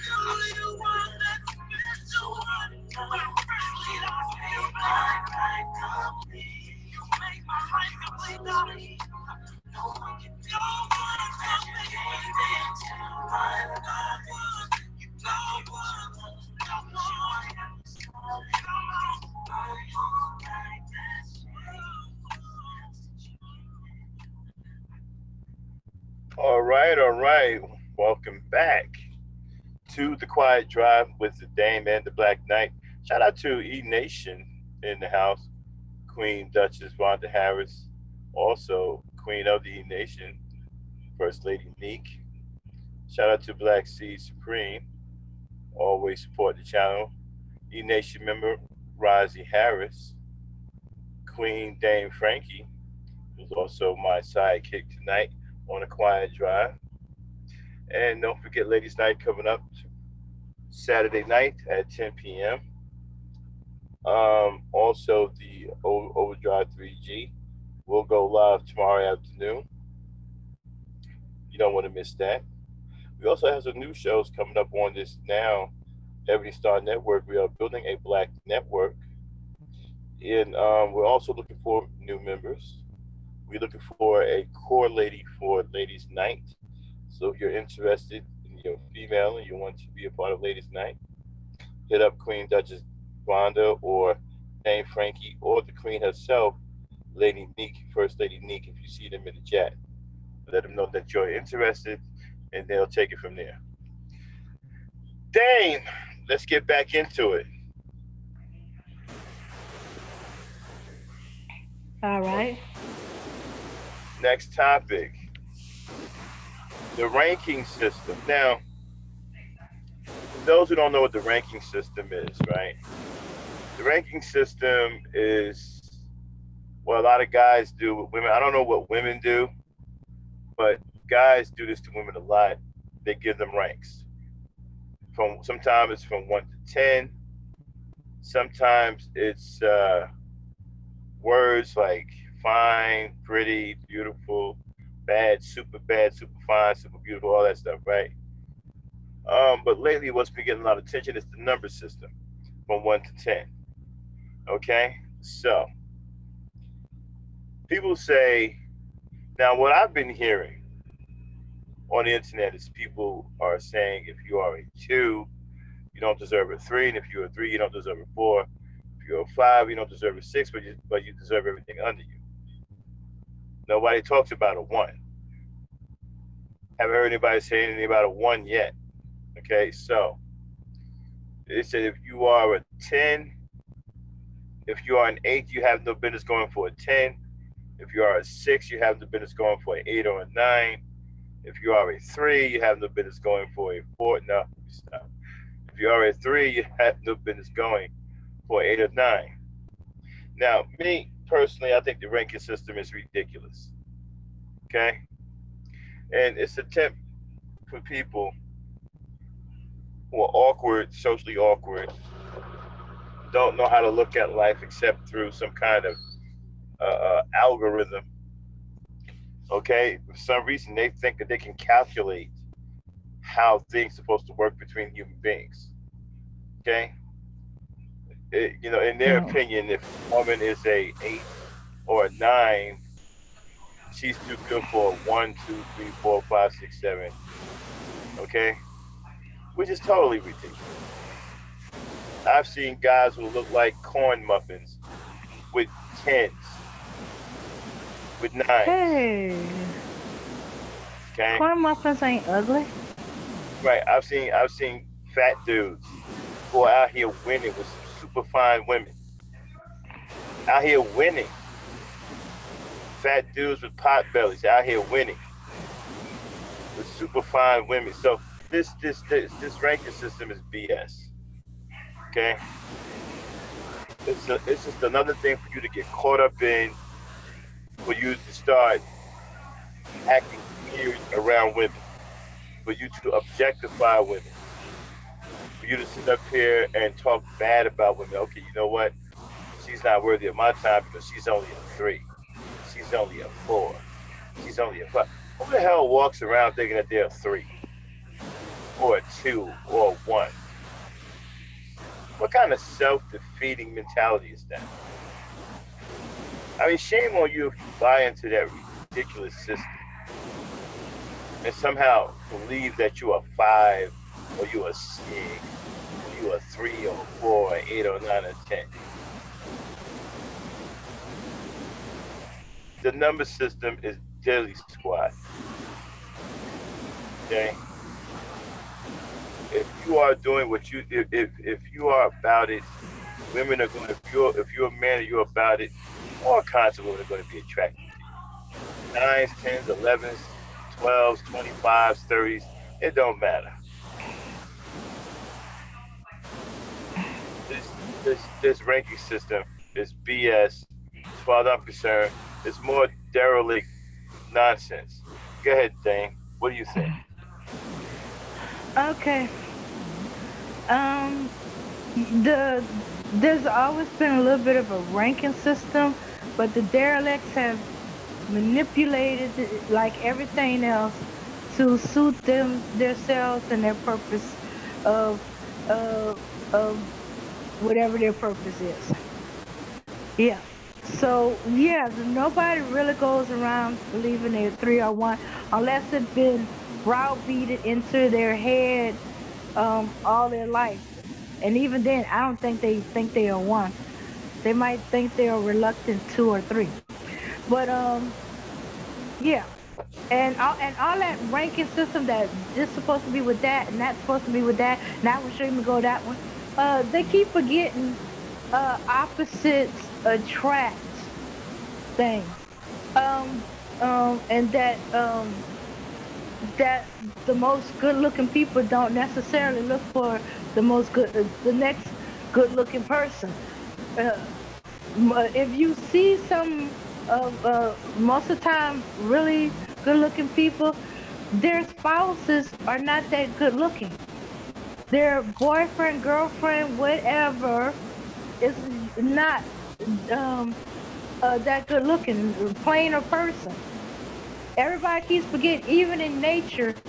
[SPEAKER 1] You are that special one. When first lead us, you make my life complete. You make my life complete. No one can be into my life. No one. Come on. My whole life has changed.
[SPEAKER 2] All right. Welcome back to the Quiet Drive with the Dame and the Black Knight. Shout out to E Nation in the house, Queen Duchess Vonda Harris, also Queen of the E Nation, First Lady Neek. Shout out to Black Seed Supreme, always support the channel. E Nation member Rozzy Harris, Queen Dame Frankie, who's also my sidekick tonight on a Quiet Drive. And don't forget Ladies Night coming up Saturday night at 10 p.m. Also, the Overdrive 3G will go live tomorrow afternoon. You don't want to miss that. We also have some new shows coming up on this now Ebony Star Network. We are building a black network, and we're also looking for new members. We're looking for a core lady for Ladies Night. So if you're interested and you're female and you want to be a part of Ladies Night, hit up Queen Duchess Vonda or Dame Frankie or the Queen herself, Lady Neek, First Lady Neek, if you see them in the chat. Let them know that you're interested and they'll take it from there. Dame, let's get back into it.
[SPEAKER 3] All right.
[SPEAKER 2] Next topic, the ranking system. Now, for those who don't know what the ranking system is, right? The ranking system is what a lot of guys do with women. I don't know what women do, but guys do this to women a lot. They give them ranks. From sometimes it's from 1 to 10. Sometimes it's words like fine, pretty, beautiful, bad, super fine, super beautiful, all that stuff, right? But lately, what's been getting a lot of attention is the number system from 1 to 10. Okay, so people say now what I've been hearing on the internet is people are saying if you are a 2, you don't deserve a 3, and if you're a 3, you don't deserve a 4. If you're a 5, you don't deserve a 6, but you deserve everything under you. Nobody talks about a 1. Haven't heard anybody say anything about a 1 yet. Okay, so they said if you are a 10, if you are an 8, you have no business going for a 10. If you are a 6, you have no business going for an 8 or a 9. If you are a 3, you have no business going for a 4. No, stop. If you are a 3, you have no business going for 8 or 9. Now, me personally, I think the ranking system is ridiculous. Okay? And it's an attempt for people who are awkward, socially awkward, don't know how to look at life except through some kind of algorithm. Okay? For some reason, they think that they can calculate how things supposed to work between human beings. Okay, in their
[SPEAKER 3] Yeah.
[SPEAKER 2] opinion, if a woman is a 8 or a 9, she's too good for a 1, 2, 3, 4, 5, 6, 7. Okay, which is totally ridiculous. I've seen guys who look like corn muffins with 10s, with 9s.
[SPEAKER 3] Hey,
[SPEAKER 2] Okay,
[SPEAKER 3] corn muffins ain't ugly.
[SPEAKER 2] right. I've seen fat dudes who are out here winning with some super fine women. Out here winning. Fat dudes with pot bellies out here winning with super fine women. So this ranking system is BS. Okay, it's just another thing for you to get caught up in, for you to start acting weird around women, for you to objectify women, for you to sit up here and talk bad about women. Okay, you know what? She's not worthy of my time because she's only a 3. She's only a 4. She's only a 5. Who the hell walks around thinking that they're a 3 or a 2 or a 1? What kind of self-defeating mentality is that? I mean, shame on you if you buy into that ridiculous system and somehow believe that you're a 5 or you're a 6 or you're a 3 or a 4 or 8 or 9 or 10. The number system is deadly squat. Okay, if you are doing what you if you are about it, women are going. If you're a man and you're about it, all kinds of women are going to be attracted to you. 9s, 10s, 11s, 12s, 25s, 30s. It don't matter. This ranking system is BS. As far as I'm concerned, it's more derelict nonsense. Go ahead, Dane. What do you think?
[SPEAKER 3] Okay. Um, there's always been a little bit of a ranking system, but the derelicts have manipulated it like everything else to suit them themselves and their purpose of uh of whatever their purpose is. Yeah. So yeah, nobody really goes around believing they're 3 or 1 unless it's been browbeaten into their head all their life. And even then, I don't think they are 1. They might think they are reluctant 2 or 3. But yeah. And all that ranking system that this supposed to be with that and that's supposed to be with that, now we shouldn't go that one. They keep forgetting opposites attract thing. Um and that the most good looking people don't necessarily look for the next good looking person. Uh, if you see some of most of the time really good looking people, their spouses are not that good looking. Their boyfriend, girlfriend, whatever is not um that good looking, plain a person. Everybody keeps forgetting, even in nature,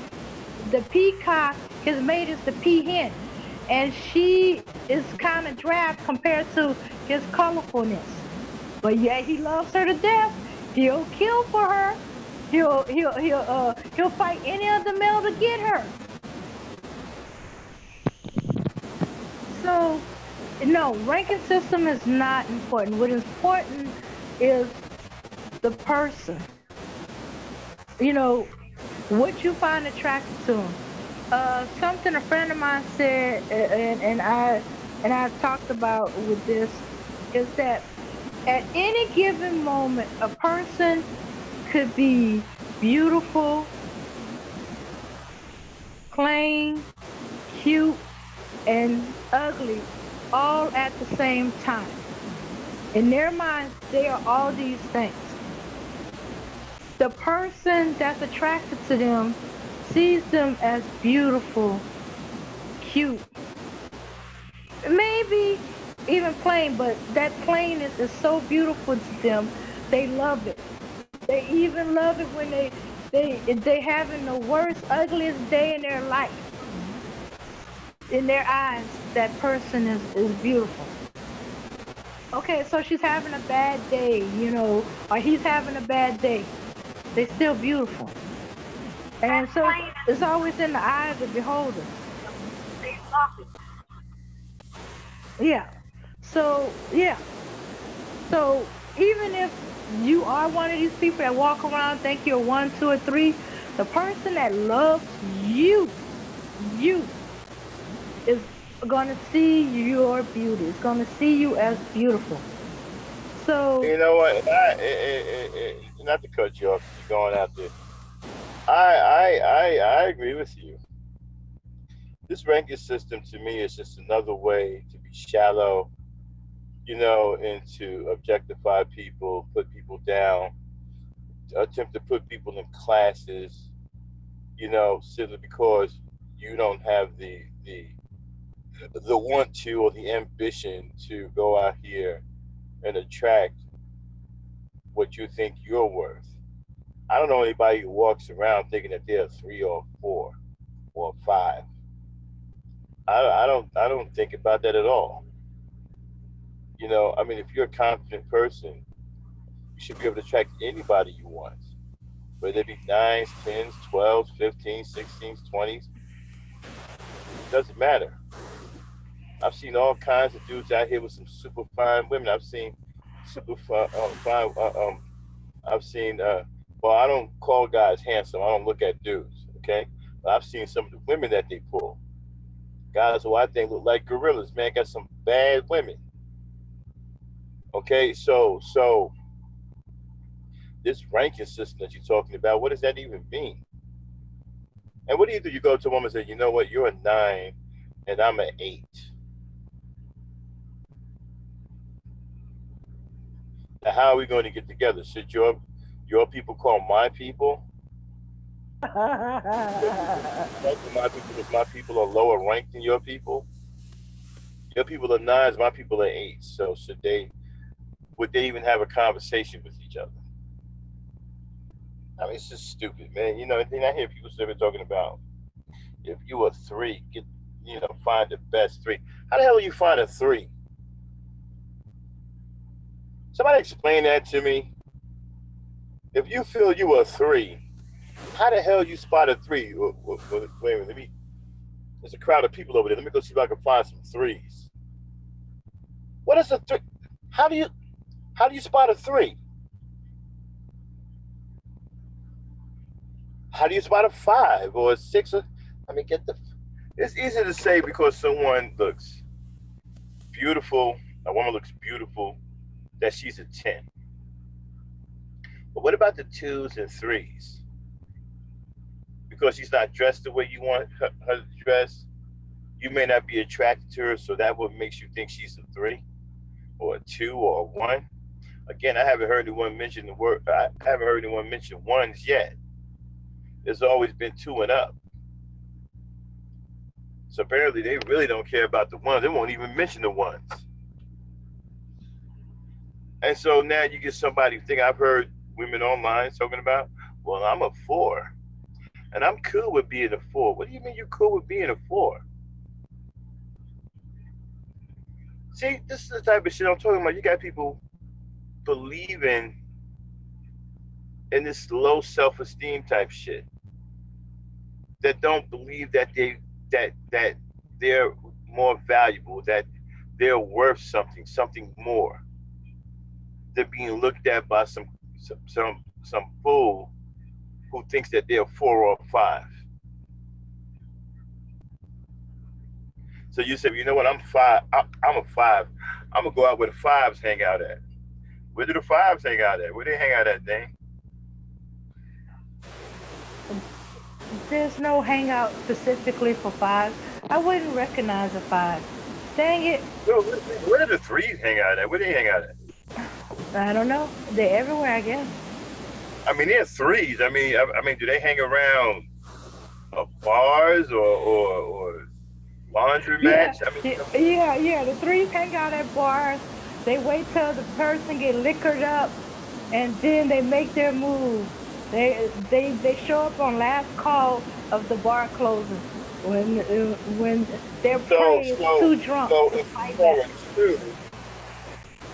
[SPEAKER 3] the peacock, his mate is the peahen, and she is kind of drab compared to his colorfulness. But yet he loves her to death. He'll kill for her. He'll fight any other male to get her. So no, ranking system is not important. What is important is the person. You know what you find attracted to them. Something a friend of mine said, and I've talked about with this, is that at any given moment, a person could be beautiful, plain, cute, and ugly all at the same time. In their minds, they are all these things. The person that's attracted to them sees them as beautiful, cute, maybe even plain, but that plainness is so beautiful to them, they love it. They even love it when they They having the worst, ugliest day in their life. In their eyes, that person is beautiful. Okay, so she's having a bad day, or he's having a bad day. They still beautiful. And
[SPEAKER 1] That's
[SPEAKER 3] so
[SPEAKER 1] plain
[SPEAKER 3] it's
[SPEAKER 1] and
[SPEAKER 3] always in the eye of the beholder.
[SPEAKER 1] they love it.
[SPEAKER 3] Yeah. So yeah. So even if you are one of these people that walk around think you're one, two, or three, the person that loves you is gonna see your beauty. Is gonna see you as beautiful.
[SPEAKER 2] You
[SPEAKER 3] So
[SPEAKER 2] know what? Not to cut you off, you're going out there. I agree with you. This ranking system to me is just another way to be shallow, and to objectify people, put people down, attempt to put people in classes, simply because you don't have the want to or the ambition to go out here and attract what you think you're worth. I don't know anybody who walks around thinking that they're 3 or 4 or 5. I don't think about that at all. I mean, if you're a confident person, you should be able to attract anybody you want, whether it be nines, tens, 12s, 15s, 16s, 20s. It doesn't matter. I've seen all kinds of dudes out here with some super fine women. I've seen super fine. I've seen. Well, I don't call guys handsome. I don't look at dudes. Okay, but I've seen some of the women that they pull. Guys who I think look like gorillas. Man, got some bad women. Okay, so this ranking system that you're talking about, what does that even mean? And what do you do? You go to a woman and say, you know what, you're a 9 and I'm an 8. Now, how are we going to get together? Should your people call my people? Your people talk to my people if my people are lower ranked than your people? Your people are 9s, my people are 8s. So would they even have a conversation with each other? I mean, it's just stupid, man. And then I hear people sitting talking about if you are 3, find the best 3. How the hell do you find a 3? Somebody explain that to me. If you feel you are 3, how the hell you spot a 3? Wait a minute, there's a crowd of people over there. Let me go see if I can find some 3s. What is a 3? How do you how do you spot a 3? How do you spot a 5 or a 6? I mean, it's easy to say because someone looks beautiful, a woman looks beautiful, that she's a 10. But what about the 2s and 3s? Because she's not dressed the way you want her to dress, you may not be attracted to her, so that what makes you think she's a 3 or a 2 or a 1. Again, I haven't heard anyone mention the word. I haven't heard anyone mention ones yet. There's always been 2 and up. So apparently, they really don't care about the ones. They won't even mention the ones. And so now you get somebody think I've heard women online talking about, well, I'm a 4, and I'm cool with being a 4. What do you mean you're cool with being a 4? See, this is the type of shit I'm talking about. You got people believing in this low self-esteem type shit that don't believe that they're more valuable, that they're worth something more. They're being looked at by some fool who thinks that they're 4 or 5. So you say, you know what? I'm 5. I'm a 5. I'm gonna go out where the 5s hang out at. Where do the 5s hang out at? Where they hang out at, Dane?
[SPEAKER 3] there's no hangout specifically for fives. I wouldn't recognize a 5. Dang it.
[SPEAKER 2] Well, where do the 3s hang out at? Where they hang out at?
[SPEAKER 3] I don't know. They're everywhere, I guess.
[SPEAKER 2] I mean, they're 3s. I mean, do they hang around bars or
[SPEAKER 3] Yeah,
[SPEAKER 2] laundromats? I mean,
[SPEAKER 3] yeah. The threes hang out at bars. They wait till the person get liquored up, and then they make their move. They show up on last call of the bar closing when their
[SPEAKER 2] So
[SPEAKER 3] prey is
[SPEAKER 2] so
[SPEAKER 3] too drunk
[SPEAKER 2] so
[SPEAKER 3] to
[SPEAKER 2] if
[SPEAKER 3] fight
[SPEAKER 2] you are
[SPEAKER 3] back.
[SPEAKER 2] a two,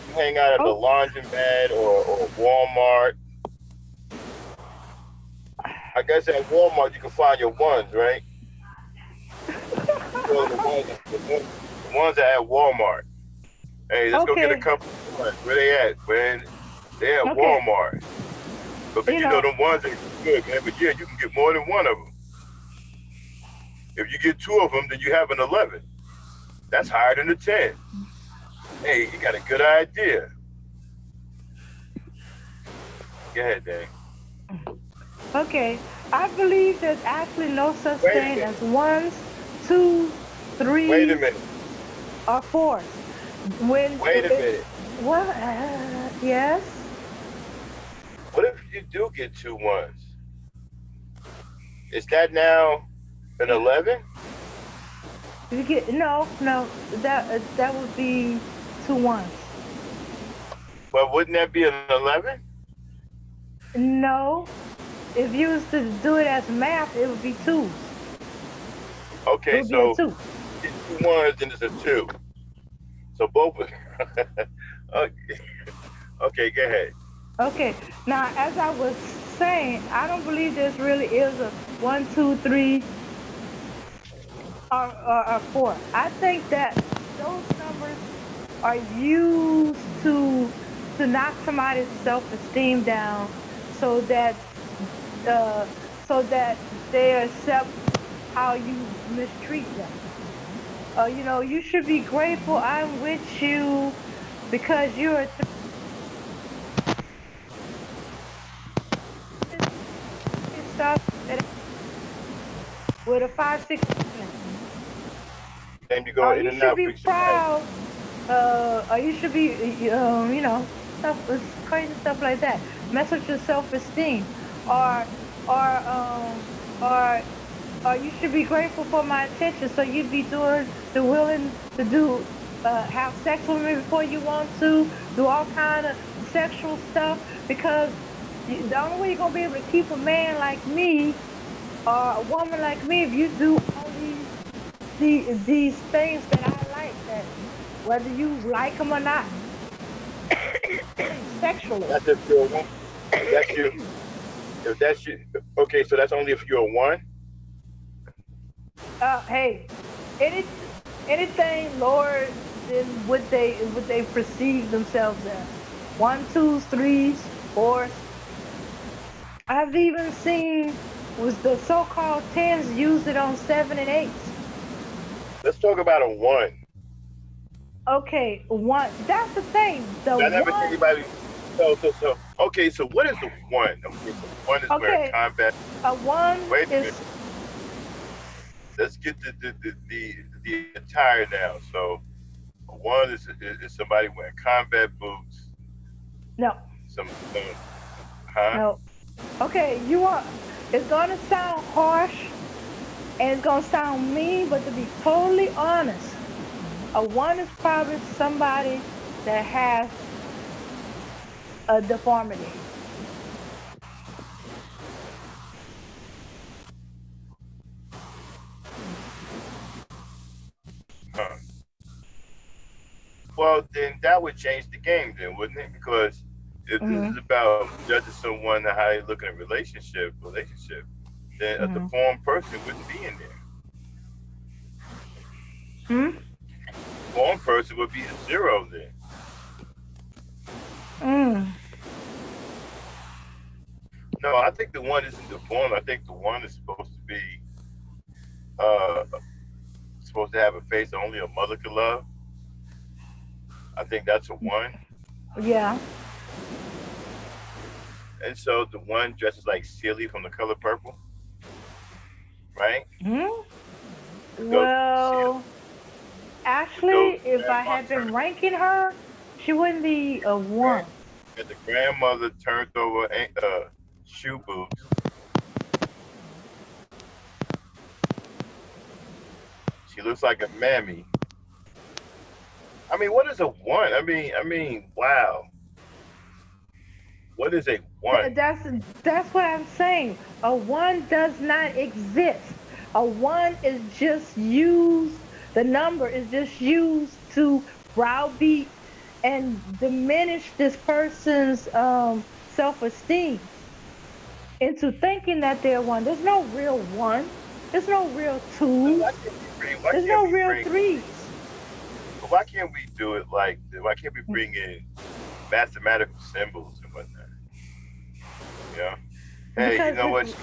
[SPEAKER 2] you hang out at the
[SPEAKER 3] Oh,
[SPEAKER 2] laundromat or Walmart. I guess at Walmart you can find your ones, right? You go to the ones that at Walmart. Hey, let's go get a
[SPEAKER 3] okay,
[SPEAKER 2] couple of ones. Where they at, man? They at
[SPEAKER 3] okay.
[SPEAKER 2] Walmart. Because
[SPEAKER 3] You
[SPEAKER 2] you know
[SPEAKER 3] know,
[SPEAKER 2] them ones ain't good, man. But yeah, you can get more than one of them. If you get two of them, then you have an 11. That's higher than a 10. Hey, you got a good idea. Go ahead, Dan.
[SPEAKER 3] okay. I believe there's actually no such
[SPEAKER 2] Wait a
[SPEAKER 3] thing
[SPEAKER 2] minute.
[SPEAKER 3] as ones, twos,
[SPEAKER 2] Wait a
[SPEAKER 3] threes,
[SPEAKER 2] minute.
[SPEAKER 3] or fours. When
[SPEAKER 2] Wait a minute.
[SPEAKER 3] what? Yes.
[SPEAKER 2] What if you do get two ones? Is that now an 11?
[SPEAKER 3] You get no. That would be two ones.
[SPEAKER 2] But wouldn't that be an 11?
[SPEAKER 3] No. If you was to do it as math, it would be twos. It
[SPEAKER 2] Okay,
[SPEAKER 3] would be a
[SPEAKER 2] so
[SPEAKER 3] two.
[SPEAKER 2] get two ones, then it's a two. So both. Okay, okay, go ahead.
[SPEAKER 3] Okay. Now, as I was saying, I don't believe this really is a one, two, three, or four. I think that those numbers are used to knock somebody's self-esteem down, so that uh they accept how you mistreat them. You should be grateful I'm with you because you're a stuff with a 5, 6, 7.
[SPEAKER 2] Then you go in
[SPEAKER 3] You
[SPEAKER 2] and
[SPEAKER 3] should
[SPEAKER 2] out,
[SPEAKER 3] be
[SPEAKER 2] fix your mic.
[SPEAKER 3] proud. Or you should be, stuff, it's crazy stuff like that. Mess with your self-esteem, or, or, or, or you should be grateful for my attention. So you'd be doing the willing to do, have sex with me before you want to, do all kind of sexual stuff because the only way you're gonna be able to keep a man like me or a woman like me if you do all these things that I like, that whether you like them or not, sexually.
[SPEAKER 2] That's if you're a one. If that's you, if that's you, okay. So that's only if you're a one.
[SPEAKER 3] Hey, any anything lower than what they perceive themselves as. One, twos, threes, fours. I've even seen was the so-called tens use it on seven and eights.
[SPEAKER 2] Let's talk about a one.
[SPEAKER 3] Okay, one. That's the thing. The
[SPEAKER 2] I never see
[SPEAKER 3] one.
[SPEAKER 2] anybody. So. Okay, so what is the one? Okay, so one is wearing
[SPEAKER 3] Okay,
[SPEAKER 2] combat.
[SPEAKER 3] a one
[SPEAKER 2] Wait a minute.
[SPEAKER 3] is
[SPEAKER 2] Let's get the attire now. So a one is somebody wearing combat boots.
[SPEAKER 3] no,
[SPEAKER 2] Some huh?
[SPEAKER 3] no. Okay, you are. It's gonna sound harsh and it's gonna sound mean, but to be totally honest, a one is probably somebody that has a deformity.
[SPEAKER 2] Huh. Well, then that would change the game, then, wouldn't it? Because if this is
[SPEAKER 3] Mhm.
[SPEAKER 2] about judging someone and how they look in a relationship, then a
[SPEAKER 3] Mhm.
[SPEAKER 2] deformed person wouldn't be in there.
[SPEAKER 3] Mhm.
[SPEAKER 2] Deformed person would be a zero then.
[SPEAKER 3] Mm.
[SPEAKER 2] No, I think the one isn't deformed. I think the one is supposed to be uh supposed to have a face that only a mother could love. I think that's a one.
[SPEAKER 3] Yeah.
[SPEAKER 2] And so the one dresses like Celie from the color purple, right?
[SPEAKER 3] Mhm.
[SPEAKER 2] With those
[SPEAKER 3] Well,
[SPEAKER 2] with those
[SPEAKER 3] actually, if I
[SPEAKER 2] grandma
[SPEAKER 3] had been
[SPEAKER 2] turned
[SPEAKER 3] ranking her, she wouldn't be a
[SPEAKER 2] grand,
[SPEAKER 3] one.
[SPEAKER 2] and the grandmother turned over shoe boots. She looks like a mammy. I mean, what is a one? Wow, What is a one?
[SPEAKER 3] That's what I'm saying. A one does not exist. A one is just used. The number is just used to browbeat and diminish this person's self-esteem into thinking that they're one. There's no real one. There's no real
[SPEAKER 2] So
[SPEAKER 3] twos.
[SPEAKER 2] why
[SPEAKER 3] There's
[SPEAKER 2] can't
[SPEAKER 3] no
[SPEAKER 2] we
[SPEAKER 3] real
[SPEAKER 2] bring
[SPEAKER 3] threes.
[SPEAKER 2] why can't we do it like why can't we bring in mathematical symbols and whatnot? You know? Hey, you
[SPEAKER 3] Because
[SPEAKER 2] know
[SPEAKER 3] it,
[SPEAKER 2] what?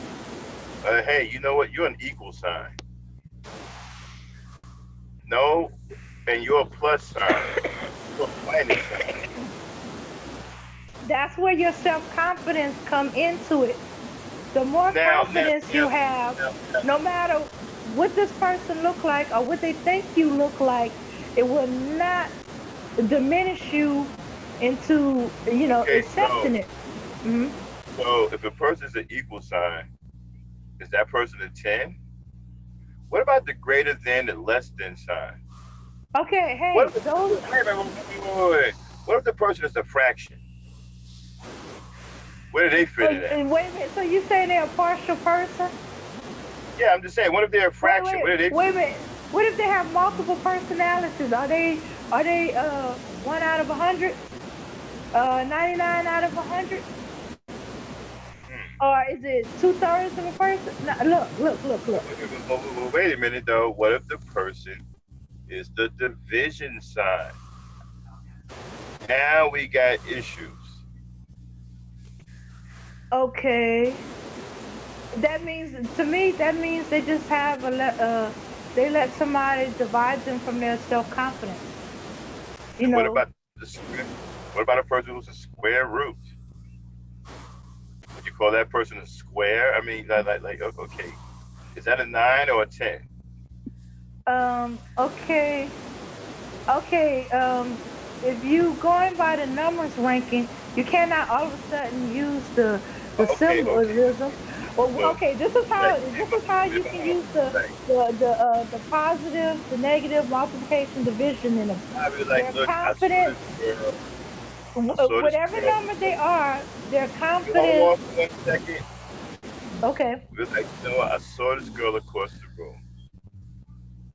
[SPEAKER 2] Hey, you know what? You're an equal sign. No, and you're a plus sign. You're a minus sign.
[SPEAKER 3] that's where your self-confidence come into it. The more
[SPEAKER 2] Now, now,
[SPEAKER 3] confidence
[SPEAKER 2] now,
[SPEAKER 3] you have,
[SPEAKER 2] now,
[SPEAKER 3] no matter what this person look like or what they think you look like, it will not diminish you into
[SPEAKER 2] okay,
[SPEAKER 3] accepting it. Hmm.
[SPEAKER 2] so if a person's an equal sign, is that person a 10? What about the greater than and less than sign?
[SPEAKER 3] Okay,
[SPEAKER 2] What
[SPEAKER 3] hey,
[SPEAKER 2] if the,
[SPEAKER 3] those.
[SPEAKER 2] wait. What if the person is a fraction? Where do they fit in at?
[SPEAKER 3] Wait a minute. So you saying they're a partial person?
[SPEAKER 2] Yeah, I'm just saying, what if they're a fraction? Where do they
[SPEAKER 3] Wait a
[SPEAKER 2] fit?
[SPEAKER 3] minute. What if they have multiple personalities? Are they 1 out of 100? 99 out of 100?
[SPEAKER 2] Hmm.
[SPEAKER 3] Or is it 2/3 of a person? No, look, look, look, look.
[SPEAKER 2] Wait a minute though. What if the person is the division sign? Now we got issues.
[SPEAKER 3] Okay. That means to me that means they just have they let somebody divide them from their self-confidence. You
[SPEAKER 2] And what
[SPEAKER 3] know.
[SPEAKER 2] about the square? What about a person who's a square root? Would you call that person a square? I mean, okay, is that a 9 or a 10?
[SPEAKER 3] Okay. Okay, if you going by the numbers ranking, you cannot all of a sudden use the
[SPEAKER 2] Okay.
[SPEAKER 3] symbolism. Well,
[SPEAKER 2] So,
[SPEAKER 3] okay, this is how you can use
[SPEAKER 2] like,
[SPEAKER 3] the positive, the negative, multiplication, division in them.
[SPEAKER 2] I be like,
[SPEAKER 3] Their
[SPEAKER 2] look, I saw this
[SPEAKER 3] confidence,
[SPEAKER 2] girl. I saw this
[SPEAKER 3] whatever
[SPEAKER 2] girl.
[SPEAKER 3] number they are, their
[SPEAKER 2] You hold on
[SPEAKER 3] confidence.
[SPEAKER 2] for 1 second.
[SPEAKER 3] Okay.
[SPEAKER 2] We're like, I saw this girl across the room.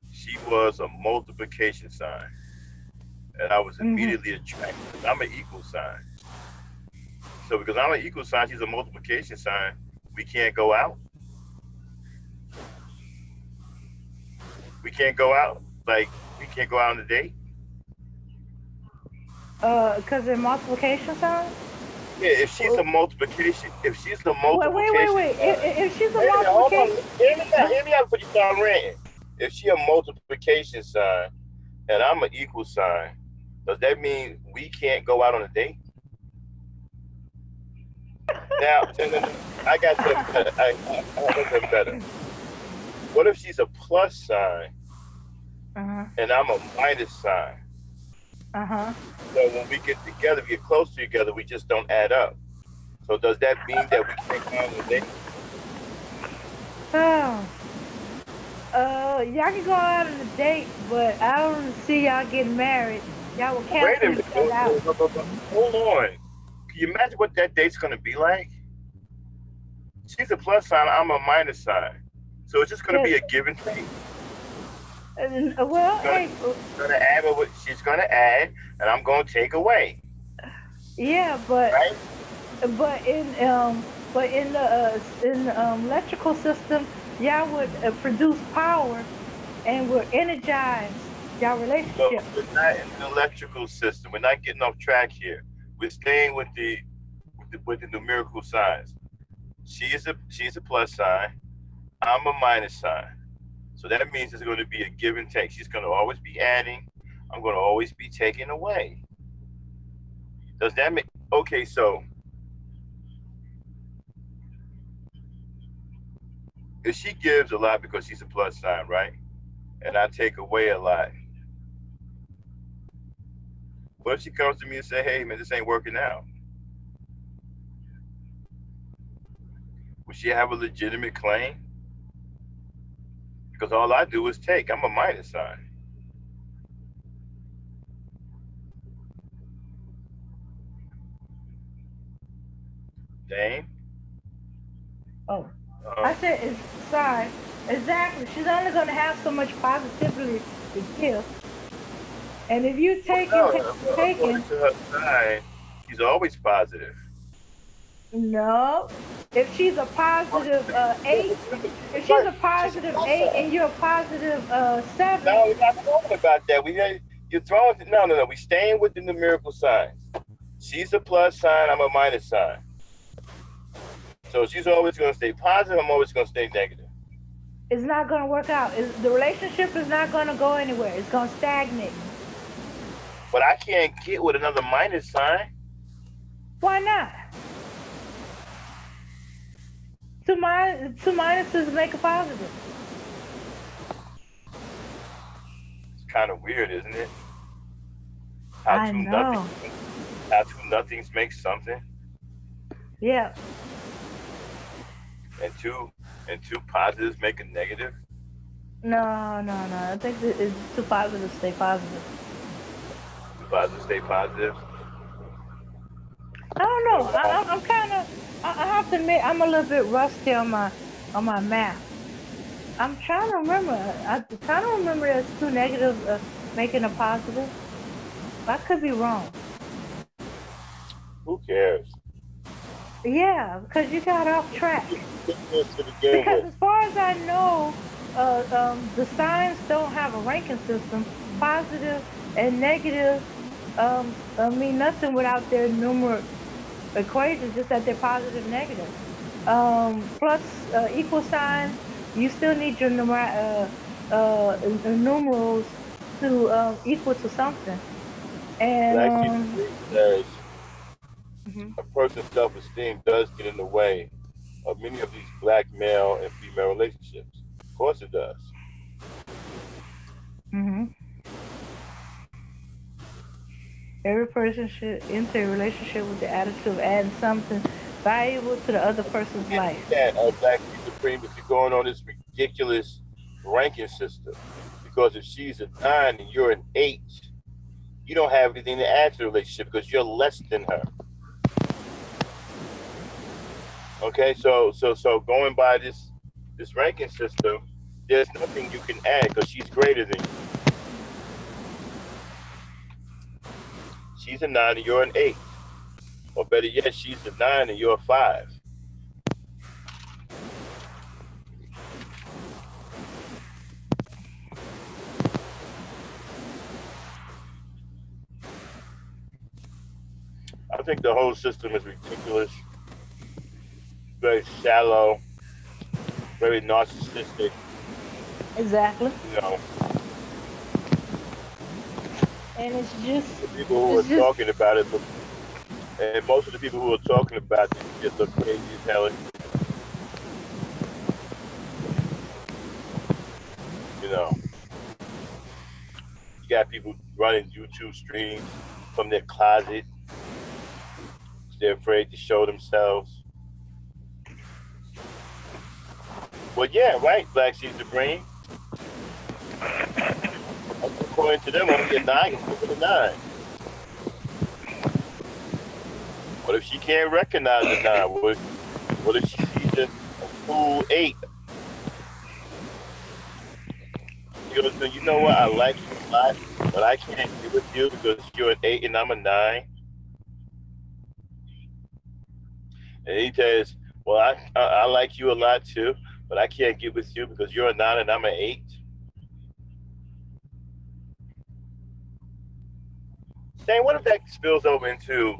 [SPEAKER 2] She was a multiplication sign, and I was
[SPEAKER 3] Hmm.
[SPEAKER 2] immediately attracted because I'm an equal sign. So because I'm an equal sign, she's a multiplication sign. We can't go out. We can't go out. Like we can't go out on a date.
[SPEAKER 3] Because they're multiplication signs.
[SPEAKER 2] Yeah, if she's a multiplication
[SPEAKER 3] Wait.
[SPEAKER 2] sign.
[SPEAKER 3] If she's a
[SPEAKER 2] Wait a minute, hold on.
[SPEAKER 3] multiplication,
[SPEAKER 2] Hear me out before you start ranting. If she a multiplication sign and I'm an equal sign, does that mean we can't go out on a date? Now, no. I got something better. I got something better. What if she's a plus sign
[SPEAKER 3] uh-huh.
[SPEAKER 2] and I'm a minus sign?
[SPEAKER 3] Uh-huh.
[SPEAKER 2] So when we get together, we get close to together, we just don't add up. So does that mean that we can't go on a date?
[SPEAKER 3] Oh, y'all can go out on a date, but I don't see y'all getting married. Y'all will
[SPEAKER 2] Wait a
[SPEAKER 3] cancel
[SPEAKER 2] minute.
[SPEAKER 3] each other out.
[SPEAKER 2] Hold on. Can you imagine what that date's going to be like? She's a plus sign, I'm a minus sign. So it's just going to
[SPEAKER 3] Yeah,
[SPEAKER 2] be a give and take.
[SPEAKER 3] well,
[SPEAKER 2] Gonna,
[SPEAKER 3] hey,
[SPEAKER 2] gonna add what she's going to add, and I'm going to take away.
[SPEAKER 3] yeah,
[SPEAKER 2] Right?
[SPEAKER 3] but in the electrical system, y'all would produce power and would energize y'all
[SPEAKER 2] So
[SPEAKER 3] relationship.
[SPEAKER 2] we're not in the electrical system. We're not getting off track here. We're staying with the numerical signs. She's a plus sign. I'm a minus sign. So that means it's going to be a give and take. She's going to always be adding. I'm going to always be taking away. Does that make okay? So if she gives a lot because she's a plus sign, right? And I take away a lot. What if she comes to me and say, "Hey, man, this ain't working out"? Would she have a legitimate claim? Because all I do is take. I'm a minus sign. Dane.
[SPEAKER 3] Oh, I
[SPEAKER 2] Um,
[SPEAKER 3] said, sorry. Exactly. She's only going to have so much positivity to give. And if you
[SPEAKER 2] according
[SPEAKER 3] taking,
[SPEAKER 2] to her sign, she's always positive.
[SPEAKER 3] no. If she's a positive eight, if she's
[SPEAKER 2] Right.
[SPEAKER 3] a
[SPEAKER 2] She's a
[SPEAKER 3] positive
[SPEAKER 2] plus
[SPEAKER 3] eight
[SPEAKER 2] sign.
[SPEAKER 3] and you're a positive seven,
[SPEAKER 2] No, we're not talking about that. You're throwing. No. We staying with the numerical signs. She's a plus sign. I'm a minus sign. So she's always going to stay positive. I'm always going to stay negative.
[SPEAKER 3] it's not going to work out. The relationship is not going to go anywhere. It's going to stagnate.
[SPEAKER 2] But I can't get with another minus sign.
[SPEAKER 3] Why not? Two minuses make a positive.
[SPEAKER 2] It's kind of weird, isn't it? How
[SPEAKER 3] I
[SPEAKER 2] two nothings,
[SPEAKER 3] know.
[SPEAKER 2] how two nothings make something,
[SPEAKER 3] Yeah.
[SPEAKER 2] and two positives make a negative.
[SPEAKER 3] No, no, no. I think it's too positive. Stay positive.
[SPEAKER 2] Two positives stay positive.
[SPEAKER 3] I don't know.
[SPEAKER 2] Wow.
[SPEAKER 3] I'm kind of. I have to admit, I'm a little bit rusty on my math. I'm trying to remember. I kind of remember there's two negatives making a positive. I could be wrong.
[SPEAKER 2] Who cares?
[SPEAKER 3] Yeah, because you got off track.
[SPEAKER 2] To begin
[SPEAKER 3] Because
[SPEAKER 2] with.
[SPEAKER 3] as far as I know, the signs don't have a ranking system. Positive and negative mean nothing without their numeric equation, just that they're positive, negative. Plus equal signs, you still need your numerals to equal to something. And
[SPEAKER 2] Black Sheep of Green says
[SPEAKER 3] mhm,
[SPEAKER 2] a person's self-esteem does get in the way of many of these black male and female relationships. Of course it does.
[SPEAKER 3] mhm. Every person should enter a relationship with the attitude of adding something valuable to the other person's
[SPEAKER 2] Can't
[SPEAKER 3] life.
[SPEAKER 2] do that, Black Sheep Supreme, if you're going on this ridiculous ranking system. Because if she's a 9 and you're an 8, you don't have anything to add to the relationship because you're less than her. Okay, so going by this ranking system, there's nothing you can add because she's greater than you. She's a 9 and you're an 8. Or better yet, she's a 9 and you're a 5. I think the whole system is ridiculous, very shallow, very narcissistic.
[SPEAKER 3] Exactly.
[SPEAKER 2] You know,
[SPEAKER 3] And
[SPEAKER 2] the people who are
[SPEAKER 3] it's just,
[SPEAKER 2] talking about it look, and most of the people who are talking about this shit look crazy as hell. You know, you got people running YouTube streams from their closet. They're afraid to show themselves. Well, yeah, right, Black Sheep Supreme. According to them, only a 9 is still a 9. What if she can't recognize a 9? What if she sees a cool 8? She goes, you know what? I like you a lot, but I can't get with you because you're an 8 and I'm a 9. And he says, well, I like you a lot too, but I can't get with you because you're a 9 and I'm an 8. Dang, what if that spills over into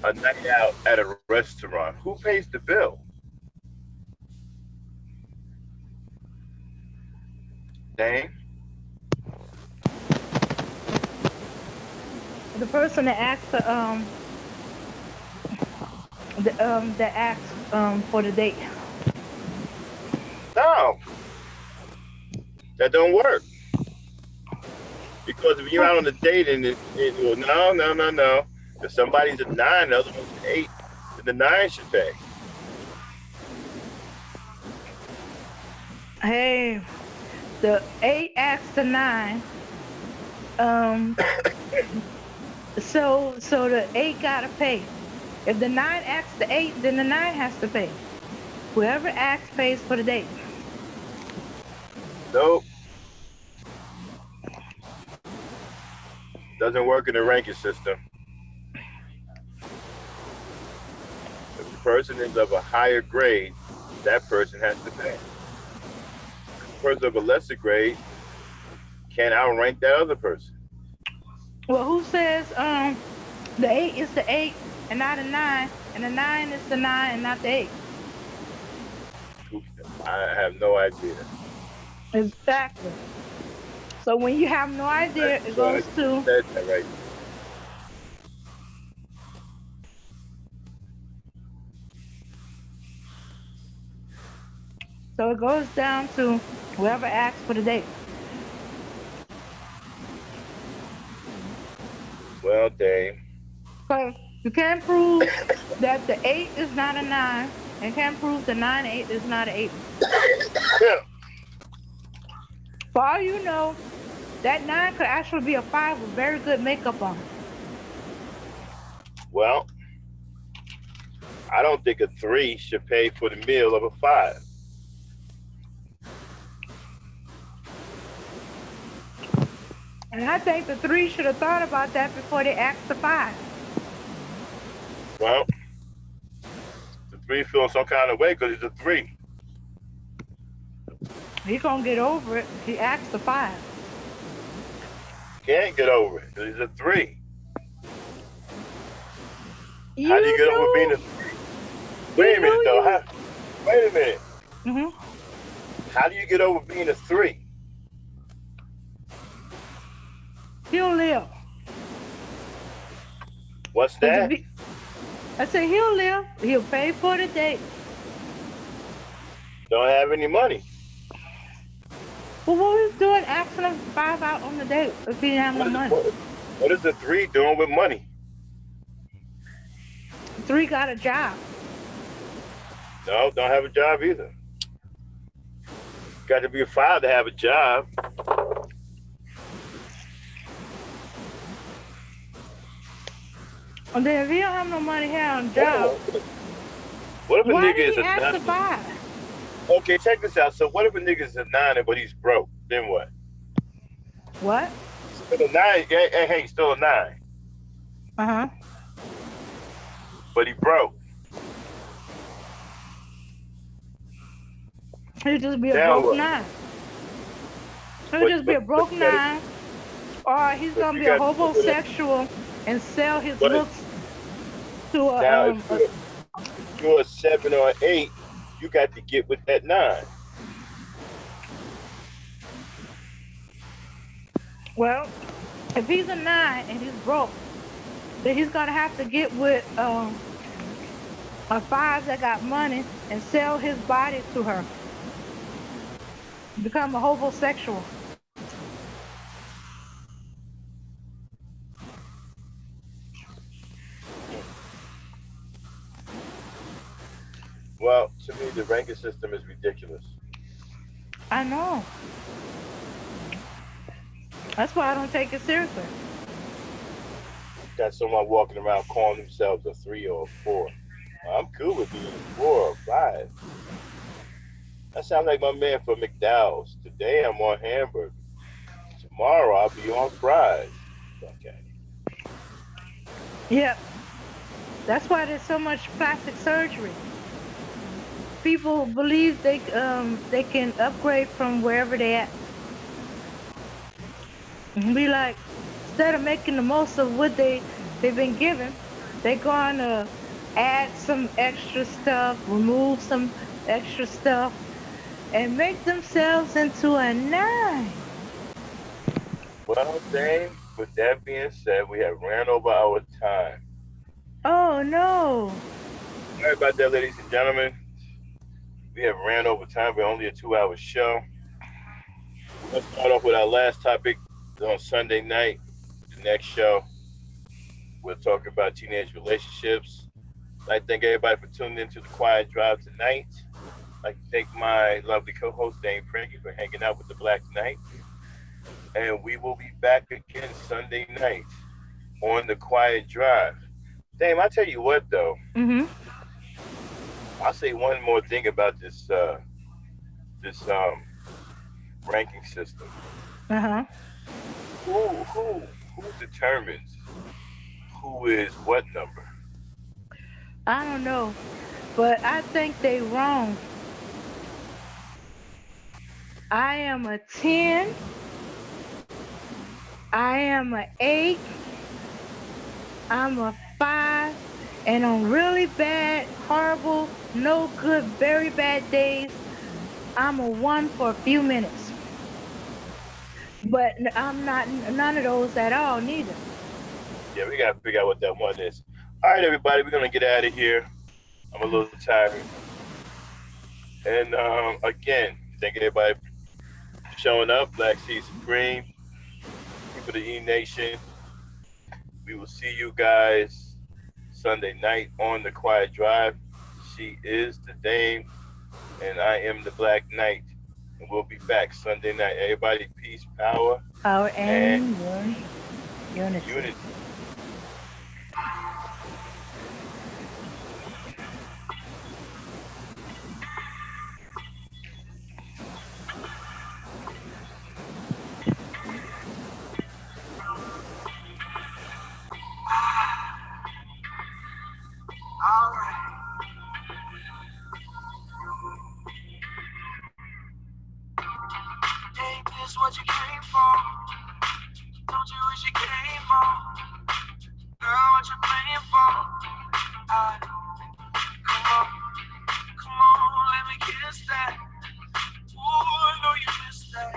[SPEAKER 2] a night out at a restaurant? Who pays the bill? Dang.
[SPEAKER 3] the person that asks that asks for the date.
[SPEAKER 2] No, that don't work. Because if you're
[SPEAKER 3] Huh.
[SPEAKER 2] out on a date and well, no. If somebody's a 9, the other one's an 8, then the 9 should pay.
[SPEAKER 3] Hey, the eight asks the nine. Um, so the eight gotta pay. If the nine asks the eight, then the nine has to pay. Whoever asks pays for the date.
[SPEAKER 2] Nope, doesn't work in the ranking system. If the person is of a higher grade, that person has to pay. The person of a lesser grade can't outrank that other person.
[SPEAKER 3] Well, who says the eight is the eight and not a nine, and the nine is the nine and not the eight?
[SPEAKER 2] I have no idea.
[SPEAKER 3] Exactly. So when you have no idea, it
[SPEAKER 2] So I
[SPEAKER 3] goes
[SPEAKER 2] just
[SPEAKER 3] to
[SPEAKER 2] said that right.
[SPEAKER 3] so it goes down to whoever asks for the date.
[SPEAKER 2] Well, Dave.
[SPEAKER 3] Because you can't prove that the eight is not a nine, and can't prove the nine eight is not an eight. For all you know, that nine could actually be a five with very good makeup on.
[SPEAKER 2] Well, I don't think a three should pay for the meal of a five.
[SPEAKER 3] And I think the three should have thought about that before they asked the five.
[SPEAKER 2] Well, the three feels some kind of way because he's a three.
[SPEAKER 3] He gonna get over it. He asked the five.
[SPEAKER 2] Can't get over it because he's a three. How do you
[SPEAKER 3] You
[SPEAKER 2] get over being a
[SPEAKER 3] knew,
[SPEAKER 2] three?
[SPEAKER 3] you
[SPEAKER 2] Wait a minute
[SPEAKER 3] knew
[SPEAKER 2] though.
[SPEAKER 3] you.
[SPEAKER 2] Wait a minute.
[SPEAKER 3] Hmm.
[SPEAKER 2] How do you get over being a three?
[SPEAKER 3] He'll live.
[SPEAKER 2] What's
[SPEAKER 3] Cause if
[SPEAKER 2] that?
[SPEAKER 3] he, I say he'll live. He'll pay for the date.
[SPEAKER 2] Don't have any money.
[SPEAKER 3] Well, what was doing asking the five out on the date if he didn't have no
[SPEAKER 2] What is
[SPEAKER 3] money?
[SPEAKER 2] what, what is the three doing with money?
[SPEAKER 3] Three got a job.
[SPEAKER 2] No, don't have a job either. Got to be a five to have a job.
[SPEAKER 3] And then if he don't have no money, he have a job.
[SPEAKER 2] What if a
[SPEAKER 3] Why
[SPEAKER 2] nigga
[SPEAKER 3] did
[SPEAKER 2] is
[SPEAKER 3] he
[SPEAKER 2] a
[SPEAKER 3] ask the
[SPEAKER 2] nine?
[SPEAKER 3] five?
[SPEAKER 2] Okay, check this out. So what if a nigga is a nine but he's broke? Then what?
[SPEAKER 3] What?
[SPEAKER 2] Still a nine. Hey, still a nine,
[SPEAKER 3] Uh huh.
[SPEAKER 2] but he broke.
[SPEAKER 3] He'll just be a
[SPEAKER 2] Now
[SPEAKER 3] broke
[SPEAKER 2] what?
[SPEAKER 3] nine. He'll
[SPEAKER 2] But
[SPEAKER 3] just be
[SPEAKER 2] but
[SPEAKER 3] a
[SPEAKER 2] but
[SPEAKER 3] broke
[SPEAKER 2] you got to
[SPEAKER 3] nine, or he's
[SPEAKER 2] but
[SPEAKER 3] gonna
[SPEAKER 2] you
[SPEAKER 3] be a
[SPEAKER 2] got to consider.
[SPEAKER 3] homosexual and sell his
[SPEAKER 2] But
[SPEAKER 3] looks to
[SPEAKER 2] now
[SPEAKER 3] a
[SPEAKER 2] if you're a seven or an eight, you got to get with that nine.
[SPEAKER 3] well, if he's a nine and he's broke, then he's gonna have to get with a five that got money and sell his body to her, become a homosexual.
[SPEAKER 2] Well, to me, the ranking system is ridiculous.
[SPEAKER 3] I know. That's why I don't take it seriously.
[SPEAKER 2] Got someone walking around calling themselves a three or a four. I'm cool with being a four or five. That sounds like my man from McDowell's. Today I'm on hamburger. Tomorrow I'll be on fries. Okay.
[SPEAKER 3] Yep. That's why there's so much plastic surgery. People believe they can upgrade from wherever they at. And be like, instead of making the most of what they've been given, they're gonna add some extra stuff, remove some extra stuff, and make themselves into a nine.
[SPEAKER 2] Well, Dame, with that being said, we have ran over our time.
[SPEAKER 3] Oh no.
[SPEAKER 2] Sorry about that, ladies and gentlemen. We have ran over time. We're only a 2 hour show. We're going to start off with our last topic on Sunday night. The next show, we'll talk about teenage relationships. I'd like to thank everybody for tuning into the Quiet Drive tonight. I'd like to thank my lovely co-host, Dane Frankie, for hanging out with the Black Knight. And we will be back again Sunday night on the Quiet Drive. Dame, I tell you what though,
[SPEAKER 3] Mhm.
[SPEAKER 2] I'll say one more thing about this ranking system.
[SPEAKER 3] Uh huh.
[SPEAKER 2] Who determines who is what number?
[SPEAKER 3] I don't know, but I think they wrong. I am a 10. I am a 8. I'm a 5. And on really bad, horrible, no good, very bad days, I'm a 1 for a few minutes. But I'm not none of those at all, neither.
[SPEAKER 2] Yeah, we gotta figure out what that one is. All right, everybody, we're gonna get out of here. I'm a little tired. And again, thank everybody for showing up. Black Sea Supreme, people of the E Nation. We will see you guys Sunday night on the Quiet Drive. She is the Dame, and I am the Black Knight. And we'll be back Sunday night. Everybody, peace, power,
[SPEAKER 3] Power
[SPEAKER 2] and
[SPEAKER 3] and unity.
[SPEAKER 2] unity.
[SPEAKER 1] Alright. Ain't this what you came for? Don't you wish you came more? Girl, what you playing for? Come on, come on, let me kiss that. Ooh, I know you missed that.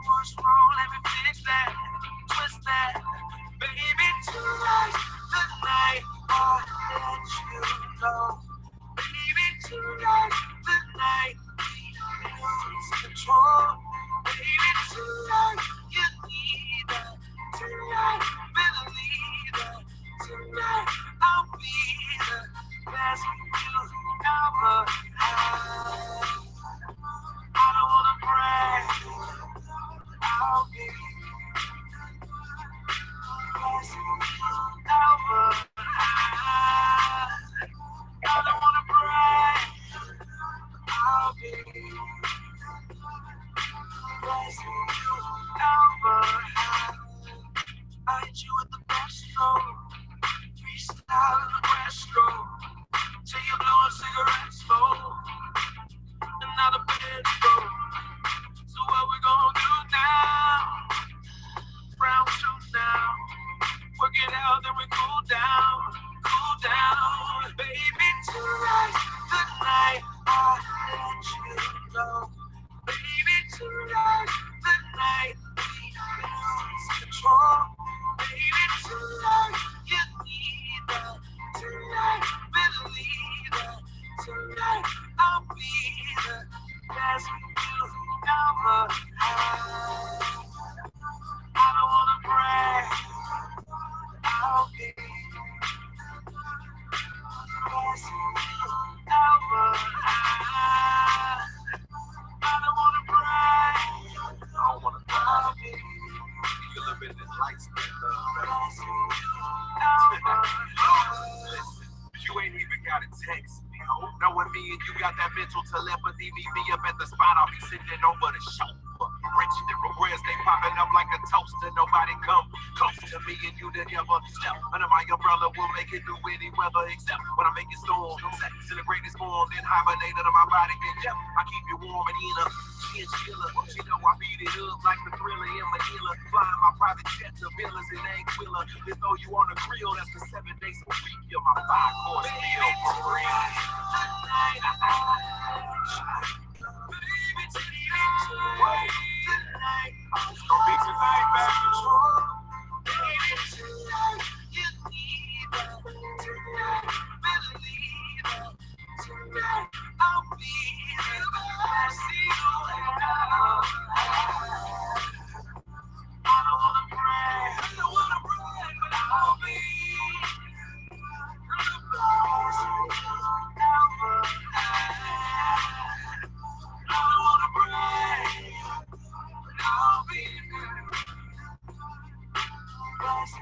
[SPEAKER 1] What's wrong? Let me fix that. Twist that. Baby, tonight, I'll let you know. Baby, tonight, we lose control. Baby, tonight, you need that. Tonight, believe that. Tonight, I'll be the best you ever had. I don't wanna brag, I'll be best you ever had. I don't wanna brag, I'll be best you ever had. I hit you with the best stroke, freestyle in the breaststroke, till you blow a cigarette smoke, another bed stroke. So what we gonna do now? Round two now. Work it out, then we cool down, cool down. Baby, tonight, I'll let you know. Baby, tonight, we lose control. Baby, tonight, you need that. Tonight, believe that. Tonight, I'll be the best you ever had. I don't wanna brag, I'll be best you ever had. I don't wanna brag, I don't wanna brag. I'll be a little bit of this light skin love, best you ever had. Listen, you ain't even gotta text me. Knowing me and you got that mental telepathy, meet me up at the spot. I'll be sitting over the chauffeur. Rich different breads, they popping up like a toaster. Nobody come close to me and you that ever step under my umbrella. Will make it through any weather except when I make it storm. Sex in the greatest form, then hibernate under my body. Then yep, I keep you warm and in a chinchilla. You know I beat it up like the thriller in Manila. Flying my private jet to villas in Anguilla. Then throw you on the grill, that's the 7 days a week. You're my 5-course meal for real. Tonight, baby, tonight, it's gonna be tonight, baby. Baby, tonight, you need that. Tonight, believe that. Tonight, I'll be the best you ever had. I don't wanna brag, but I'll be the best you ever had. I don't wanna brag, but I'll be the best